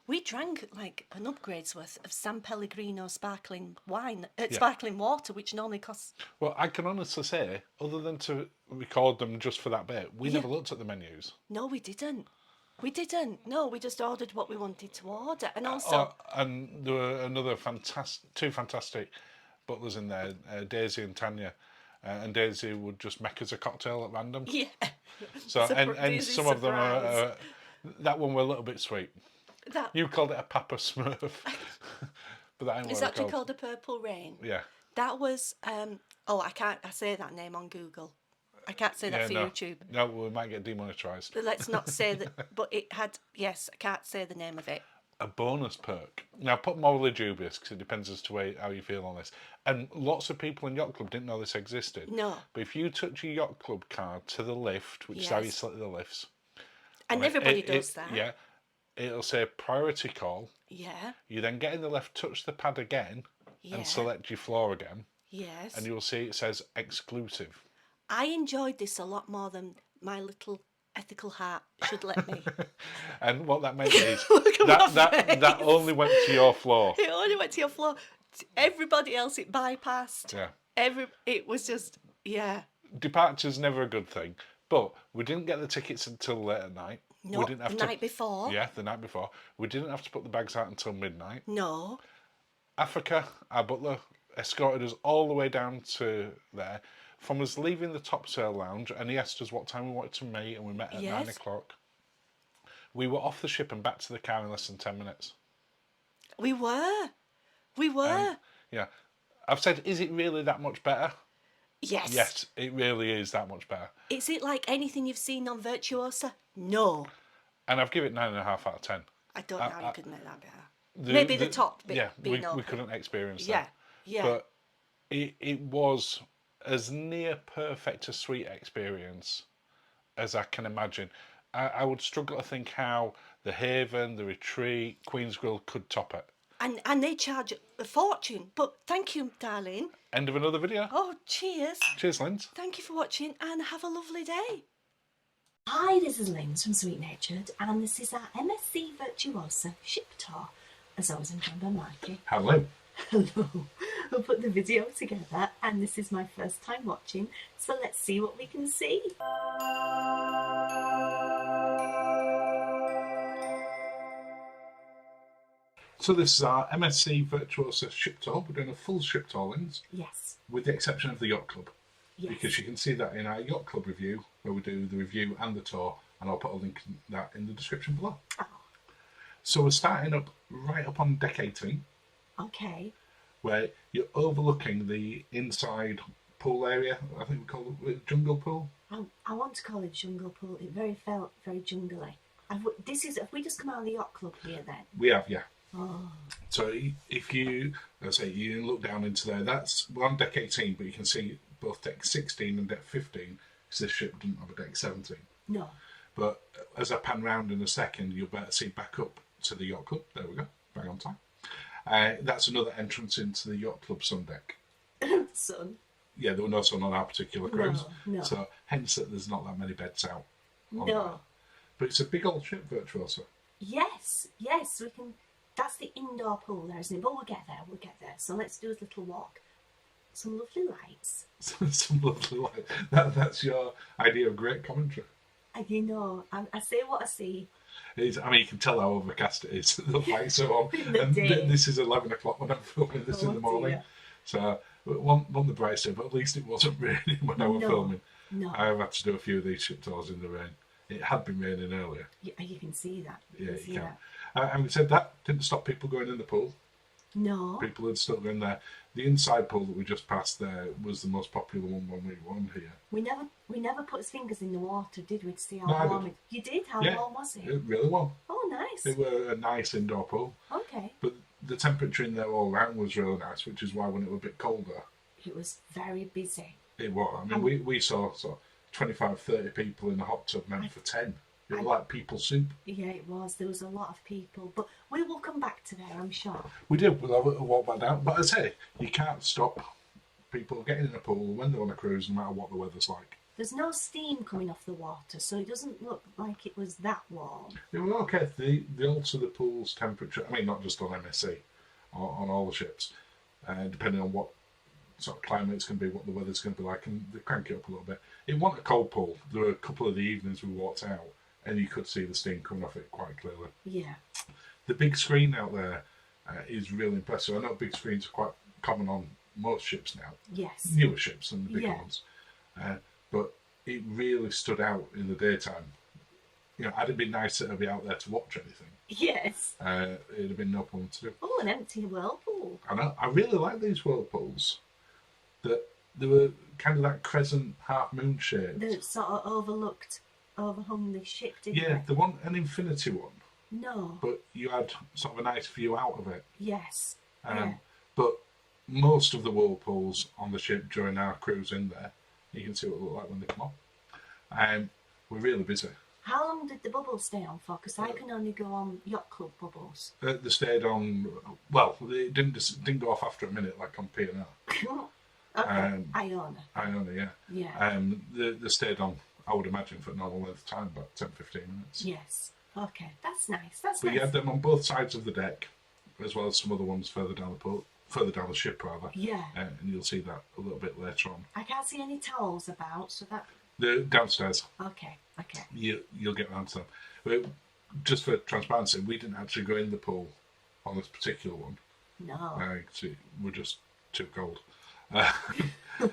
We drank like an upgrade's worth of San Pellegrino sparkling wine, sparkling water, which normally costs. Well, I can honestly say, other than to record them just for that bit, we never looked at the menus. No, we didn't. We didn't. No, we just ordered what we wanted to order, and also And there were two fantastic butlers in there, Daisy and Tanya. And Daisy would just make us a cocktail at random. yeah. So and Daisy some of them surprise. are that one were a little bit sweet. That You called it a Papa Smurf, but that ain't is what actually it's called a Purple Rain. Yeah. That was I say that name on Google. I can't say that for no. YouTube. No, we might get demonetised. But let's not say that. But it had, yes, I can't say the name of it. A bonus perk. Now, put morally dubious because it depends as to how you feel on this. And lots of people in Yacht Club didn't know this existed. No. But if you touch your Yacht Club card to the lift, which is how you Yes. select the lifts. And right, everybody does that. Yeah. It'll say priority call. Yeah. You then get in the lift, touch the pad again, Yeah. and select your floor again. Yes. And you'll see it says exclusive. I enjoyed this a lot more than my little ethical heart should let me. And what that meant is Look at my that only went to your floor. It only went to your floor. Everybody else it bypassed. Yeah. It was just, yeah. Departure's never a good thing. But we didn't get the tickets until late at night. No, we didn't have the to, night before. Yeah, the night before. We didn't have to put the bags out until midnight. No. Africa, our butler, escorted us all the way down to there. From us leaving the top sail lounge, and he asked us what time we wanted to meet, and we met at 9 o'clock. We were off the ship and back to the car in less than 10 minutes. We were. We were. Yeah. I've said, is it really that much better? Yes. Yes, it really is that much better. Is it like anything you've seen on Virtuosa? No. And I've given it 9.5 out of 10. I don't know how you could make that better. The- Maybe the top bit Yeah, being we open. couldn't experience Yeah. that. Yeah. But it was as near perfect a suite experience as I can imagine. I would struggle to think how the Haven, the Retreat, Queen's Grill could top it. And they charge a fortune. But thank you, darling. End of another video. Oh, cheers. Cheers, Linz. Thank you for watching and have a lovely day. Hi, this is Linz from Sweet Natured, and this is our MSC Virtuosa ship tour. As always, I'm joined by Mikey. Hello. Hello. We'll put the video together, and this is my first time watching, so let's see what we can see. So this is our MSC Virtuosa ship tour. We're doing a full ship tour, Linz, Yes. with the exception of the Yacht Club. Yes. Because you can see that in our Yacht Club review, where we do the review and the tour, and I'll put a link to that in the description below. Oh, So we're starting up right up on deck 18, okay. where you're overlooking the inside pool area. I think we call it jungle pool. I want to call it jungle pool. It felt very jungly. Have we just come out of the Yacht Club here then? We have, yeah. Oh. So if you, let's say, you look down into there, we're on deck 18, but you can see both deck 16 and deck 15, because this ship doesn't have a deck 17. No. But as I pan round in a second, you'll better see back up to the Yacht Club. There we go, bang on time. That's another entrance into the Yacht Club sun deck. Son. Yeah, there were no sun on our particular cruise. No. So hence that there's not that many beds out. on No. that. But it's a big old ship, Virtuosa. Yes, we can That's the indoor pool there, isn't it? But we'll get there, So let's do a little walk. Some lovely lights. Some lovely light. That's your idea of great commentary. And you know, I say what I see. I mean, you can tell how overcast it is. The lights are on. In the And day. this is 11 o'clock when I'm filming this in the morning. Dear. So, one the bright side, but at least it wasn't raining when I was filming. No. I've had to do a few of these ship tours in the rain. It had been raining earlier. You can see that. Yeah, see you can. that. Having said that, didn't stop people going in the pool. No. People had still been there. The inside pool that we just passed there was the most popular one when we won here. We never put his fingers in the water, did we, to see how No, I warm did. it? You did? How Yeah, warm was it? It really won. Oh, nice. They were a nice indoor pool. Okay. But the temperature in there all round was really nice, which is why when it was a bit colder, It was very busy. it was. I mean, we saw sort of 25, 30 people in a hot tub meant for 10. It was like people soup. Yeah, it was. There was a lot of people. But we will come back to there, I'm sure. We did. We'll have a walk back down. But as I say, you can't stop people getting in a pool when they're on a cruise, no matter what the weather's like. There's no steam coming off the water, so it doesn't look like it was that warm. It was okay. They alter the pool's temperature. I mean, not just on MSC, on all the ships, depending on what sort of climate it's going to be, what the weather's going to be like, and they crank it up a little bit. It wasn't a cold pool. There were a couple of the evenings we walked out, and you could see the steam coming off it quite clearly. Yeah. The big screen out there is really impressive. I know big screens are quite common on most ships now, Yes. newer ships and the bigger Yeah. ones, but it really stood out in the daytime. You know, had it been nice to be out there to watch anything, Yes. it'd have been no problem to do. Oh, an empty whirlpool. And I really like these whirlpools. That they were kind of that crescent half moon shape. That sort of overhung the ship, didn't Yeah, it? the one, an infinity one, No. but you had sort of a nice view out of it. Yes. Um, But most of the whirlpools on the ship during our cruise in there, you can see what they look like when they come on. We're really busy. How long did the bubbles stay on for? Because I can only go on Yacht Club bubbles. They stayed on. Well, it didn't go off after a minute like on P&R. Okay. Iona. Iona, yeah. Yeah. They stayed on. I would imagine for a normal length of time, about 10-15 minutes. Yes. Okay. That's nice. That's But nice. you had them on both sides of the deck, as well as some other ones further down the pool, further down the ship rather. Yeah. And you'll see that a little bit later on. I can't see any towels about, so that. The downstairs, Okay. Okay. you'll get round to them. But just for transparency, we didn't actually go in the pool on this particular one. No. We're just too cold.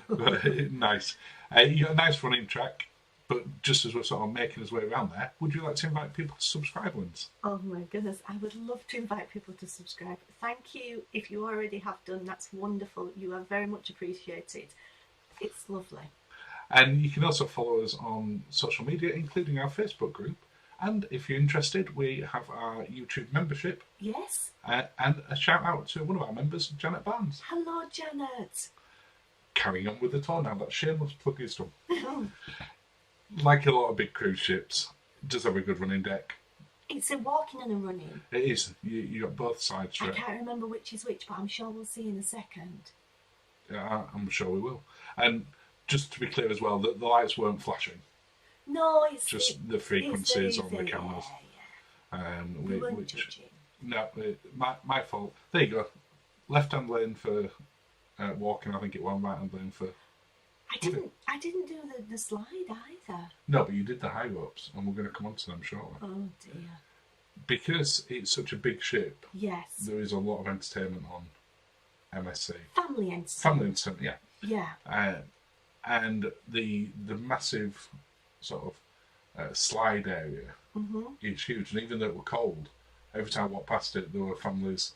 But nice. You got a nice running track. But just as we're sort of making our way around there, would you like to invite people to subscribe, Linz? Oh my goodness, I would love to invite people to subscribe. Thank you. If you already have done, that's wonderful. You are very much appreciated. It's lovely. And you can also follow us on social media, including our Facebook group. And if you're interested, we have our YouTube membership. Yes. And a shout out to one of our members, Janet Barnes. Hello, Janet. Carrying on with the tour now. That shameless plug is done. Like a lot of big cruise ships, it does have a good running deck. It's a walking and a running. It is. You got both sides to I it. can't remember which is which, but I'm sure we'll see in a second. Yeah, I'm sure we will. And just to be clear as well, the lights weren't flashing. No, it's Just the frequencies on the cameras. We weren't judging. No, my fault. There you go. Left-hand lane for walking, I think it was. Right-hand lane for... I didn't do the slide either. No, but you did the high ropes, and we're going to come on to them shortly. Oh dear. Because it's such a big ship, Yes. there is a lot of entertainment on MSC. Family entertainment. Family entertainment, yeah. Yeah. And the massive sort of slide area is huge. And even though it was cold, every time I walked past it, there were families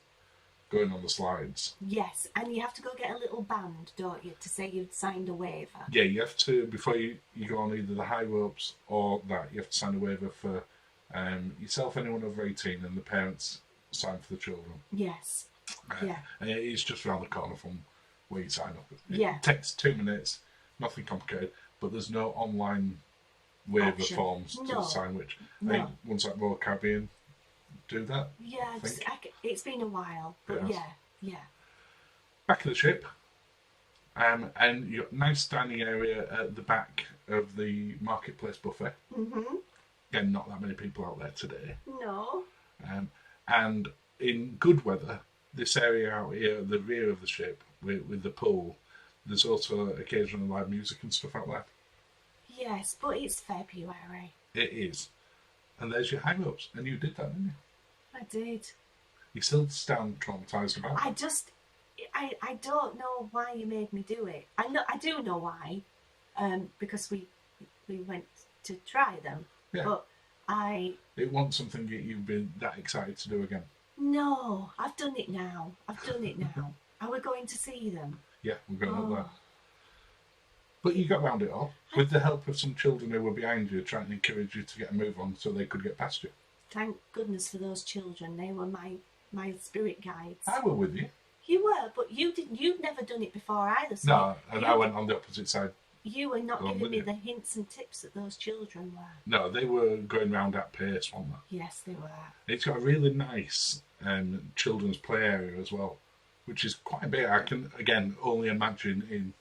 going on the slides. Yes, and you have to go get a little band, don't you, to say you've signed a waiver. Yeah, you have to, before you go on either the high ropes or that, you have to sign a waiver for yourself, anyone over 18, and the parents sign for the children. Yes. Yeah. And it's just around the corner from where you sign up. Yeah. It takes 2 minutes, nothing complicated, but there's no online waiver Option. forms to No. sign, which I No. think ones like Royal Caribbean do that. Yeah, it's been a while, but It has. yeah. Back of the ship, and you've got a nice dining area at the back of the marketplace buffet. Mm-hmm. Again, not that many people out there today. No. And in good weather, this area out here, the rear of the ship, with the pool, there's also occasional live music and stuff out there. Yes, but it's February. It is. And there's your high ropes. And you did that, didn't you? I did. You still stand traumatised about it. I don't know why you made me do it. I do know why, because we went to try them. Yeah. But It wasn't something that you've been that excited to do again. No, I've done it now. Are we going to see them? Yeah, we're going up there. But you got round it all with the help of some children who were behind you, trying to encourage you to get a move on so they could get past you. Thank goodness for those children. They were my spirit guides. I were with you. You were, but you didn't. You'd never done it before either. So No, and I went on the opposite side. You were not Along giving with me you. the hints and tips that those children were. No, they were going round at pace, weren't they? Yes, they were. It's got a really nice children's play area as well, which is quite a bit. I can, again, only imagine in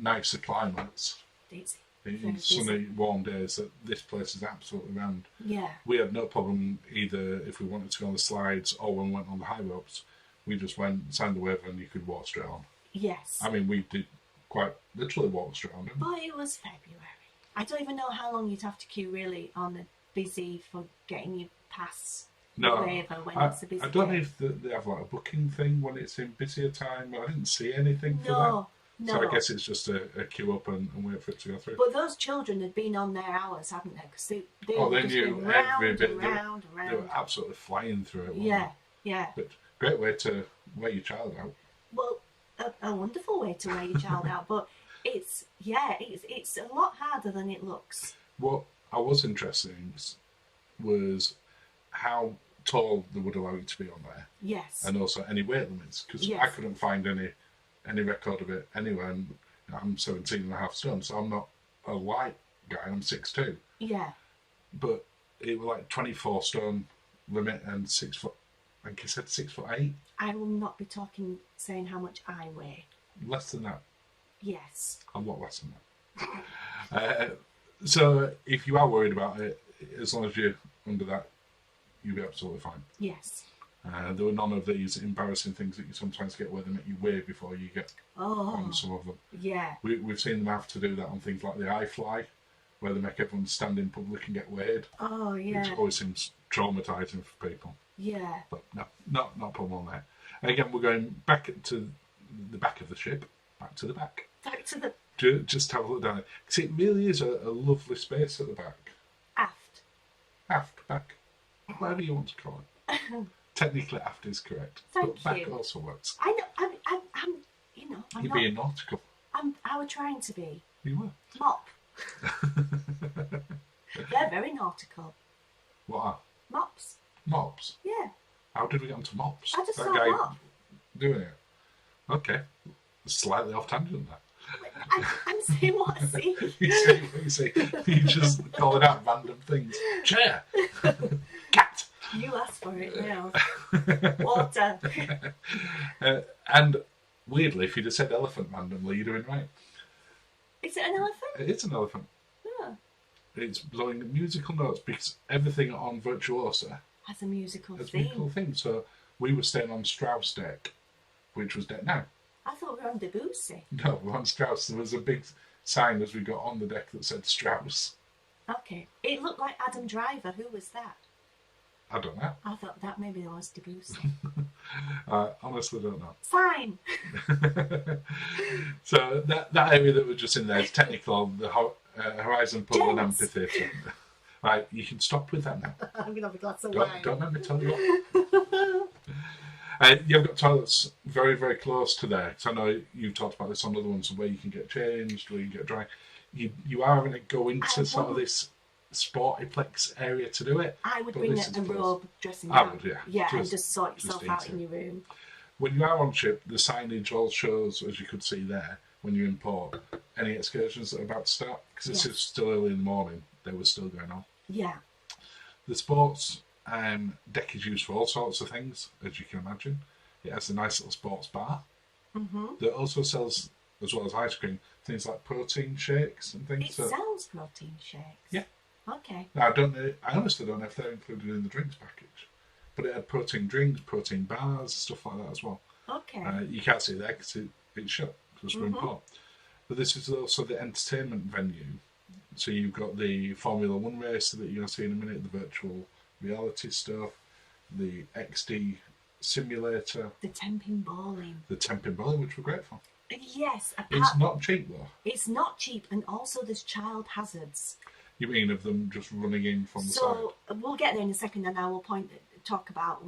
nicer climates, It's in very sunny, busy. warm days, that this place is absolutely rammed. Yeah. We had no problem either if we wanted to go on the slides or when we went on the high ropes. We just went, signed the waiver, and you could walk straight on. Yes. I mean, we did quite literally walk straight on. Didn't we? But it was February. I don't even know how long you'd have to queue really on the busy for getting your pass No, waiver when I it's a busy don't know day. if they have like a booking thing when it's in busier time. I didn't see anything for that. No. So I guess it's just a queue up and wait for it to go through. But those children had been on their hours, hadn't they? Because they Oh, were they just knew going round every bit. and They were- round and round. They were absolutely flying through it. weren't Yeah, they? yeah. But great way to wear your child out. Well, a wonderful way to wear your child out, but it's a lot harder than it looks. What I was interested in was how tall they would allow you to be on there, Yes. and also any weight limits, because Yes. I couldn't find any record of it anywhere. And I'm 17.5 stone, so I'm not a light guy. I'm 6'2", Yeah. but it was like 24 stone limit and 6 foot. I think he said 6'8", I will not be saying how much I weigh. less than that. Yes. A lot less than that. So if you are worried about it, as long as you're under that, you'll be absolutely fine. Yes. There were none of these embarrassing things that you sometimes get where they make you wait before you get on Oh, some of them. yeah. We've seen them have to do that on things like the iFly, where they make everyone stand in public and get weighed, Oh, which yeah. always seems traumatising for people. Yeah. But no, not a problem there. And again, we're going back to the back of the ship, back to the back. Back to the Just have a look down there. Because it really is a lovely space at the back. aft. Aft, back, whatever you want to call it. Technically, aft is correct. Thank but back you. also works. I know. I'm. You know. I'm You're not. being nautical. I was trying to be You were. mop. They're very nautical. What are? Mops. Mops. Yeah. How did we get onto mops? I just that saw guy mop. doing it. Okay. Slightly off tangent there. I'm saying what I see. you see, you just call it out random things. Chair. Cat. You asked for it now. Water. And weirdly, if you'd have said elephant randomly, you're doing right. Is it an elephant? It's an elephant. No. It's blowing musical notes because everything on Virtuosa Has a musical has theme. musical themes. So we were staying on Strauss deck, which was deck now. I thought we were on Debussy. No, we're on Strauss. There was a big sign as we got on the deck that said Strauss. Okay. It looked like Adam Driver. Who was that? I don't know. I thought that maybe it was Debussy. I honestly don't know. Fine. So that area that we're just in there is technically the Horizon Pool and James. Amphitheatre. Right, you can stop with that now. I'm going to have a glass of Don't let me tell you what. You've got toilets very, very close to there. Because I know you've talked about this on other ones where you can get changed, where you can get dry. You are having to go into sort of this sportyplex area to do it. I would but bring this a is close. robe dressing I gown. would, yeah. Yeah, and Just- just sort just yourself out into in your room. When you are on ship, the signage all shows, as you could see there, when you're in port, any excursions that are about to start. Because this Yes. is still early in the morning, they were still going on. Yeah. The sports deck is used for all sorts of things, as you can imagine. It has a nice little sports bar that also sells, as well as ice cream, things like protein shakes and things. It So, sells protein shakes. Yeah. Okay. now, I honestly don't know if they're included in the drinks package. but it had protein drinks, protein bars, stuff like that as well. Okay. You can't see there because it's shut, because we're in port. But this is also the entertainment venue. So you've got the Formula One race that you're going to see in a minute, the virtual reality stuff, the XD simulator, The temping bowling. the temping bowling, which we're great for. Yes. It's not cheap though. It's not cheap, and also there's child hazards. You mean of them just running in from the side? So we'll get there in a second, and I will talk about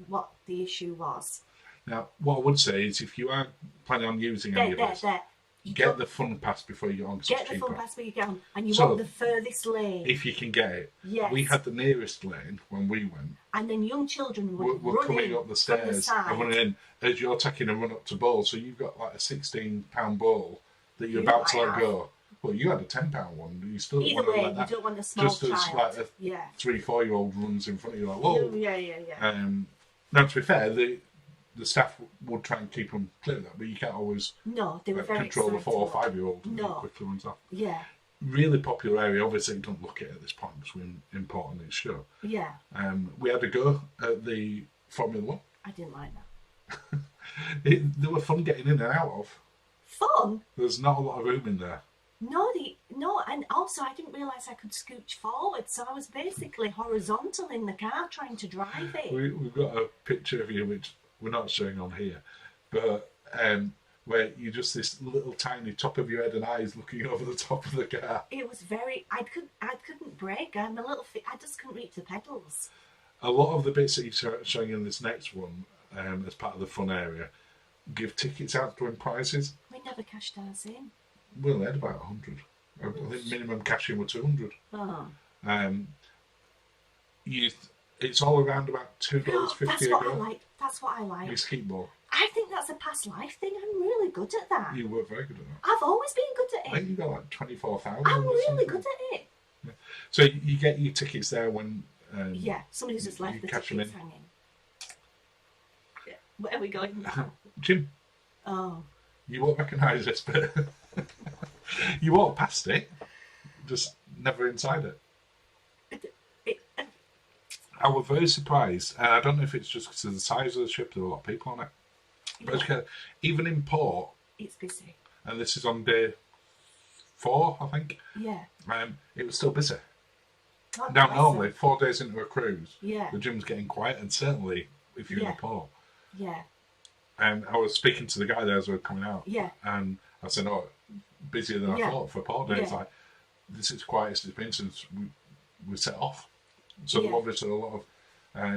what the issue was. Now, what I would say is if you are planning on using any of this, get the fun pass before you get on. Get the fun pass before you get on, and you So, want the furthest lane. If you can get it. Yes. We had the nearest lane when we went. And then young children would We're run coming in up the from the stairs side. and running in as you're taking a run up to bowl. So you've got like a £16 bowl that you're You about to might let have. go. Well, you had a £10 one. You still don't Either want to way, let you that. don't want a small Just as child. like a Yeah. 3-4-year-old runs in front of you, like whoa. Yeah. Now, to be fair, the staff would try and keep them clear of that, but you can't always No, they were very control the excited. 4 or 5-year-old No. who quickly runs off. Yeah. Really popular area. Obviously, you don't look at it at this point because we're importing this show. Yeah. We had a go at the Formula One. I didn't like that. They were fun getting in and out of. Fun? There's not a lot of room in there. No, and also I didn't realise I could scooch forward, so I was basically horizontal in the car trying to drive it. We've got a picture of you, which we're not showing on here, but where you're just this little tiny top of your head and eyes looking over the top of the car. It was very. I couldn't brake. I just couldn't reach the pedals. A lot of the bits that you're showing in this next one, as part of the fun area, give tickets out to win prizes. We never cashed ours in. We only had about 100. I think minimum cash in were 200. Oh. It's all around about $2.50 That's a what I go. like. That's what I like. You skeet ball. I think that's a past life thing. I'm really good at that. You were very good at that. I've always been good I at think it. you got like 24,000. I'm or really something. good at it. So you get your tickets there when. Yeah, somebody's just left you the cash them tickets in. hanging. Yeah. Where are we going now? Jim, Oh. you won't recognise this, but you walk past it, just never inside it. I was very surprised, and I don't know if it's just because of the size of the ship, there were a lot of people on it. But it's kind of- even in port, It's busy. and this is on day 4, I think, Yeah. it was still busy. Not Now, busy. normally, 4 days into a cruise, Yeah. the gym's getting quiet, and certainly if you're in Yeah. a port. Yeah. And I was speaking to the guy there as we were coming out, Yeah. and I said, "Oh, busier than I Yeah. thought for port day." It's Yeah. like, this is the quietest it's been since we set off. So Yeah. obviously a lot of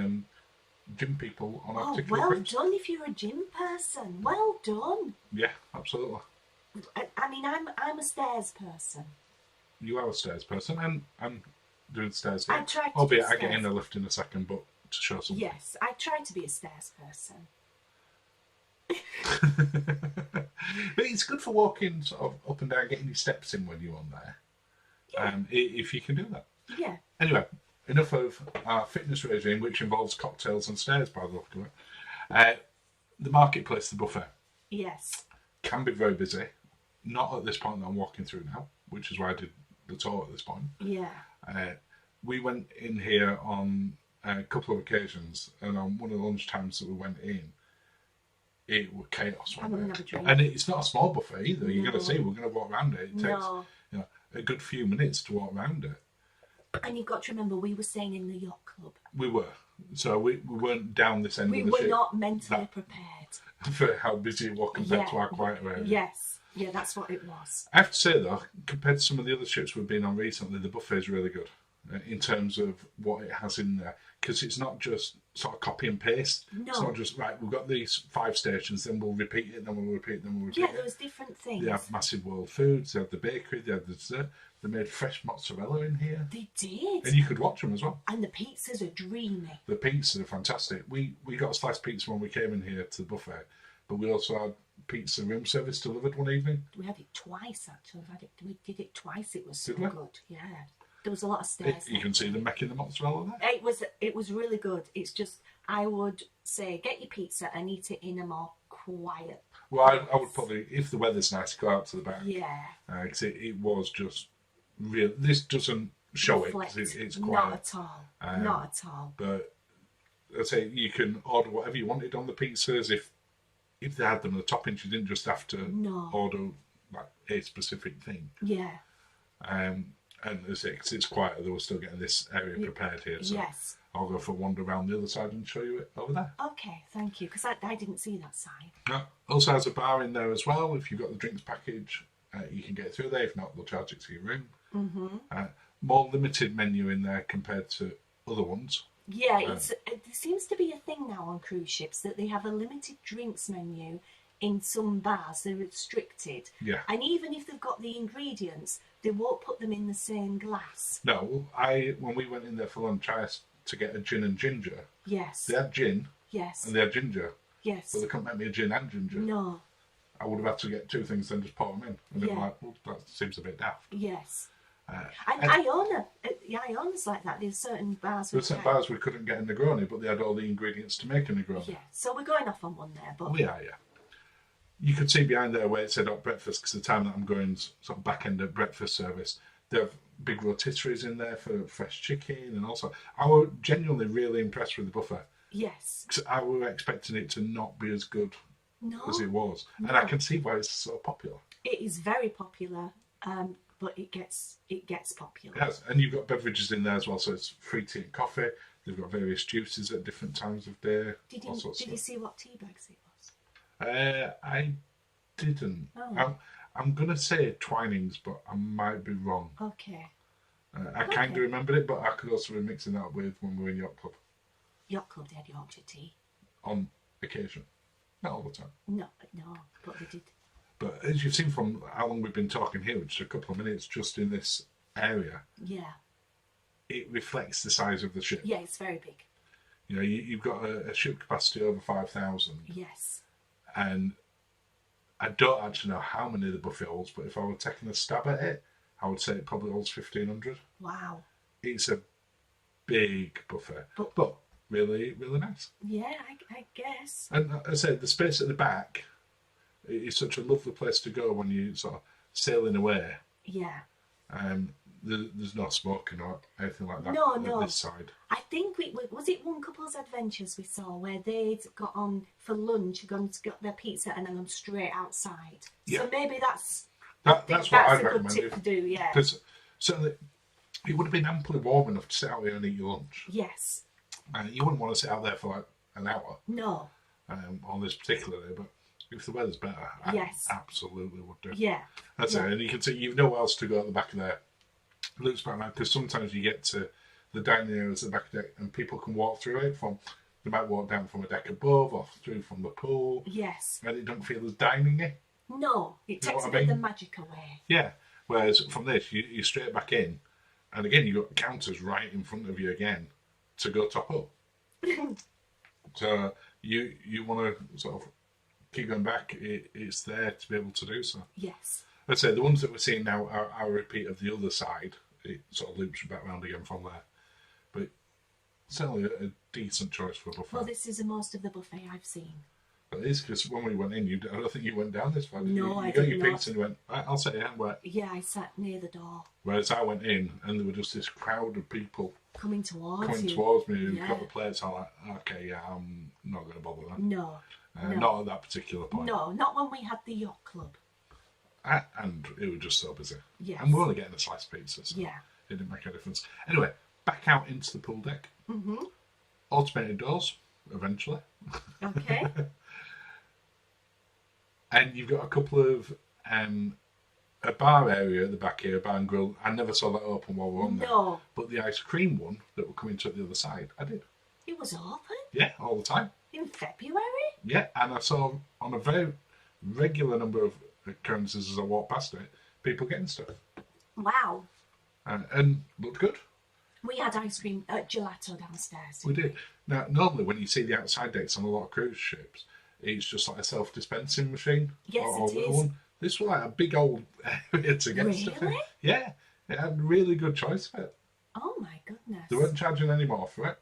gym people on our Oh, particular well cruise. done if you're a gym person. Well done. Yeah, absolutely. I mean, I'm a stairs person. You are a stairs person, and I'm doing stairs I here. try to Albeit do I get in stairs. a lift in a second, but to show something. Yes, I try to be a stairs person. But it's good for walking sort of up and down, getting your steps in when you're on there. If you can do that. Yeah. Anyway, enough of our fitness regime, which involves cocktails and stairs, by the look of it. The marketplace, the buffet, Yes. can be very busy. Not at this point that I'm walking through now, which is why I did the tour at this point. Yeah. We went in here on a couple of occasions, and on one of the lunch times that we went in, it was chaos. I'm gonna have a drink. And it's not a small buffet either. You're No. going to see, we're going to walk around it. It takes No. a good few minutes to walk around it. And you've got to remember, we were staying in the Yacht Club. We were. So we weren't down this end We of the were ship not mentally that- prepared. for how busy it was compared Yeah. to our quieter area. Yes. Yeah, that's what it was. I have to say though, compared to some of the other ships we've been on recently, the buffet is really good in terms of what it has in there. Because it's not just sort of copy and paste. No. It's not just, right, we've got these 5 stations, then we'll repeat it, then we'll repeat it, then we'll repeat Yeah, it. there was different things. They have massive world foods, they have the bakery, they have the dessert. They made fresh mozzarella in here. They did. And you could watch them as well. And the pizzas are dreamy. The pizzas are fantastic. We got a sliced pizza when we came in here to the buffet, but we also had pizza room service delivered one evening. We had it twice, actually. We did it twice. It was so Did we? good. Yeah. There was a lot of stairs. You can see them making the mozzarella there. It was really good. It's just, I would say, get your pizza and eat it in a more quiet. Well, I would probably, if the weather's nice, go out to the back. Yeah. Because it was just real. This doesn't show it Reflect. because it's Not quiet. at all. Not at all. But I'd say you can order whatever you wanted on the pizzas. If they had them in the toppings, you didn't just have to order like a specific thing. Yeah. And as it's quieter, they were still getting this area prepared here. So Yes. I'll go for a wander around the other side and show you it over there. Okay, thank you, because I didn't see that sign. Also has a bar in there as well. If you've got the drinks package, you can get through there. If not, they'll charge it to your room. Mm-hmm. More limited menu in there compared to other ones. Yeah, there seems to be a thing now on cruise ships that they have a limited drinks menu in some bars. They're restricted. Yeah. And even if they've got the ingredients, they won't put them in the same glass. No, when we went in there for lunch, I asked to get a gin and ginger. Yes. They had gin. Yes. And they had ginger. Yes. But they couldn't make me a gin and ginger. No. I would have had to get two things, then just pour them in. And they Yeah. were like, well, that seems a bit daft. Yes. And Iona's like that. There's certain bars. There's certain bars we couldn't get a Negroni, but they had all the ingredients to make a Negroni. Yeah. So we're going off on one there, but We are, yeah. You could see behind there where it said hot breakfast, because the time that I'm going sort of back end of breakfast service, they have big rotisseries in there for fresh chicken, and also I was genuinely really impressed with the buffet. yes. 'Cause I was expecting it to not be as good No. as it was, and I can see why it's so popular. It is very popular, but it gets popular. It has, and you've got beverages in there as well, so it's free tea and coffee. They've got various juices at different times of day. Did all you sorts of see what tea bags it was? I didn't. Oh. I'm gonna say Twinings, but I might be wrong. Okay. I kind of remembered it, but I could also be mixing that with when we were in Yacht Club Yacht Club, they had Yorkshire tea. on occasion, not all the time. No, but they did. But as you've seen from how long we've been talking here, which is a couple of minutes just in this area, Yeah. it reflects the size of the ship. Yeah, it's very big. You know, you've got a ship capacity over 5,000, Yes. and I don't actually know how many the buffet holds, but if I were taking a stab at it, I would say it probably holds 1,500. Wow. It's a big buffet, But- but really, really nice. Yeah, I guess. And I said the space at the back is such a lovely place to go when you sort of sailing away. Yeah. There's no smoking or anything like that No, at no. this side. I think was it One Couple's Adventures we saw where they'd got on for lunch, gone to get their pizza, and then gone straight outside. Yeah. So maybe that's That's what I'd a good recommend. tip to do. Yeah. Because certainly it would have been amply warm enough to sit out here and eat your lunch. Yes. You wouldn't want to sit out there for like an hour No. on this particular day, but if the weather's better, Yes. I absolutely would do. Yeah. That's Yeah. it, and you can see you've nowhere else to go at the back of there. Looks back now because sometimes you get to the dining areas at the back of the deck and people can walk through it they might walk down from a deck above or through from the pool, Yes. and it don't feel as dining-y. No. It You know takes what a I bit of the mean? magic away. Yeah. Whereas from this, you're straight back in, and again you've got counters right in front of you again to go top up. So you want to sort of keep going back. It's there to be able to do so. Yes. I'd say the ones that we're seeing now are a repeat of the other side. It sort of loops back round again from there. But certainly a decent choice for a buffet. Well, this is the most of the buffet I've seen. But it is because when we went in, I don't think you went down this far. Did you? No, I You got did your not. pizza and you went, "Right, I'll sit here and wait." Yeah, I sat near the door, Whereas I went in and there were just this crowd of people coming towards coming you. towards me who Yeah. got the plates. I'm like, okay, yeah, I'm not going to bother that. No. No. Not at that particular point. No, not when we had the Yacht Club. And it was just so busy. Yes. And we're only getting a sliced pizza, so Yeah. it didn't make a difference. Anyway, back out into the pool deck. Mm-hmm. Automated doors, eventually. Okay. And you've got a couple of a bar area at the back here, a bar and grill. I never saw that open while we were on there. No. But the ice cream one that were coming to the other side, I did. It was open Yeah, all the time. in February. Yeah, and I saw on a very regular number of occurrences as I walked past it, people getting stuff. Wow. And looked good. We had ice cream gelato downstairs. We did. Now, normally when you see the outside decks on a lot of cruise ships, it's just like a self-dispensing machine. Yes, or it little is. one. This was like a big old area to get stuff in. Really? Yeah, it had a really good choice for it. Oh my goodness. They weren't charging any more for it.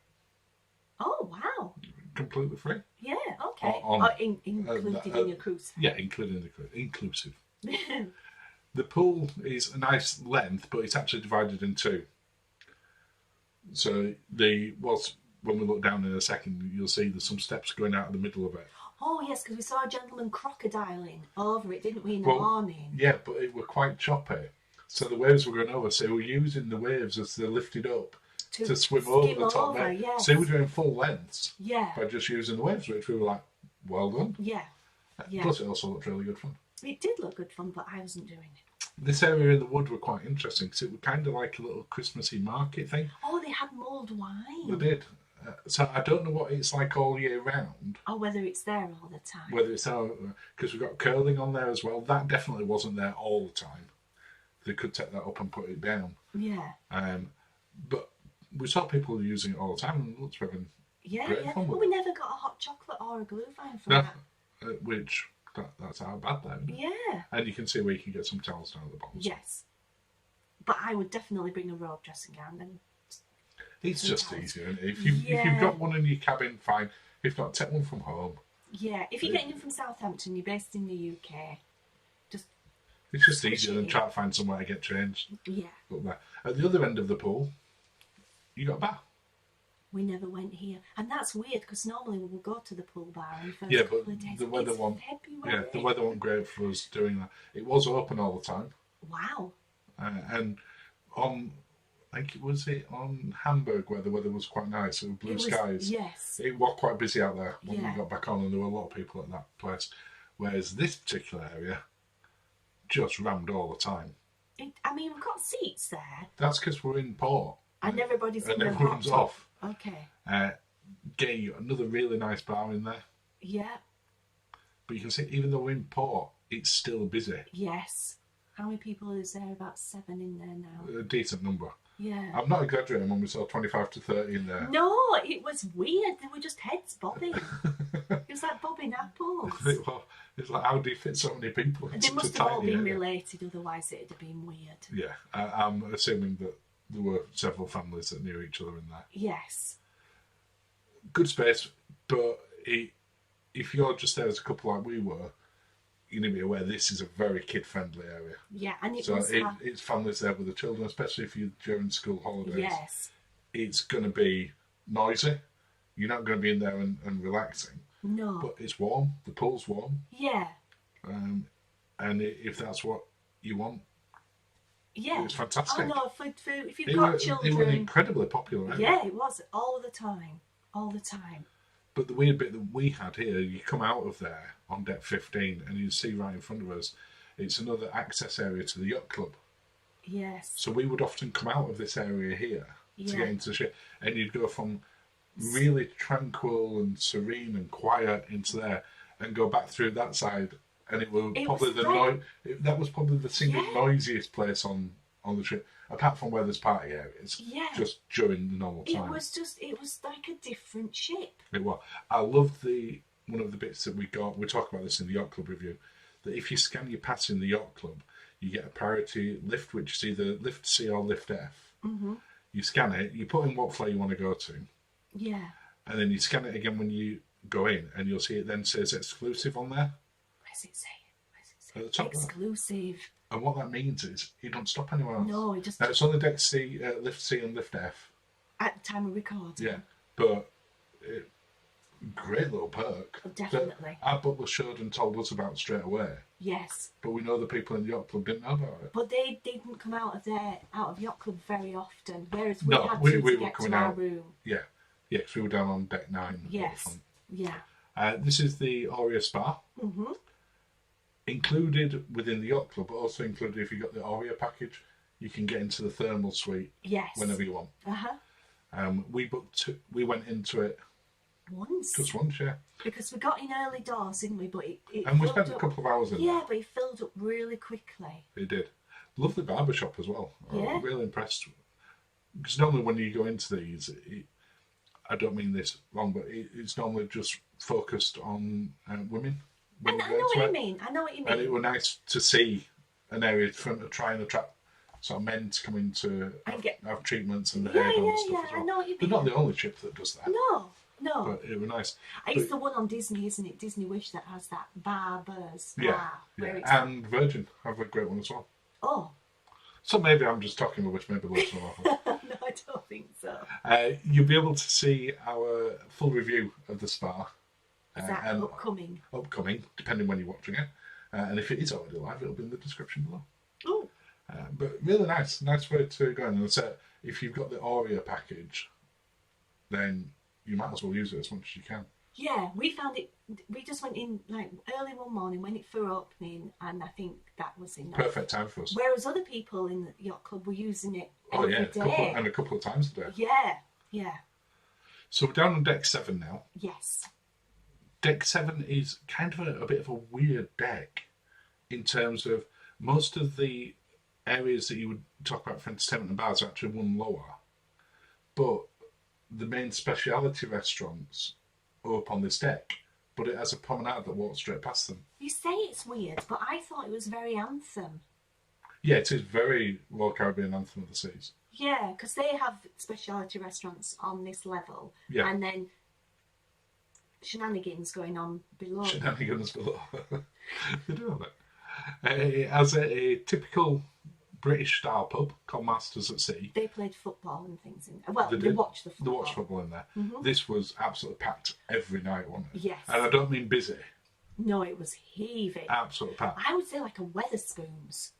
Oh wow. Completely free. Yeah. Okay. Included in your cruise fare. Yeah, including the cruise. Inclusive. The pool is a nice length, but it's actually divided in two. So was when we look down in a second, you'll see there's some steps going out of the middle of it. Oh yes, because we saw a gentleman crocodiling over it, didn't we, in the Well, morning? Yeah, but it were quite choppy. So the waves were going over. So we're using the waves as they're lifted up to swim over skim the top over, bit. yes. So we're doing full lengths Yeah, by just using the waves, which we were like, well done. yeah, yeah. Plus, it also looked really good fun. It did look good fun, but I wasn't doing it. This area in the wood were quite interesting because it was kind of like a little Christmassy market thing. Oh, they had mulled wine. They did. So I don't know what it's like all year round. Oh, whether it's there all the time. Whether it's because we've got curling on there as well. That definitely wasn't there all the time. They could take that up and put it down. Yeah. But we saw people using it all the time, and it looks having Yeah, great yeah. fun with Well, we never got a hot chocolate or a glue vine from No, that. which that's how bad that is. Yeah. And you can see where you can get some towels down at the bottom. Yes. But I would definitely bring a robe dressing gown then. It's just Sometimes. easier. Isn't it? If you've Yeah. got one in your cabin, fine. If not, take one from home. Yeah. If you're getting in from Southampton, you're based in the UK. Just It's just Switch easier it than in. trying to find somewhere to get changed yeah. up there. At the other end of the pool, you got a bar. We never went here, and that's weird because normally we would go to the pool bar on the first Yeah, couple but of days. the weather It's one, February. the weather wasn't great for us doing that. It was open all the time, Wow. and on, I think it on Hamburg where the weather was quite nice. It was blue It was- skies. Yes. It was quite busy out there when Yeah. we got back on, and there were a lot of people at that place. Whereas this particular area just rammed all the time. I mean, we've got seats there, That's because we're in port and everybody's in and their everyone's hot tub. off. Okay. Gay, another really nice bar in there. Yeah. But you can see, even though we're in port, it's still busy. Yes. How many people is there? About 7 in there now. A decent number. Yeah. I'm not exaggerating when we saw 25 to 30 in there. No, it was weird. They were just heads bobbing. It was like bobbing apples. It's like, how do you fit so many people They into must a have all tiny been area? related, otherwise it'd have been weird. Yeah, I'm assuming that there were several families that knew each other in there. Yes. Good space, but if you're just there as a couple like we were, you need to be aware this is a very kid-friendly area. Yeah, and it So was. it's families there with the children, especially if you're during school holidays. Yes. It's going to be noisy. You're not going to be in there and relaxing. No. But it's warm. The pool's warm. Yeah. And if that's what you want, Yeah. it was fantastic. Oh no, for if you've It got was children. an incredibly popular area. Yeah, it was all the time. All the time. But the weird bit that we had here, you come out of there on deck 15 and you see right in front of us, it's another access area to the Yacht Club. Yes. So we would often come out of this area here to Yeah. get into the ship, and you'd go from really tranquil and serene and quiet into there, and go back through that side, and it was It probably was that was probably the single Yeah. noisiest place on the ship, apart from where there's party areas. Yeah. Just during the normal It time. was like a different ship. It was. I love one of the bits that we got. We talk about this in the Yacht Club review. That if you scan your pass in the Yacht Club, you get a priority lift, which is either lift C or lift F. Mm-hmm. You scan it, you put in what floor you want to go to, Yeah. and then you scan it again when you go in, and you'll see it then says exclusive on there. Where's it say? At the top there. Exclusive. And what that means is you don't stop anywhere else. No, it just Now it's on the deck C, lift C and lift F. at the time of recording. Yeah, but great little perk. Oh, definitely. That our butler showed and told us about straight away. Yes. But we know the people in the Yacht Club didn't know about it. But they didn't come out of Yacht Club very often, whereas we No, had we to were get coming to our out. room. Yeah, because we were down on deck 9. at the Yes. front. Yeah. This is the Aria Spa. Mm-hmm. Included within the Yacht Club, but also included if you got the Aria package, you can get into the thermal suite Yes. whenever you want. We went into it Once. just once, yeah. Because we got in early doors, didn't we? But it And we filled spent a up. couple of hours in Yeah, there. but it filled up really quickly. It did. Lovely barber shop as well. Yeah. I'm really impressed. Because normally when you go into these, I don't mean this wrong, but it's normally just focused on women. I when know you go what into you it. mean. I know what you And it mean. was nice to see an area to try and attract sort of men to come in to And get- have treatments and the Yeah, hair done yeah, and stuff yeah, as I well. know what you They're not mean. the only ship that does that, No. but it was nice. It's But- the one on Disney, isn't it? Disney Wish that has that barbers. Yeah, bar, where yeah. it's And Virgin have a great one as well. oh, So maybe I'm just talking rubbish, maybe loads more. No, I don't think so. You'll be able to see our full review of the spa. Is that and upcoming? Upcoming, depending when you're watching it. And if it is already live, it'll be in the description below. Oh, But really nice way to go in. And so if you've got the Oreo package, then you might as well use it as much as you can. yeah, we found it. We just went in like early one morning when it for opening, and I think that was enough. Perfect time for us. Whereas other people in the yacht club were using it Oh every yeah, day. a couple of times a day. Yeah. So we're down on deck 7 now. Yes. Deck 7 is kind of a bit of a weird deck in terms of most of the areas that you would talk about for entertainment and bars are actually one lower. But the main speciality restaurants are up on this deck, but it has a promenade that walks straight past them. You say it's weird, but I thought it was very Anthem. Yeah, it is very Royal Caribbean Anthem of the Seas. Yeah, because they have specialty restaurants on this level, Yeah. and then shenanigans going on below. Shenanigans below. They do have it. It has a typical British style pub called Masters at Sea. They played football and things in. Well, they did. watched the They football. watched football in there. This was absolutely packed every night, wasn't it? Yes. And I don't mean busy. No, it was heaving. Absolutely packed. I would say like a Weatherspoons.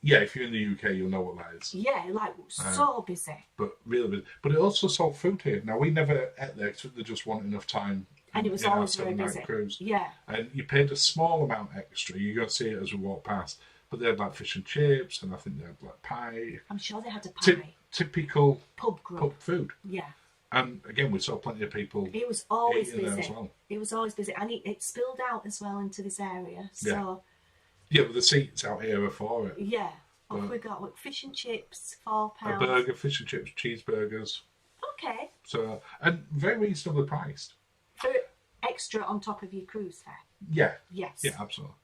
Yeah, if you're in the UK, you'll know what that is. Yeah, like so busy. But really busy. But it also sold food here. Now, we never ate there because they just want enough time. And it was in our always very 7-night busy. cruise. Yeah. And you paid a small amount extra. You're going to see it as we walk past. But they had like fish and chips, and I think they had like pie. I'm sure they had a pie. Typical Pub grub. pub food. Yeah. And again, we saw plenty of people. It was always eating there busy. as well. It was always busy. And it spilled out as well into this area. So, Yeah, but the seats out here are for it. yeah. Off we got with fish and chips, £4. A burger, fish and chips, cheeseburgers. Okay. So, and very reasonably priced. For extra on top of your cruise fare. Yeah. Yes. Yeah, absolutely.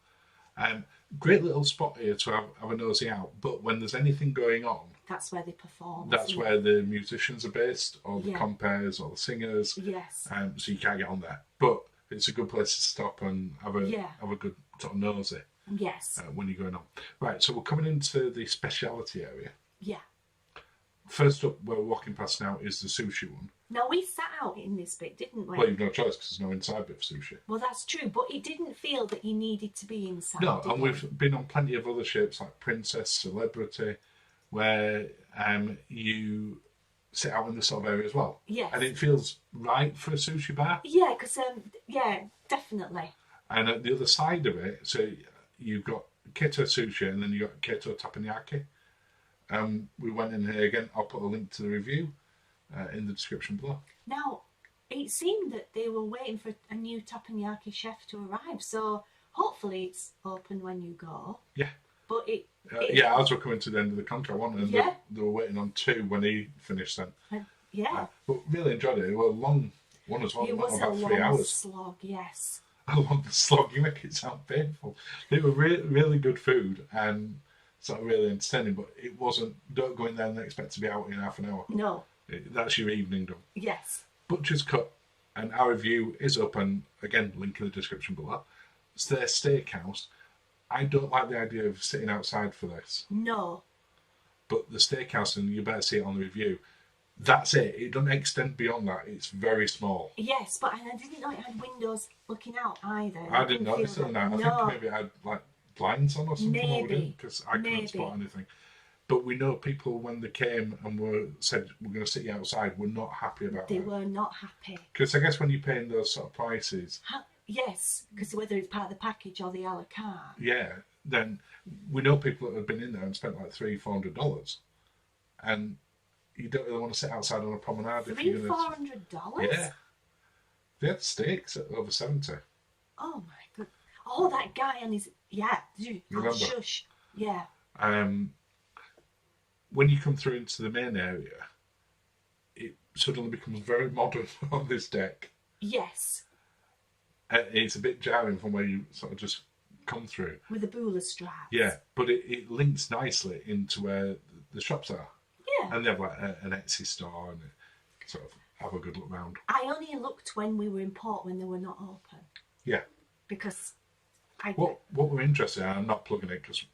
Great little spot here to have a nosy out. But when there's anything going on, That's where they perform. that's isn't it? where the musicians are based, or the Yeah. compares, or the singers. Yes. So you can't get on there. But it's a good place to stop and have a Yeah. good sort of nosy Yes. when you're going on. Right, so we're coming into the speciality area. Yeah. First up, where we're walking past now is the sushi one. Now we sat out in this bit, didn't we? Well, you've no choice because there's no inside bit for sushi. Well, that's true, but it didn't feel that you needed to be inside. No, did and it? we've been on plenty of other ships like Princess, Celebrity, where you sit out in this sort of area as well. Yes. And it feels right for a sushi bar. Yeah, because yeah, definitely. And at the other side of it, so you've got keto sushi and then you've got keto teppanyaki. We went in here again. I'll put a link to the review in the description below. Now, it seemed that they were waiting for a new teppanyaki chef to arrive, so hopefully it's open when you go. Yeah. But Yeah, as we're coming to the end of the contract, one, and Yeah. they were waiting on 2 when he finished then. yeah, But really enjoyed it. It was a long one as well, it was a about 3 long hours. slog. Yes. A long slog. You make it sound painful. They were really good food and sort of really entertaining, but it wasn't. Don't go in there and expect to be out in half an hour. No. That's your evening done. Yes. Butcher's Cut, and our review is up, and again, link in the description below. It's their steakhouse. I don't like the idea of sitting outside for this, No. but the steakhouse, and you better see it on the review, that's it. It doesn't extend beyond that. It's very small. Yes, but I didn't know it had windows looking out either. I didn't feel notice it that. now. I think maybe it had like blinds on or something. Maybe. Because I couldn't Maybe. spot anything. But we know people, when they came and said we're going to sit you outside, were not happy about They that. were not happy. Because I guess when you're paying those sort of prices, Yes, because whether it's part of the package or the a la carte. yeah, then we know people that have been in there and spent like $300-400, and you don't really want to sit outside on a promenade if you're going to. $400? Yeah, they had steaks at over 70. Oh my god! Oh, that guy and his Remember? shush. Yeah. When you come through into the main area, it suddenly becomes very modern on this deck. Yes, It's a bit jarring from where you sort of just come through. with the bula-straps. Yeah, but it links nicely into where the shops are. Yeah. And they have like an Etsy store and sort of have a good look round. I only looked when we were in port when they were not open Yeah. because What we're interested in, I'm not plugging it because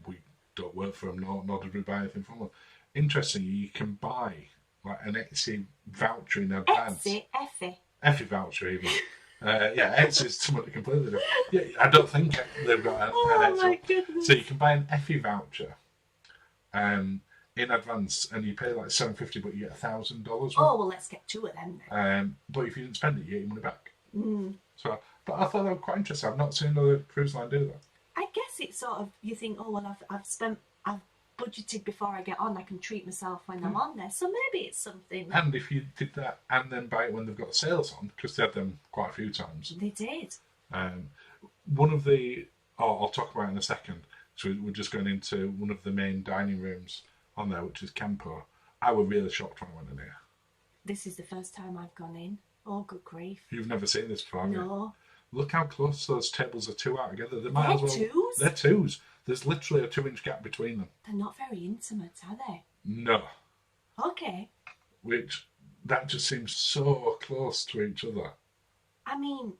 we don't work for them, nor did we buy anything from them. Interestingly, you can buy like an Etsy voucher in advance. Effie voucher even. Etsy is something completely different. Yeah, I don't think they've got an Etsy. My goodness. So you can buy an Effie voucher in advance, and you pay like $7.50, but you get $1,000. Oh, well, let's get two of them then. But if you didn't spend it, you get your money back. So, but I thought that was quite interesting. I've not seen another cruise line do that. I guess it's sort of, you think, oh, well, I've budgeted before I get on, I can treat myself when I'm on there. So maybe it's something. And if you did that and then buy it when they've got sales on, because they had them quite a few times. They did. One of the, I'll talk about it in a second. So we're just going into one of the main dining rooms on there, which is Campo. I was really shocked when I went in here. This is the first time I've gone in. Oh, good grief. You've never seen this before, have you? No. Look how close those tables are two out together. They might They're as well. twos? They're twos. There's literally a 2-inch gap between them. They're not very intimate, are they? No. Okay. Which, that just seems so close to each other. I mean,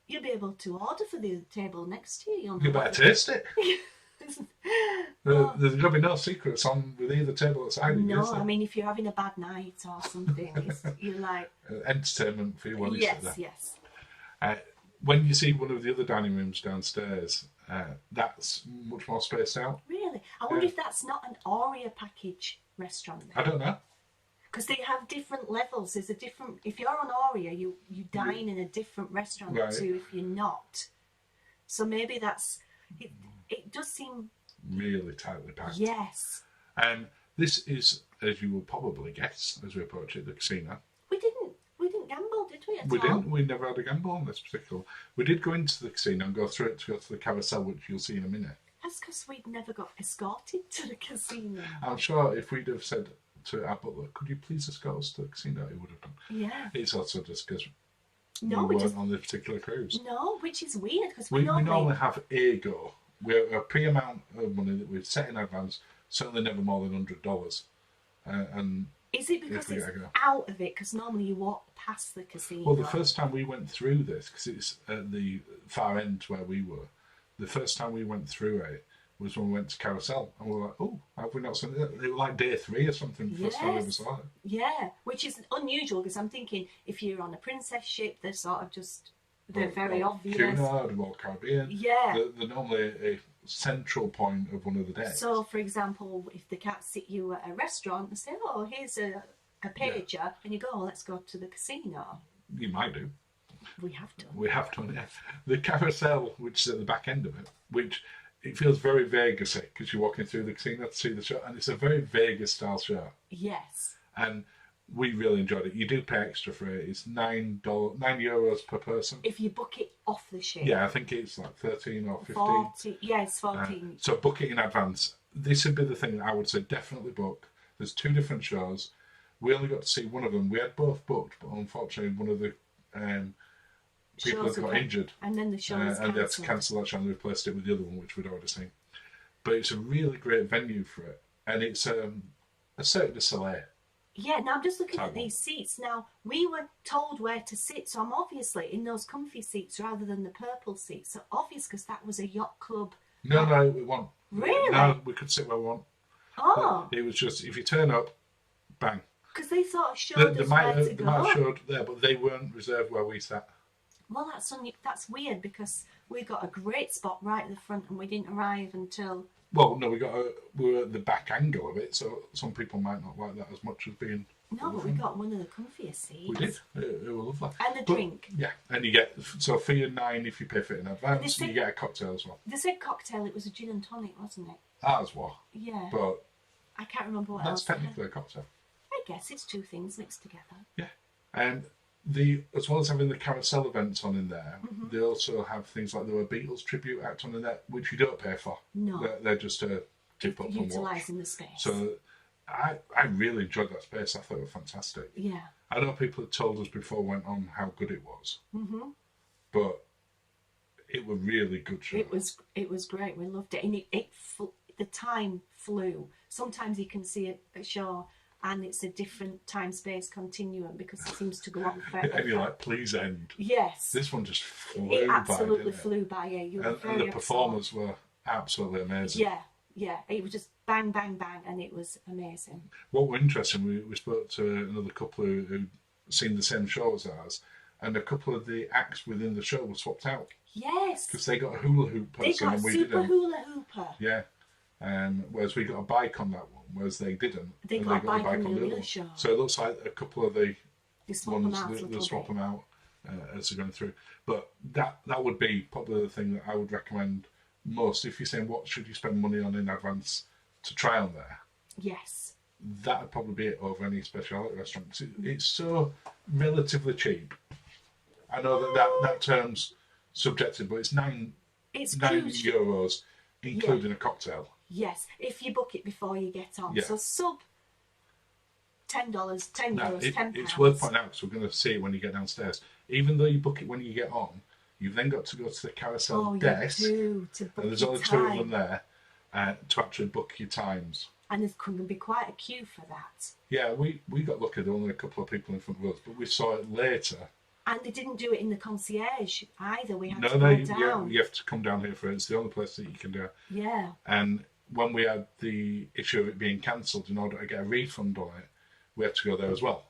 you'll be able to order for the table next to you. You better taste it. There's going to be no secrets on with either table outside. No, I mean, if you're having a bad night or something, you're like... entertainment for you while you sit there. Yes. When you see one of the other dining rooms downstairs, that's much more spaced out. Really? I wonder if that's not an Aria package restaurant then. I don't know. Because they have different levels. There's a different... If you're on Aria, you dine in a different restaurant to if you're not. So maybe that's... It does seem... Really tightly packed. Yes. This is, as you will probably guess, as we approach it, the casino. We didn't gamble, did we, at We all? didn't. We never had a gamble on this particular. We did go into the casino and go through it to go to the carousel, which you'll see in a minute. That's because we'd never got escorted to the casino. I'm sure if we'd have said to our butler, could you please escort us to the casino, he would have done. Yeah. It's also just because No, we we weren't just... on this particular cruise. No, which is weird because We normally have a go. We're a pre-amount of money that we've set in advance, certainly never more than $100. And is it because we it's gotta go. out of it? Because normally you walk past the casino. well, the first time we went through this, because it's at the far end where we were, the first time we went through it was when we went to Carousel, and we were like, oh, have we not seen it? It was like day 3 or something, the first time we ever saw it. Yeah, which is unusual because I'm thinking if you're on a princess ship, they're sort of just... They're very obvious. Cunard, Royal Caribbean. Yeah. They're normally a central point of one of the decks. So, for example, if they can't sit you at a restaurant, they say, oh, here's a pager, and you go, oh, let's go to the casino. You might do. We have done. We have done it. The carousel, which is at the back end of it, which it feels very Vegas-y because you're walking through the casino to see the show, and it's a very Vegas-style show. Yes. And we really enjoyed it. You do pay extra for it. It's €9 per person. If you book it off the ship. Yeah, I think it's like 13 or 15. 40, yeah, it's 14. So book it in advance. This would be the thing that I would say definitely book. There's 2 different shows. We only got to see one of them. We had both booked, but unfortunately one of the people Shows had got again. injured. And then the show was and they had to cancelled. cancel that show and replaced it with the other one, which we'd already seen. But it's a really great venue for it. And it's a Cirque du Soleil. Yeah, now I'm just looking at Type one. these seats. Now, we were told where to sit, so I'm obviously in those comfy seats rather than the purple seats. So obvious because that was a yacht club. No, we won't. Really? No, we could sit where we want. Oh, It was just, if you turn up, bang. because they sort of showed They us might where to have go. showed there, but they weren't reserved where we sat. Well, that's weird because we got a great spot right at the front and we didn't arrive until... Well, no, we were at the back angle of it, so some people might not like that as much as being... No, but we got one of the comfiest seats. We did. It was lovely. And a But, drink. Yeah, and you get... So for your $9, if you pay for it in advance, They you said- get a cocktail as well. They said cocktail, it was a gin and tonic, wasn't it? As well. Yeah. But I can't remember what that's else. they had. technically a cocktail. I guess it's 2 things mixed together. Yeah. And as well as having the carousel events on in there, they also have things like the Beatles tribute act on in there, which you don't pay for. No. They're just a tip up and watch. Utilising the space. So I really enjoyed that space. I thought it was fantastic. Yeah. I know people had told us before we went on how good it was, but it was really good show. It was great. We loved it, and the time flew. Sometimes you can see a show, and it's a different time space continuum because it seems to go on forever. And you're like, please end. Yes, This one just flew it by. absolutely didn't it? flew by. Yeah, you were And very the absorbed. performers were absolutely amazing. Yeah, Yeah, it was just bang, bang, bang, and it was amazing. What were interesting, we spoke to another couple who'd seen the same show as ours, and a couple of the acts within the show were swapped out Yes, because they got a hula hoop they person got and we super didn't. hula hooper. Yeah. Whereas we got a bike on that one, whereas they didn't. They and got a bike on the other other one. show. So it looks like a couple of the They swap ones them out a that little swap bit. them out as they're going through. But that would be probably the thing that I would recommend most. If you're saying what should you spend money on in advance to try on there, Yes. that would probably be it over any speciality restaurant. 'Cause it's so relatively cheap. I know that term's subjective, but it's nine It's huge. euros, including a cocktail. Yes, if you book it before you get on. Yeah. So sub $10, €10, Now, £10. it's worth pointing out because we're going to see it when you get downstairs. Even though you book it when you get on, you've then got to go to the carousel Oh, desk, you do, to book and there's your only two of time. them there to actually book your times. And there's going to be quite a queue for that. Yeah, we got lucky. There were only a couple of people in front of us, but we saw it later. And they didn't do it in the concierge either. We had No, to no, go down. you have to come down here for it. It's the only place that you can do it. Yeah. And when we had the issue of it being cancelled, in order to get a refund on it, we had to go there as well.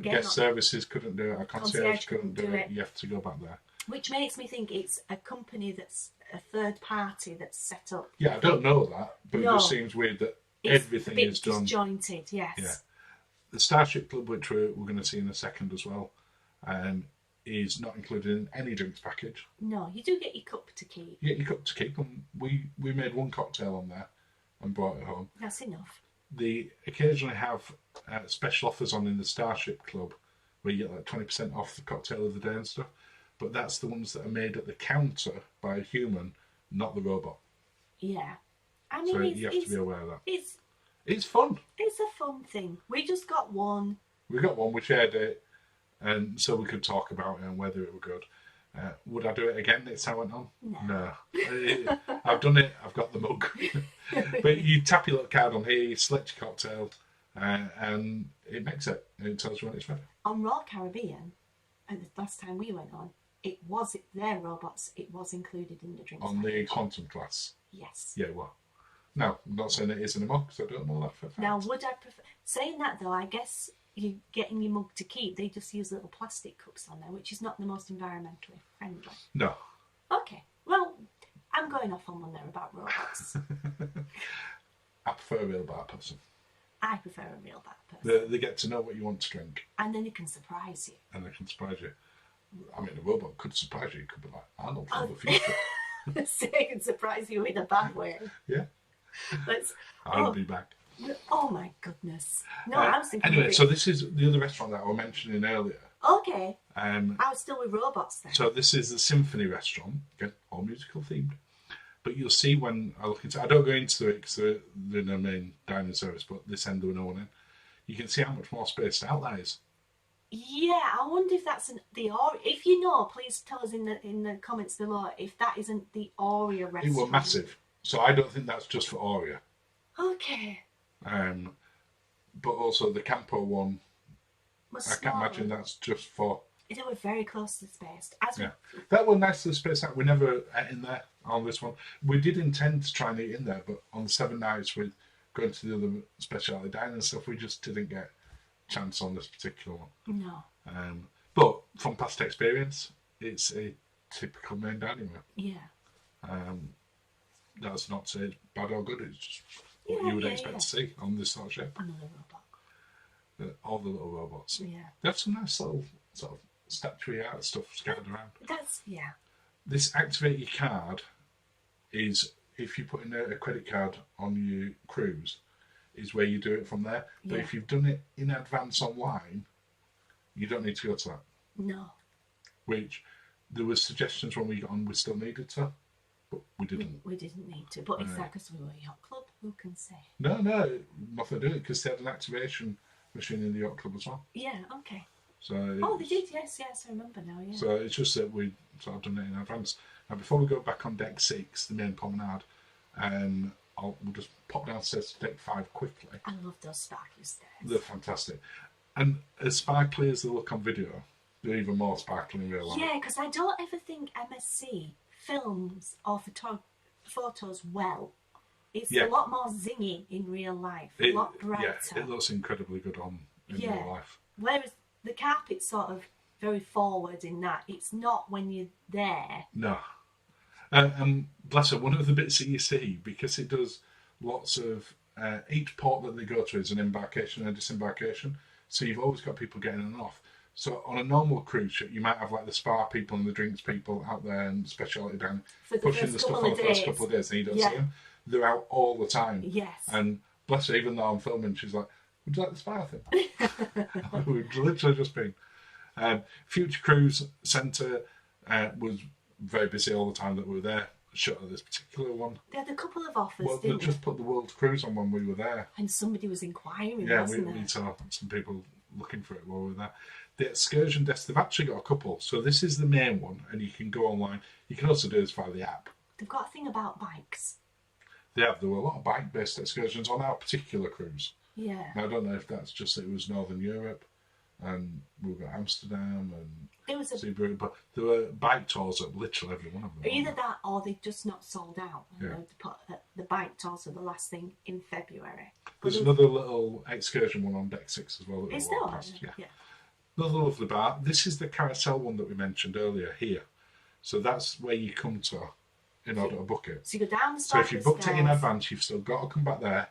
Guest services couldn't do it, our concierge couldn't do it. You have to go back there. Which makes me think it's a company that's a third party that's set up. Yeah, I don't know that, but No. it just seems weird that It's everything a bit is done. disjointed, yes. Yeah. The Starship Club, which we're going to see in a second as well, is not included in any drinks package. No, you do get your cup to keep. Yeah, you got to keep them. We made one cocktail on there and brought it home. That's enough. They occasionally have special offers on in the Starship Club where you get like 20% off the cocktail of the day and stuff. But that's the ones that are made at the counter by a human, not the robot. Yeah. I mean, So it's, you have to be aware of that. It's fun. It's a fun thing. We just got one. We got one, we shared it, and so we could talk about it and whether it were good. Would I do it again next time I went on? No. I've done it, I've got the mug. But you tap your little card on here, you select your cocktail, and it makes it. And it tells you when it's ready. On Royal Caribbean, and the last time we went on, their robots, it was included in the drinks On the package. quantum class. Yes. Yeah, well. No, I'm not saying it is anymore because I don't know that for a fact. Now, would I prefer... Saying that, though, I guess you're getting your mug to keep. They just use little plastic cups on there, which is not the most environmentally friendly. No. Okay. Well, I'm going off on one there about robots. I prefer a real bar person. I prefer a real bad person. They get to know what you want to drink. And then it can surprise you. And they can surprise you. I mean, a robot could surprise you. It could be like Arnold from the future. So it can surprise you in a bad way. Yeah. Let's... I'll be back. Oh my goodness. No, I was thinking... Anyway, so this is the other restaurant that I was mentioning earlier. Okay. I was still with robots then. So this is the Symphony restaurant. Again, all musical themed. But you'll see when I look into it, I don't go into it because they're in the main dining service, but this end there no one in. You can see how much more spaced out that is. Yeah, I wonder if that's the Aria. If you know, please tell us in the comments below if that isn't the Aria restaurant. It was massive. So I don't think that's just for Aria. Okay. But also the Campo one, Was I can't smaller. imagine that's just for... They were very closely spaced. Yeah. That was nicely spaced out. We never ate in there on this one. We did intend to try and eat in there, but on the 7 nights with going to the other specialty dining and stuff, we just didn't get a chance on this particular one. No. But from past experience, it's a typical main dining room. Yeah. That's not to say it's bad or good, it's just what Yeah, you would yeah, expect yeah. to see on this sort of show. Another robot. All the little robots. Yeah. They have some nice little sort of statuary art stuff scattered around. That's, yeah. This activate your card is if you put in a credit card on your cruise, is where you do it from there. But Yeah. if you've done it in advance online, you don't need to go to that. No. Which there was suggestions when we got on we still needed to, but we didn't. We didn't need to. But it's that because we were a yacht club. Who can say? No, nothing to do it because they had an activation machine in the yacht club as well. Yeah, okay. So Oh, they did, yes, I remember now, yeah. So it's just that we sort of done it in advance. Now, before we go back on deck 6, the main promenade, we'll just pop downstairs to deck 5 quickly. I love those sparkly stairs. They're fantastic. And as sparkly as they look on video, they're even more sparkly in real life. Yeah, because I don't ever think MSC films or photos well It's Yeah. a lot more zingy in real life, a lot brighter. Yeah, it looks incredibly good on in Yeah. real life. Whereas the carpet's sort of very forward in that. It's not when you're there. No. Bless her, one of the bits that you see, because it does lots of, each port that they go to is an embarkation and a disembarkation, so you've always got people getting in and off. So on a normal cruise ship, you might have like the spa people and the drinks people out there and speciality down, For the pushing first the stuff couple on of the first days. couple of days, and you don't Yeah. see them. They're out all the time. Yes. And bless her, even though I'm filming, she's like, would you like the spa thing? We've literally just been. Future Cruise Centre was very busy all the time that we were there. Shut at this particular one. They had a couple of offers, Well, they didn't just they? put the World Cruise on when we were there. And somebody was inquiring, Yeah, wasn't we there? saw some people looking for it while we were there. The excursion desk, they've actually got a couple. So this is the main one, and you can go online. You can also do this via the app. They've got a thing about bikes. There were a lot of bike-based excursions on our particular cruise. Yeah. Now, I don't know if that's just that it was Northern Europe, and we've got Amsterdam and There was a Zeebrugge, but there were bike tours at literally every one of them. either that or they just not sold out. You Yeah. know, to put the bike tours are the last thing in February. There's another little excursion one on deck 6 as well. That we Is walked there? past, yeah. Yeah. Another lovely bar. This is the carousel one that we mentioned earlier here. So that's where you come to in order to book it. So you go down the So if you booked it in stairs. advance, you've still got to come back there,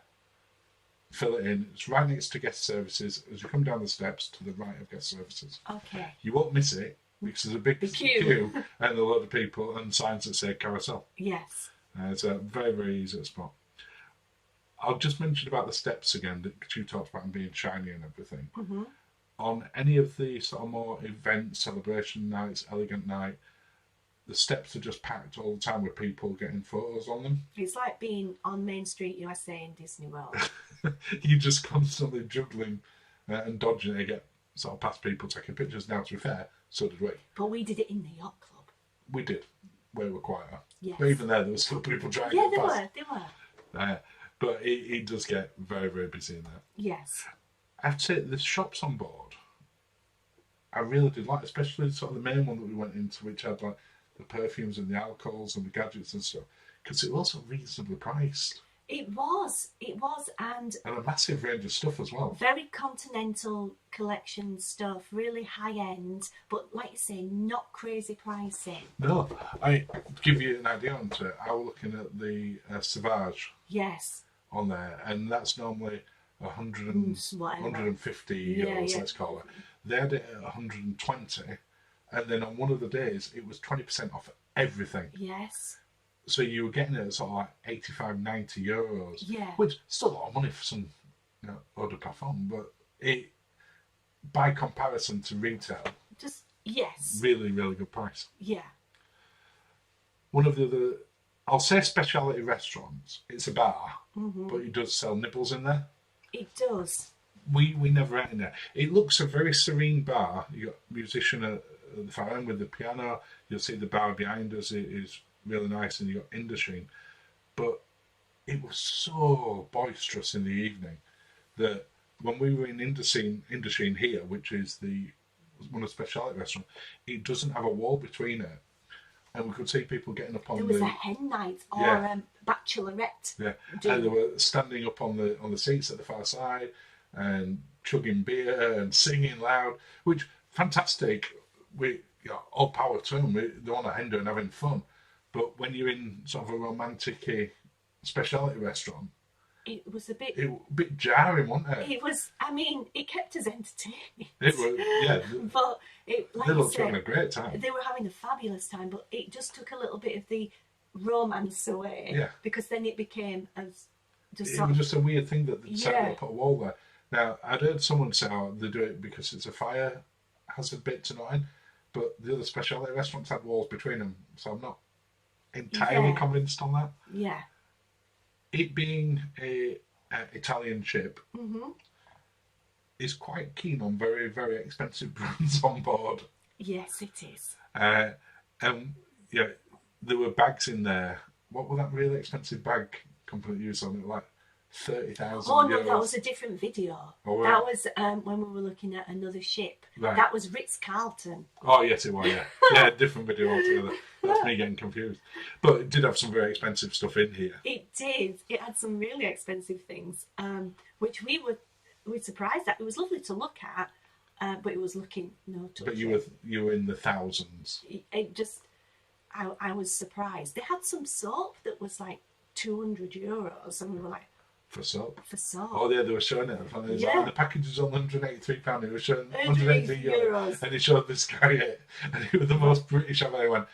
fill it in. It's right next to guest services. As you come down the steps to the right of guest services, Okay. you won't miss it because there's a big The queue. and a lot of people and signs that say carousel. Yes. It's a very, very easy spot. I'll just mention about the steps again that you talked about them being shiny and everything. Mm-hmm. On any of the sort of more event, celebration nights, elegant night, the steps are just packed all the time with people getting photos on them. It's like being on Main Street USA in Disney World. You're just constantly juggling and dodging to get sort of past people taking pictures. Now, to be fair, so did we. But we did it in the Yacht Club. We did, where we're quieter. Yes. But even there were still people trying to Yeah, get they past. were. They were. But it does get very, very busy in there. Yes. I have to say, the shops on board, I really did like, especially sort of the main one that we went into, which had like the perfumes and the alcohols and the gadgets and stuff, because it was reasonably priced It was, and and a massive range of stuff as well. very continental collection stuff, really high end, but like you say, not crazy pricey. No, I give you an idea on it. I was looking at the Sauvage Yes. on there, and that's normally 100 and, Whatever. 150 Yeah, euros, yeah. let's call it. They had it at 120, and then on one of the days it was 20% off everything. Yes. So you were getting it at sort of like 85, 90 euros, Yeah. which is still a lot of money for some, eau de parfum, but it, by comparison to retail, Just, yes. really, really good price. Yeah. One of the other, I'll say speciality restaurants, it's a bar, but it does sell nibbles in there. It does. We never ate in there. It looks a very serene bar. You got a musician at the far end with the piano. You'll see the bar behind us. It is really nice, and you got Indochine. But it was so boisterous in the evening that when we were in Indochine here, which is one of the speciality restaurants, it doesn't have a wall between it, and we could see people getting up on There was a hen night or Yeah. bachelorette. Yeah, do. and they were standing up on the seats at the far side and chugging beer and singing loud, which fantastic. We all power to them. They want to hinder and having fun, but when you're in sort of a romantic speciality restaurant, It was a bit. it was a bit jarring, wasn't it? It was. I mean, it kept us entertained. It was, yeah. But it, like They you looked having a said, great time. they were having a fabulous time. But it just took a little bit of the romance away. Yeah. Because then it became as just It sort was of. just a weird thing that they set Yeah. up a wall there. Now, I'd heard someone say, they do it because it's a fire hazard bit to not in, but the other specialty restaurants had walls between them, so I'm not entirely Yeah. convinced on that. Yeah. It being a Italian ship Mm-hmm. is quite keen on very, very expensive brands on board. Yes, it is. Yeah, there were bags in there. What was that really expensive bag company used on it? Like 30,000 Oh no, euros. that was a different video. Oh, that right. was when we were looking at another ship. Right. That was Ritz-Carlton. Oh, yes, it was, yeah. Yeah, different video altogether. That's me getting confused. But it did have some very expensive stuff in here. It did. It had some really expensive things, which we were surprised at. It was lovely to look at, but it was looking no touch. But you were in the thousands. It just, I was surprised. They had some soap that was like €200, and we were like, For soap. for soap. Oh, yeah, they were showing it. It was Yeah. like, the package was on £183. It was showing €180. And he showed this guy it. And he was the most British I've ever went,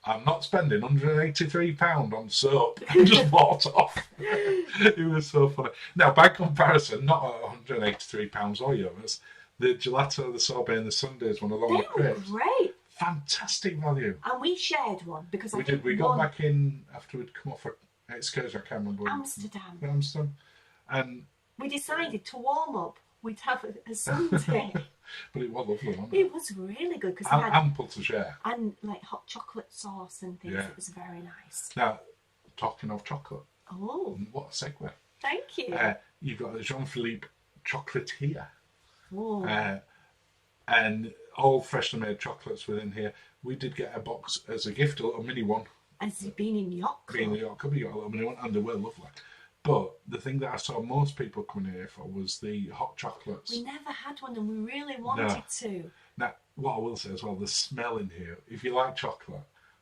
I'm not spending £183 on soap. And just walked off. It was so funny. Now, by comparison, not at £183 or euros, the gelato, the sorbet, and the sundaes one along They with were crepes. great. Fantastic value. And we shared one because I We think did. We got one back in after we'd come off an excursion. I can't remember. Amsterdam. And We decided to warm up. We'd have a sundae. but it was lovely, wasn't it? It was really good because And it had ample to share. and like hot chocolate sauce and things. Yeah. It was very nice. Now, talking of chocolate, Oh, what a segue. thank you. You've got a Jean-Philippe chocolatier. Oh, And all freshly made chocolates within here. We did get a box as a gift, a little mini one. has he been in Yacht Club? Being the Yacht Club, you got a little mini one, and they were lovely. But the thing that I saw most people coming here for was the hot chocolates. We never had one, and we really wanted to. Now, what I will say as well, the smell in here, if you like chocolate,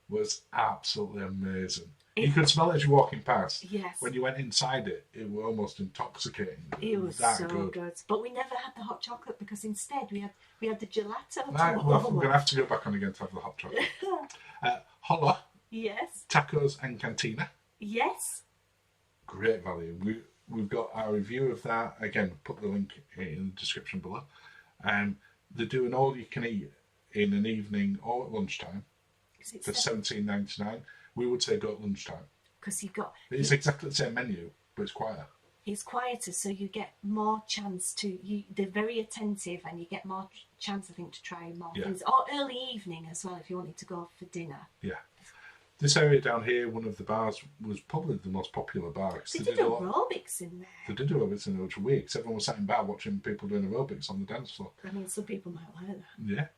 was absolutely amazing. You could smell it as you're walking past. Yes. When you went inside it, it was almost intoxicating. It was that so good. But we never had the hot chocolate because instead we had the gelato. Right, to well, warm I'm going to up. have to go back on again to have the hot chocolate. Hola, Yes. tacos and cantina. Yes. Great value. We've got our review of that. Again, put the link in the description below. They're doing all you can eat in an evening or at lunchtime for $17.99. We would say go at lunchtime. Because you've got It's exactly the same menu, but it's quieter. it's quieter, so you get more chance to. They're very attentive, and you get more chance, I think, to try more Yeah. things. Or early evening as well, if you wanted to go for dinner. Yeah. This area down here, one of the bars, was probably the most popular bar. 'Cause They did aerobics in there. They did aerobics in there, which was weird, 'cause everyone was sat in bar watching people doing aerobics on the dance floor. I mean, some people might like that. Yeah.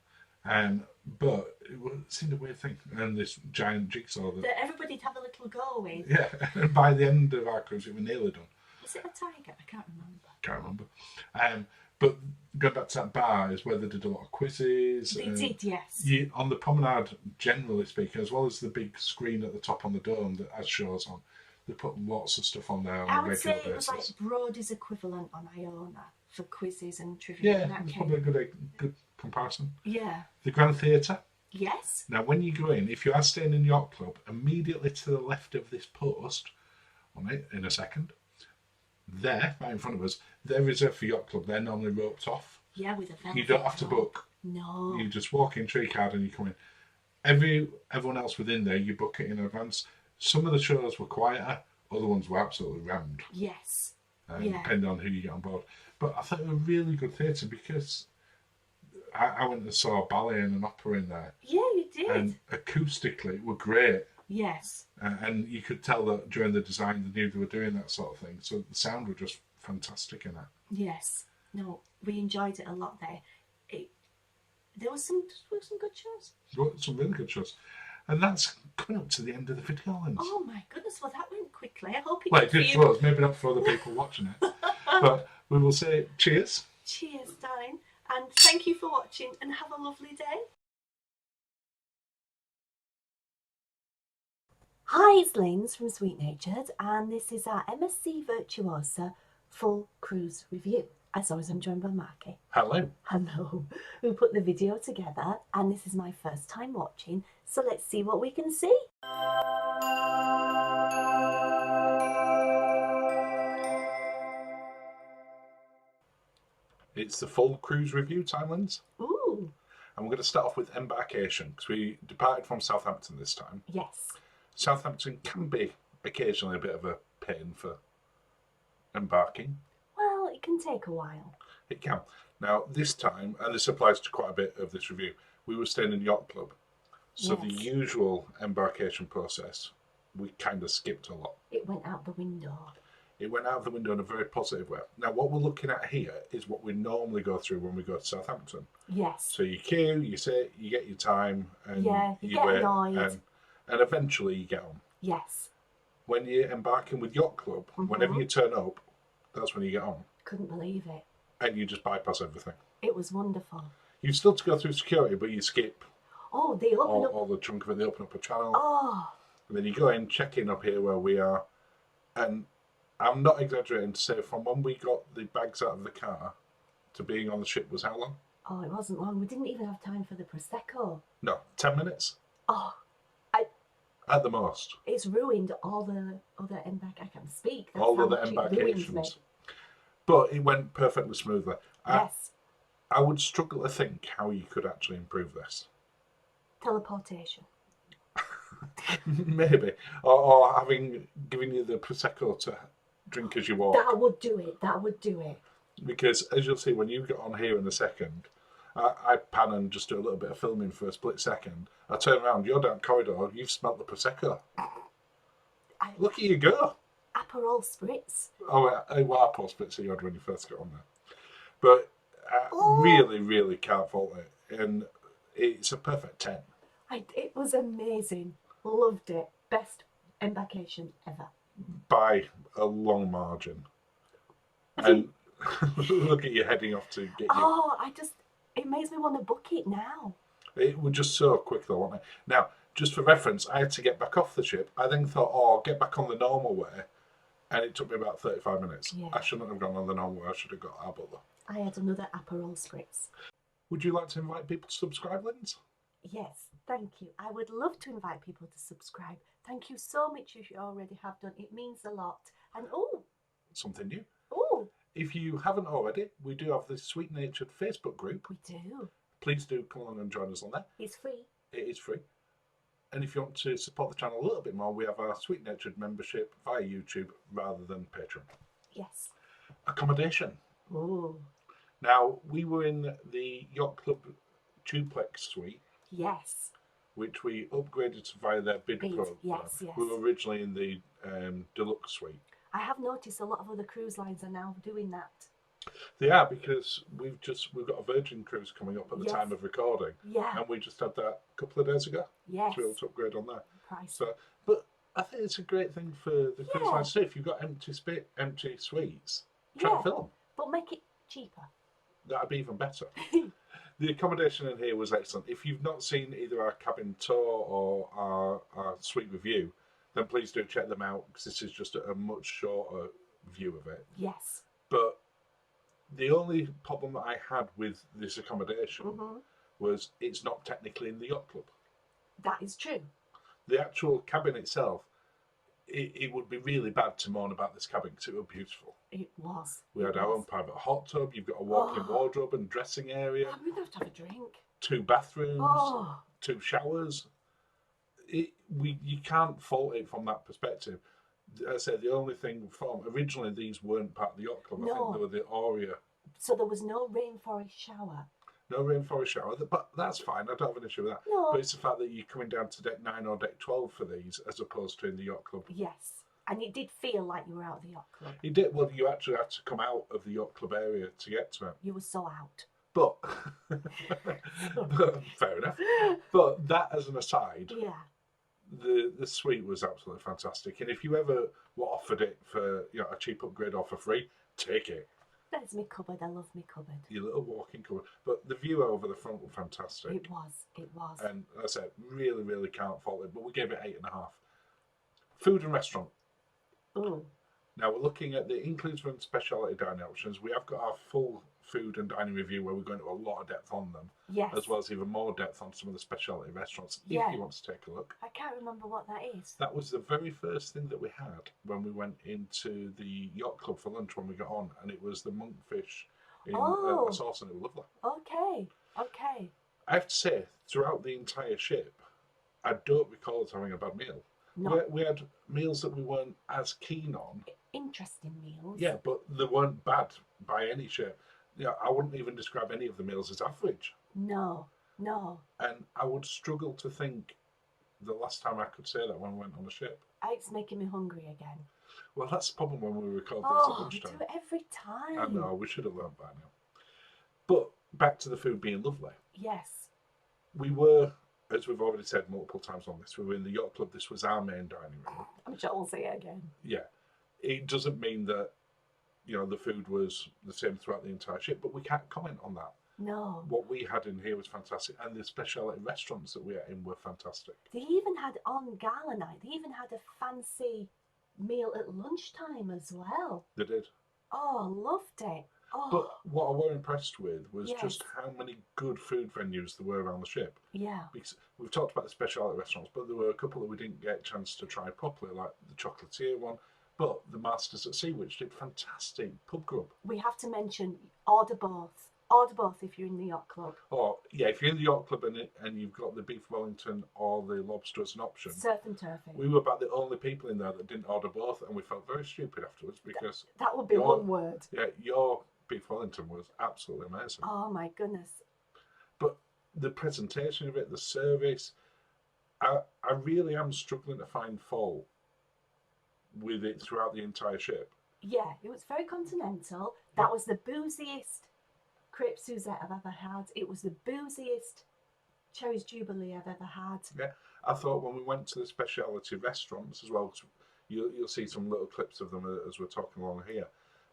But it seemed a weird thing. And this giant jigsaw. That everybody'd have a little go with. Yeah. And by the end of our cruise, it was nearly done. Was it a tiger? I can't remember. Can't remember. But going back to that bar is where they did a lot of quizzes. They did, yes. On the promenade, generally speaking, as well as the big screen at the top on the dome that has shows on, they put lots of stuff on there on I a would regular say it was basis. like Brody's equivalent on Iona for quizzes and trivia. Yeah, and that it's kind probably of- a good comparison. Yeah. The Grand Theatre. Yes. Now, when you go in, if you are staying in the Yacht Club, immediately to the left of this post, on it in a second, there, right in front of us, they're reserved for Yacht Club. They're normally roped off. Yeah, with a velvet You don't have to floor. book. No. You just walk in, tree card, and you come in. Everyone else within there, you book it in advance. Some of the shows were quieter, other ones were absolutely rammed, Yes. Yeah. depending on who you get on board. But I thought it was a really good theatre because I went and saw a ballet and an opera in there, Yeah, you did. and acoustically it were great. Yes. And you could tell that during the design they knew they were doing that sort of thing. So the sound was just fantastic in it. Yes. No, we enjoyed it a lot there. There was some good shows. Some really good shows. And that's coming up to the end of the video, Linz. Oh my goodness! Well, that went quickly. I hope it Well, did it did for you. for us, maybe not for other people watching it. But we will say cheers. Cheers, darling, and thank you for watching. And have a lovely day. Hi, it's Linz from Sweet Natured, and this is our MSC Virtuosa full cruise review. As always, I'm joined by Marky. Hello. Hello, who put the video together, and this is my first time watching, so let's see what we can see. It's the full cruise review time, Linz. Ooh, And we're going to start off with embarkation because we departed from Southampton this time. yes. Southampton can be occasionally a bit of a pain for embarking. Well, it can take a while. It can. Now, this time, and this applies to quite a bit of this review, we were staying in Yacht Club. So the Yes. usual embarkation process, we kind of skipped a lot. It went out the window. It went out of the window in a very positive way. Now, what we're looking at here is what we normally go through when we go to Southampton. Yes. So you queue, you sit, you get your time, and Yeah, you get wait, annoyed. and eventually you get on. Yes. When you're embarking with Yacht Club, whenever you turn up, that's when you get on. Couldn't believe it. And you just bypass everything. It was wonderful. You've still to go through security, but you skip Oh, they opened up. all the chunk of it. They open up a channel. Oh, And then you go in, check in up here where we are. And I'm not exaggerating to say from when we got the bags out of the car to being on the ship was how long? oh, it wasn't long. We didn't even have time for the prosecco. No, 10 minutes Oh, at the most. it's ruined all the other I can't speak. That's All how of the much it ruins me. embarkations. But it went perfectly smoothly. Yes. I would struggle to think how you could actually improve this. Teleportation. Maybe. Or having given you the Prosecco to drink as you walk. That would do it. That would do it. Because as you'll see when you get on here in a second, I pan and just do a little bit of filming for a split second. I turn around, you're down the corridor, you've smelt the Prosecco. Look at you go. Aperol spritz. Oh, well, I spritz you had when you first got on there. But I really, really can't fault it. And it's a perfect 10. It was amazing. Loved it. Best embarkation ever. By a long margin. And look at you heading off to get your... Oh, it makes me want to book it now. It was just so quick though, wasn't it? Now, just for reference, I had to get back off the ship. I then thought, I'll get back on the normal way. And it took me about 35 minutes. Yeah. I shouldn't have gone on the normal way. I should have got our butler. I had another Aperol spritz. Would you like to invite people to subscribe, Linz? Yes, thank you. I would love to invite people to subscribe. Thank you so much if you already have done. It means a lot. And Something new. oh, If you haven't already, we do have this Sweet Natured Facebook group. we do. Please do come along and join us on there. It's free. It is free. And if you want to support the channel a little bit more, we have our Sweet Natured membership via YouTube rather than Patreon. Yes. Accommodation. Oh, Now, we were in the Yacht Club Duplex suite, yes. which we upgraded to via their bid Bid, program. yes, yes. We were originally in the Deluxe suite. I have noticed a lot of other cruise lines are now doing that. They are, because we've got a Virgin cruise coming up at the Yes. time of recording. Yeah. And we just had that a couple of days ago. Yes. To be able to upgrade on that. Price. So, but I think it's a great thing for the cruise Yeah. lines too. If you've got empty suites, try Yeah. and fill them. But make it cheaper. That'd be even better. The accommodation in here was excellent. If you've not seen either our cabin tour or our suite review, then please do check them out, because this is just a much shorter view of it. Yes. But the only problem that I had with this accommodation was it's not technically in the Yacht Club. That is true. The actual cabin itself, it would be really bad to moan about this cabin because it was beautiful. It was. We had our own private hot tub, you've got a walk-in wardrobe and dressing area, I'm going to have a drink. 2 bathrooms, Oh. 2 showers. You can't fault it from that perspective. As I said, the only thing originally these weren't part of the Yacht Club. I think No. they were the Aria. So there was no rainforest shower. No rainforest shower, but that's fine. I don't have an issue with that. No. But it's the fact that you're coming down to deck 9 or deck 12 for these, as opposed to in the Yacht Club. Yes. And it did feel like you were out of the yacht club. You did. Well, you actually had to come out of the Yacht Club area to get to it. You were so out. But fair enough. But that as an aside, Yeah. the suite was absolutely fantastic. And if you ever were offered it for a cheap upgrade or for free, take it. There's me cupboard. I love me cupboard. Your little walk-in cupboard. But the view over the front was fantastic. It was. It was. And as I said, really, really can't fault it. But we gave it 8.5. Food and restaurant. Mm. Now we're looking at the includes and speciality dining options. We have got our full food and dining review where we're going into a lot of depth on them, Yes. as well as even more depth on some of the speciality restaurants. Yeah. If you want to take a look, I can't remember what that is. that was the very first thing that we had when we went into the Yacht Club for lunch when we got on, and it was the monkfish in a sauce, and it was lovely. Okay. Okay. I have to say, throughout the entire ship, I don't recall us having a bad meal. No. We had meals that we weren't as keen on. Interesting meals. Yeah, but they weren't bad by any shape. I wouldn't even describe any of the meals as average. No. No. And I would struggle to think the last time I could say that when we went on a ship. It's making me hungry again. Well, that's the problem when we record these at Oh, we lunchtime. do it every time. I know, we should have learned by now. But back to the food being lovely. Yes. We were, as we've already said multiple times on this, we were in the Yacht Club. This was our main dining room. I'm sure we'll say it again. Yeah. It doesn't mean that, the food was the same throughout the entire ship, but we can't comment on that. No. What we had in here was fantastic, and the speciality restaurants that we ate in were fantastic. They even had on gala night, they even had a fancy meal at lunchtime as well. They did. Oh, loved it. Oh, But what I was impressed with was Yes. just how many good food venues there were around the ship. yeah. Because we've talked about the speciality restaurants, but there were a couple that we didn't get a chance to try properly, like the chocolatier one. But the Masters at Sea, which did fantastic pub grub. We have to mention order both. Order both if you're in the Yacht Club. Or yeah, if you're in the Yacht Club and you've got the beef Wellington or the lobster as an option, Surf and turfing. we were about the only people in there that didn't order both, and we felt very stupid afterwards because That would be your- one word. your beef Wellington was absolutely amazing. Oh my goodness. But the presentation of it, the service, I really am struggling to find fault with it throughout the entire ship. Yeah, it was very continental. That was the booziest crepe Suzette I've ever had. It was the booziest Cherries Jubilee I've ever had. Yeah, I thought when we went to the speciality restaurants as well, 'cause you'll see some little clips of them as we're talking along here,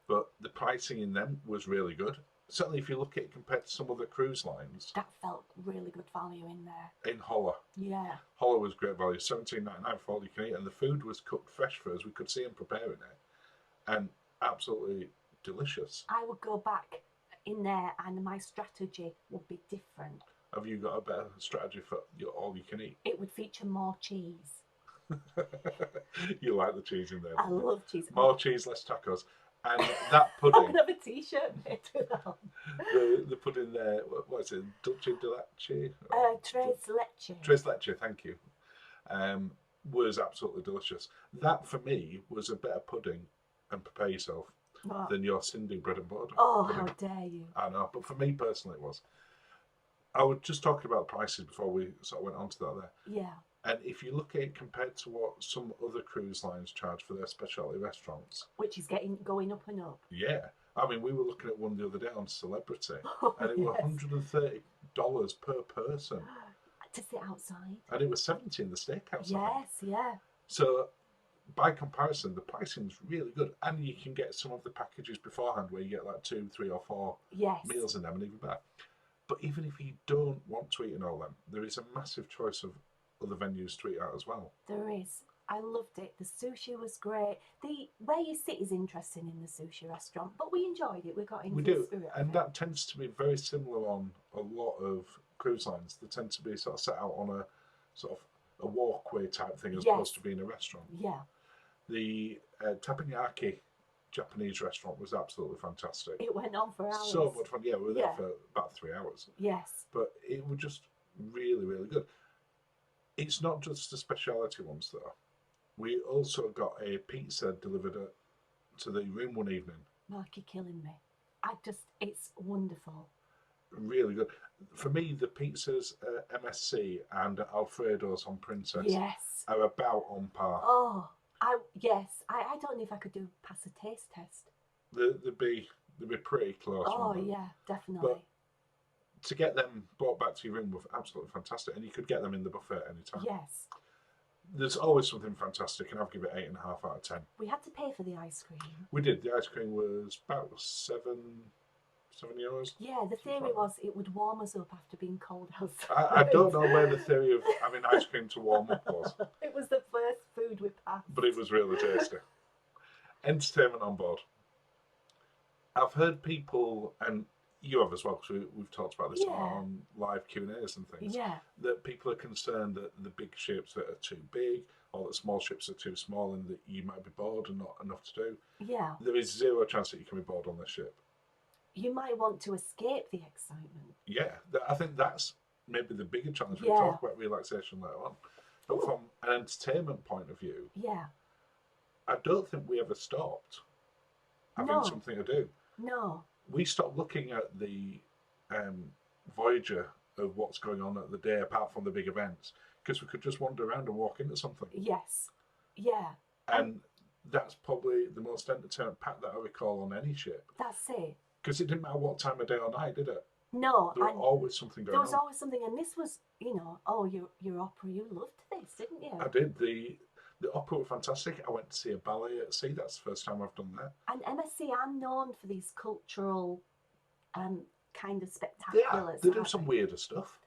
but the pricing in them was really good. Certainly if you look at it compared to some other cruise lines, That felt really good value in there. in Hola. Yeah. Hola was great value, $17.99 for all you can eat, and the food was cooked fresh for us. We could see them preparing it, and absolutely delicious. I would go back in there and my strategy would be different. Have you got a better strategy for your all you can eat? It would feature more cheese. You like the cheese in there. I don't you? love cheese. More cheese, less tacos. And that I'm pudding, gonna have a t-shirt made with that. the pudding there, what is it, Dulce de leche? Tres leche. Tres leche, thank you. Was absolutely delicious. That for me was a better pudding, and prepare yourself, What? than your Cindy bread and butter. Oh, pudding. how dare you. I know, but for me personally, it was. I was just talking about prices before we sort of went on to that there. Yeah. And if you look at it compared to what some other cruise lines charge for their specialty restaurants, Which is going up and up. yeah. I mean, we were looking at one the other day on Celebrity, Oh, and it was yes. $130 per person, To sit outside. and it was $70 in the steakhouse. I think. Yes, yeah. So, by comparison, the pricing's really good, and you can get some of the packages beforehand where you get like 2, 3, or 4 Yes. meals in them, and even better. But even if you don't want to eat in all them, there is a massive choice of other venues to eat at as well. There is. I loved it. The sushi was great. The where you sit is interesting in the sushi restaurant, but we enjoyed it. We got into We the do, spirit and of it. that tends to be very similar on a lot of cruise lines. They tend to be sort of set out on a sort of a walkway type thing as Yes. opposed to being a restaurant. Yeah, The teppanyaki Japanese restaurant was absolutely fantastic. it went on for hours. So much fun. Yeah, we were there Yeah. for about 3 hours. Yes. But it was just really, really good. It's not just the speciality ones though. We also got a pizza delivered to the room one evening. Mark, you're killing me. It's wonderful. Really good. For me, the pizzas at MSC and Alfredo's on Princess Yes. are about on par. Oh, I don't know if I could pass a taste test. They'd be pretty close. Oh, wouldn't they? yeah, definitely. To get them brought back to your room was absolutely fantastic, and you could get them in the buffet at any time. Yes. There's always something fantastic, and I'll give it 8.5 out of 10. We had to pay for the ice cream. We did. The ice cream was about €7. Yeah, the theory was it would warm us up after being cold outside. I don't know where the theory of having ice cream to warm up was, It was the first food we passed. but it was really tasty. Entertainment on board. I've heard people, and you have as well, because we've talked about this Yeah. on live Q&As and things, Yeah. that people are concerned that the big ships are too big, or that small ships are too small, and that you might be bored and not enough to do. Yeah. There is zero chance that you can be bored on this ship. You might want to escape the excitement. Yeah, I think that's maybe the bigger challenge. Yeah. We'll talk about relaxation later on. But from an entertainment point of view, Yeah. I don't think we ever stopped having No. something to do. No. We stopped looking at the Voyager of what's going on at the day, apart from the big events. because we could just wander around and walk into something. Yes. Yeah. And that's probably the most entertainment pack that I recall on any ship. That's it. Because it didn't matter what time of day or night, did it? No. There was And always something going there was on. always something, and this was, your opera. You loved this, didn't you? I did. The opera was fantastic. I went to see a ballet at sea. That's the first time I've done that. And MSC are known for these cultural kind of Yeah, spectaculars. they do aren't some they? weirder stuff.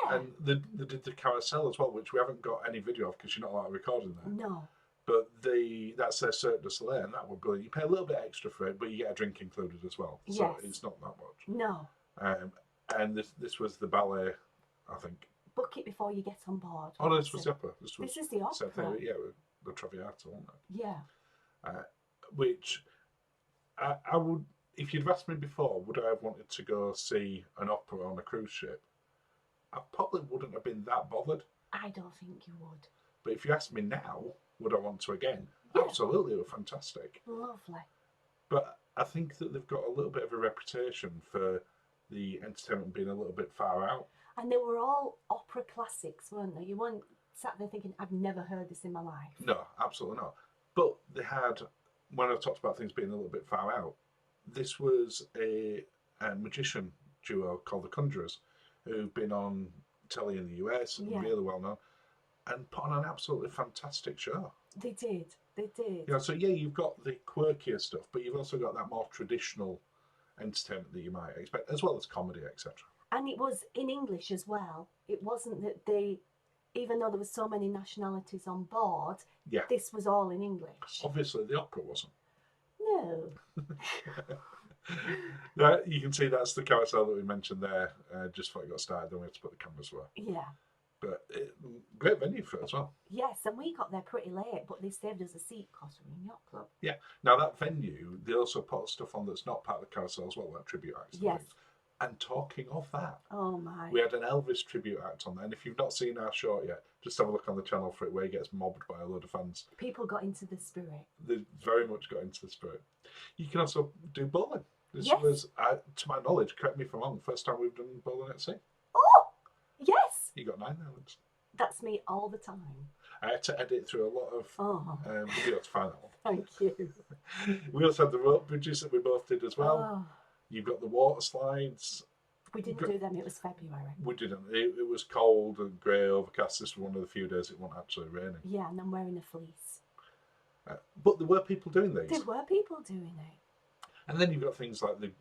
Yeah. And they did the carousel as well, which we haven't got any video of because you're not allowed to record in there. No. But that's their Cirque du Soleil, and that was brilliant. You pay a little bit extra for it, but you get a drink included as well. So Yes. it's not that much. No. And this was the ballet, I think. Book it before you get on board. Oh, no, this was the opera. This is the same opera. thing, yeah, with the Traviata, wasn't it? Yeah. Which I would, if you'd asked me before, would I have wanted to go see an opera on a cruise ship? I probably wouldn't have been that bothered. I don't think you would. But if you ask me now, would I want to again? Yeah. Absolutely, it was fantastic. Lovely. But I think that they've got a little bit of a reputation for the entertainment being a little bit far out. And they were all opera classics, weren't they? You weren't sat there thinking, I've never heard this in my life. No, absolutely not. But they had, when I talked about things being a little bit far out, this was a magician duo called the Conjurers, who've been on telly in the US and Yeah. really well known, and put on an absolutely fantastic show. They did. They did. You know, so yeah, you've got the quirkier stuff, but you've also got that more traditional entertainment that you might expect, as well as comedy, etc. And it was in English as well. It wasn't that even though there were so many nationalities on board, Yeah. this was all in English. Obviously, the opera wasn't. No. Now, you can see that's the carousel that we mentioned there, just before it got started, then we had to put the cameras away. Yeah. But great venue for it as well. Yes, and we got there pretty late, but they saved us a seat because we're in Yacht Club. Yeah. Now, that venue, they also put stuff on that's not part of the carousel as well, like tribute acts and Yes. things. And talking of that, Oh my. we had an Elvis tribute act on there, and if you've not seen our short yet, just have a look on the channel for it, where he gets mobbed by a load of fans. People got into the spirit. They very much got into the spirit. You can also do bowling. This Yes. was, to my knowledge, correct me if I'm wrong, first time we've done bowling at sea. Oh! Yes! You got 9 islands. That's me all the time. I had to edit through a lot of Oh, videos to find that one. thank you. We also had the rope bridges that we both did as well. Oh, You've got the water slides. we didn't do them, it was February. We didn't. It was cold and grey, overcast. This was one of the few days it wasn't actually raining. Yeah, and I'm wearing a fleece. But there were people doing these. There were people doing it. And then you've got things like the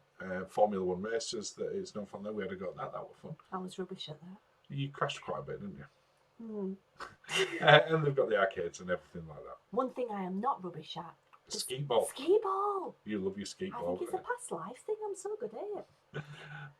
Formula One races that is no fun there. We had to go at that. That was fun. I was rubbish at that. You crashed quite a bit, didn't you? Hmm. And they've got the arcades and everything like that. One thing I am not rubbish at. is Skeet ball. Ski ball. You love your skeet I ball. think it's a past life thing. I'm so good at it.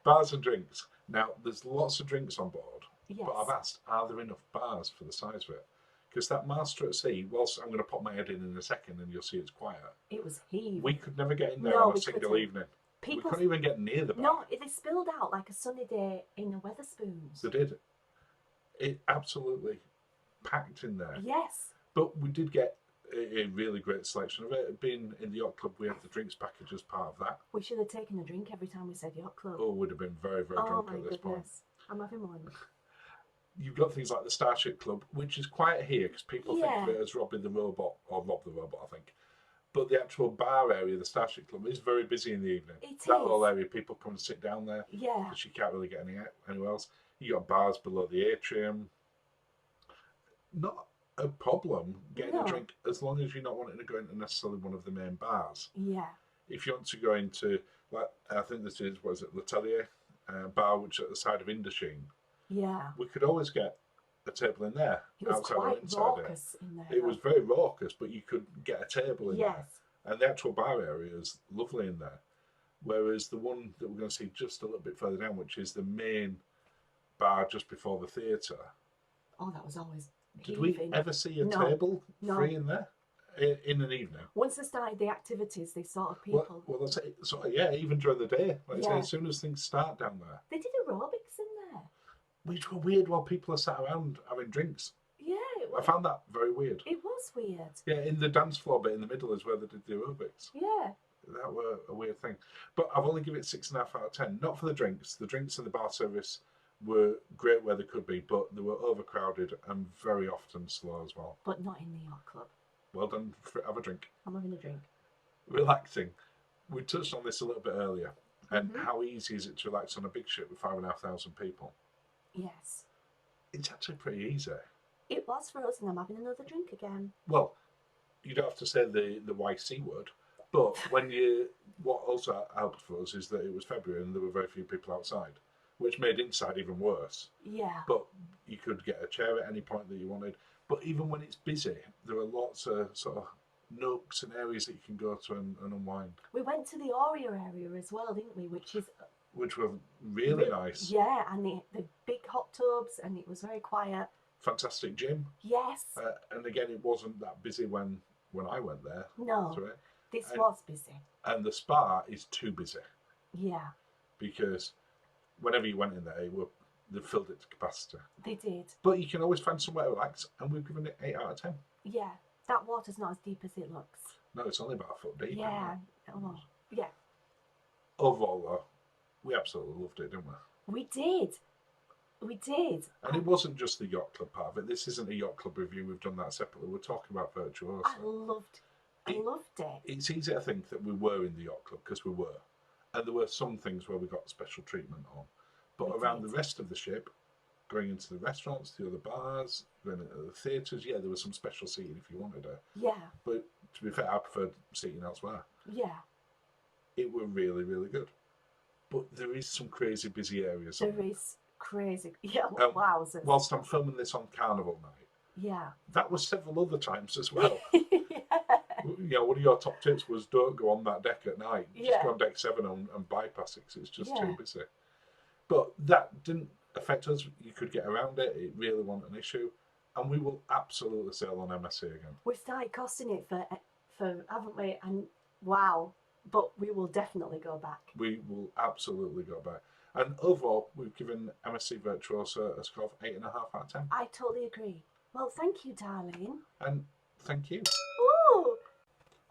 Bars and drinks. Now, there's lots of drinks on board. Yes. But I've asked, are there enough bars for the size of it? Because that master at sea, whilst I'm going to pop my head in a second and you'll see it's quiet, It was heaving. we could never get in there No, on a we single couldn't. evening. People. We couldn't even get near the bar. No, they spilled out like a sunny day in the Weatherspoons. They did. It absolutely packed in there. Yes. But we did get a really great selection of it. Being in the Yacht Club, we had the drinks package as part of that. We should have taken a drink every time we said Yacht Club. Oh, we'd have been very, very Oh drunk my at this point. goodness. I'm having one. You've got things like the Starship Club, which is quiet here because people think of Yeah. it as robbing the robot, or rob the robot, I think. But the actual bar area, the Starship Club, is very busy in the evening. It That is. whole area, people come and sit down there Yeah. because you can't really get anywhere else. You got bars below the atrium. Not a problem getting No. a drink as long as you're not wanting to go into necessarily one of the main bars. Yeah. If you want to go into, like, I think this is, what is it, L'Atelier bar, which is at the side of Indochine, Yeah. we could always get a table in there. It was outside or quite inside raucous in there. It was very raucous, but you could get a table in there. Yes. And the actual bar area is lovely in there. Whereas the one that we're going to see just a little bit further down, which is the main bar just before the theatre, Oh, that was always did we heaving. ever see a No. table No. free in there in an evening? Once they started the activities, they sort of people. Well, that's it. So, yeah, even during the day. Like I say, Yeah. as soon as things start down there, They did aerobics in there. which were weird while people are sat around having drinks. Yeah, it I was, found that very weird. it was weird. Yeah, in the dance floor bit in the middle is where they did the aerobics. Yeah. That were a weird thing. But I've only given it 6.5 out of 10. Not for the drinks. The drinks and the bar service were great where they could be, but they were overcrowded and very often slow as well. But not in the Yacht Club. Well done. Have a drink. I'm having a drink. Relaxing. We touched on this a little bit earlier, and how easy is it to relax on a big ship with 5,500 people? Yes. It's actually pretty easy. It was for us, and I'm having another drink again. Well, you don't have to say the YC word, but what also helped for us is that it was February and there were very few people outside, which made inside even worse. Yeah. But you could get a chair at any point that you wanted. But even when it's busy, there are lots of sort of nooks and areas that you can go to and unwind. We went to the Aria area as well, didn't we? Which were really nice. Yeah, and the big hot tubs, and it was very quiet. Fantastic gym. Yes. And again, it wasn't that busy when I went there. No. To it. This was busy. And the spa is too busy. Yeah. Because whenever you went in there, they filled it to capacity. They did. But you can always find somewhere to relax, and we've given it 8 out of 10. Yeah. That water's not as deep as it looks. No, it's only about a foot deep. Yeah. Oh, yeah. Overall, though, we absolutely loved it, didn't we? We did. We did. And it wasn't just the Yacht Club part of it. This isn't a Yacht Club review. We've done that separately. We're talking about Virtuosa. I loved it. It's easy to think that we were in the Yacht Club, because we were. And there were some things where we got special treatment on. But around the rest of the ship, going into the restaurants, the other bars, going into the theatres, yeah, there was some special seating if you wanted it. Yeah. But to be fair, I preferred seating elsewhere. Yeah. It were really, really good. But there is some crazy busy areas. There is crazy. Yeah, wowzers. Whilst I'm filming this on Carnival night, yeah. that was several other times as well. Yeah. You know, one of your top tips was don't go on that deck at night. Just Yeah. go on deck 7 and bypass it, 'cause it's just Yeah. too busy. But that didn't affect us. You could get around it. It really wasn't an issue. And we will absolutely sail on MSC again. We've started costing it for haven't we? And wow. But we will definitely go back. We will absolutely go back. And overall, we've given MSC Virtuosa a score of 8.5 out of 10. I totally agree. Well, thank you, darling. And thank you. Ooh.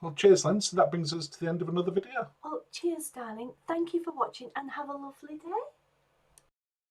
Well, cheers, Len. So that brings us to the end of another video. Oh, cheers, darling. Thank you for watching and have a lovely day.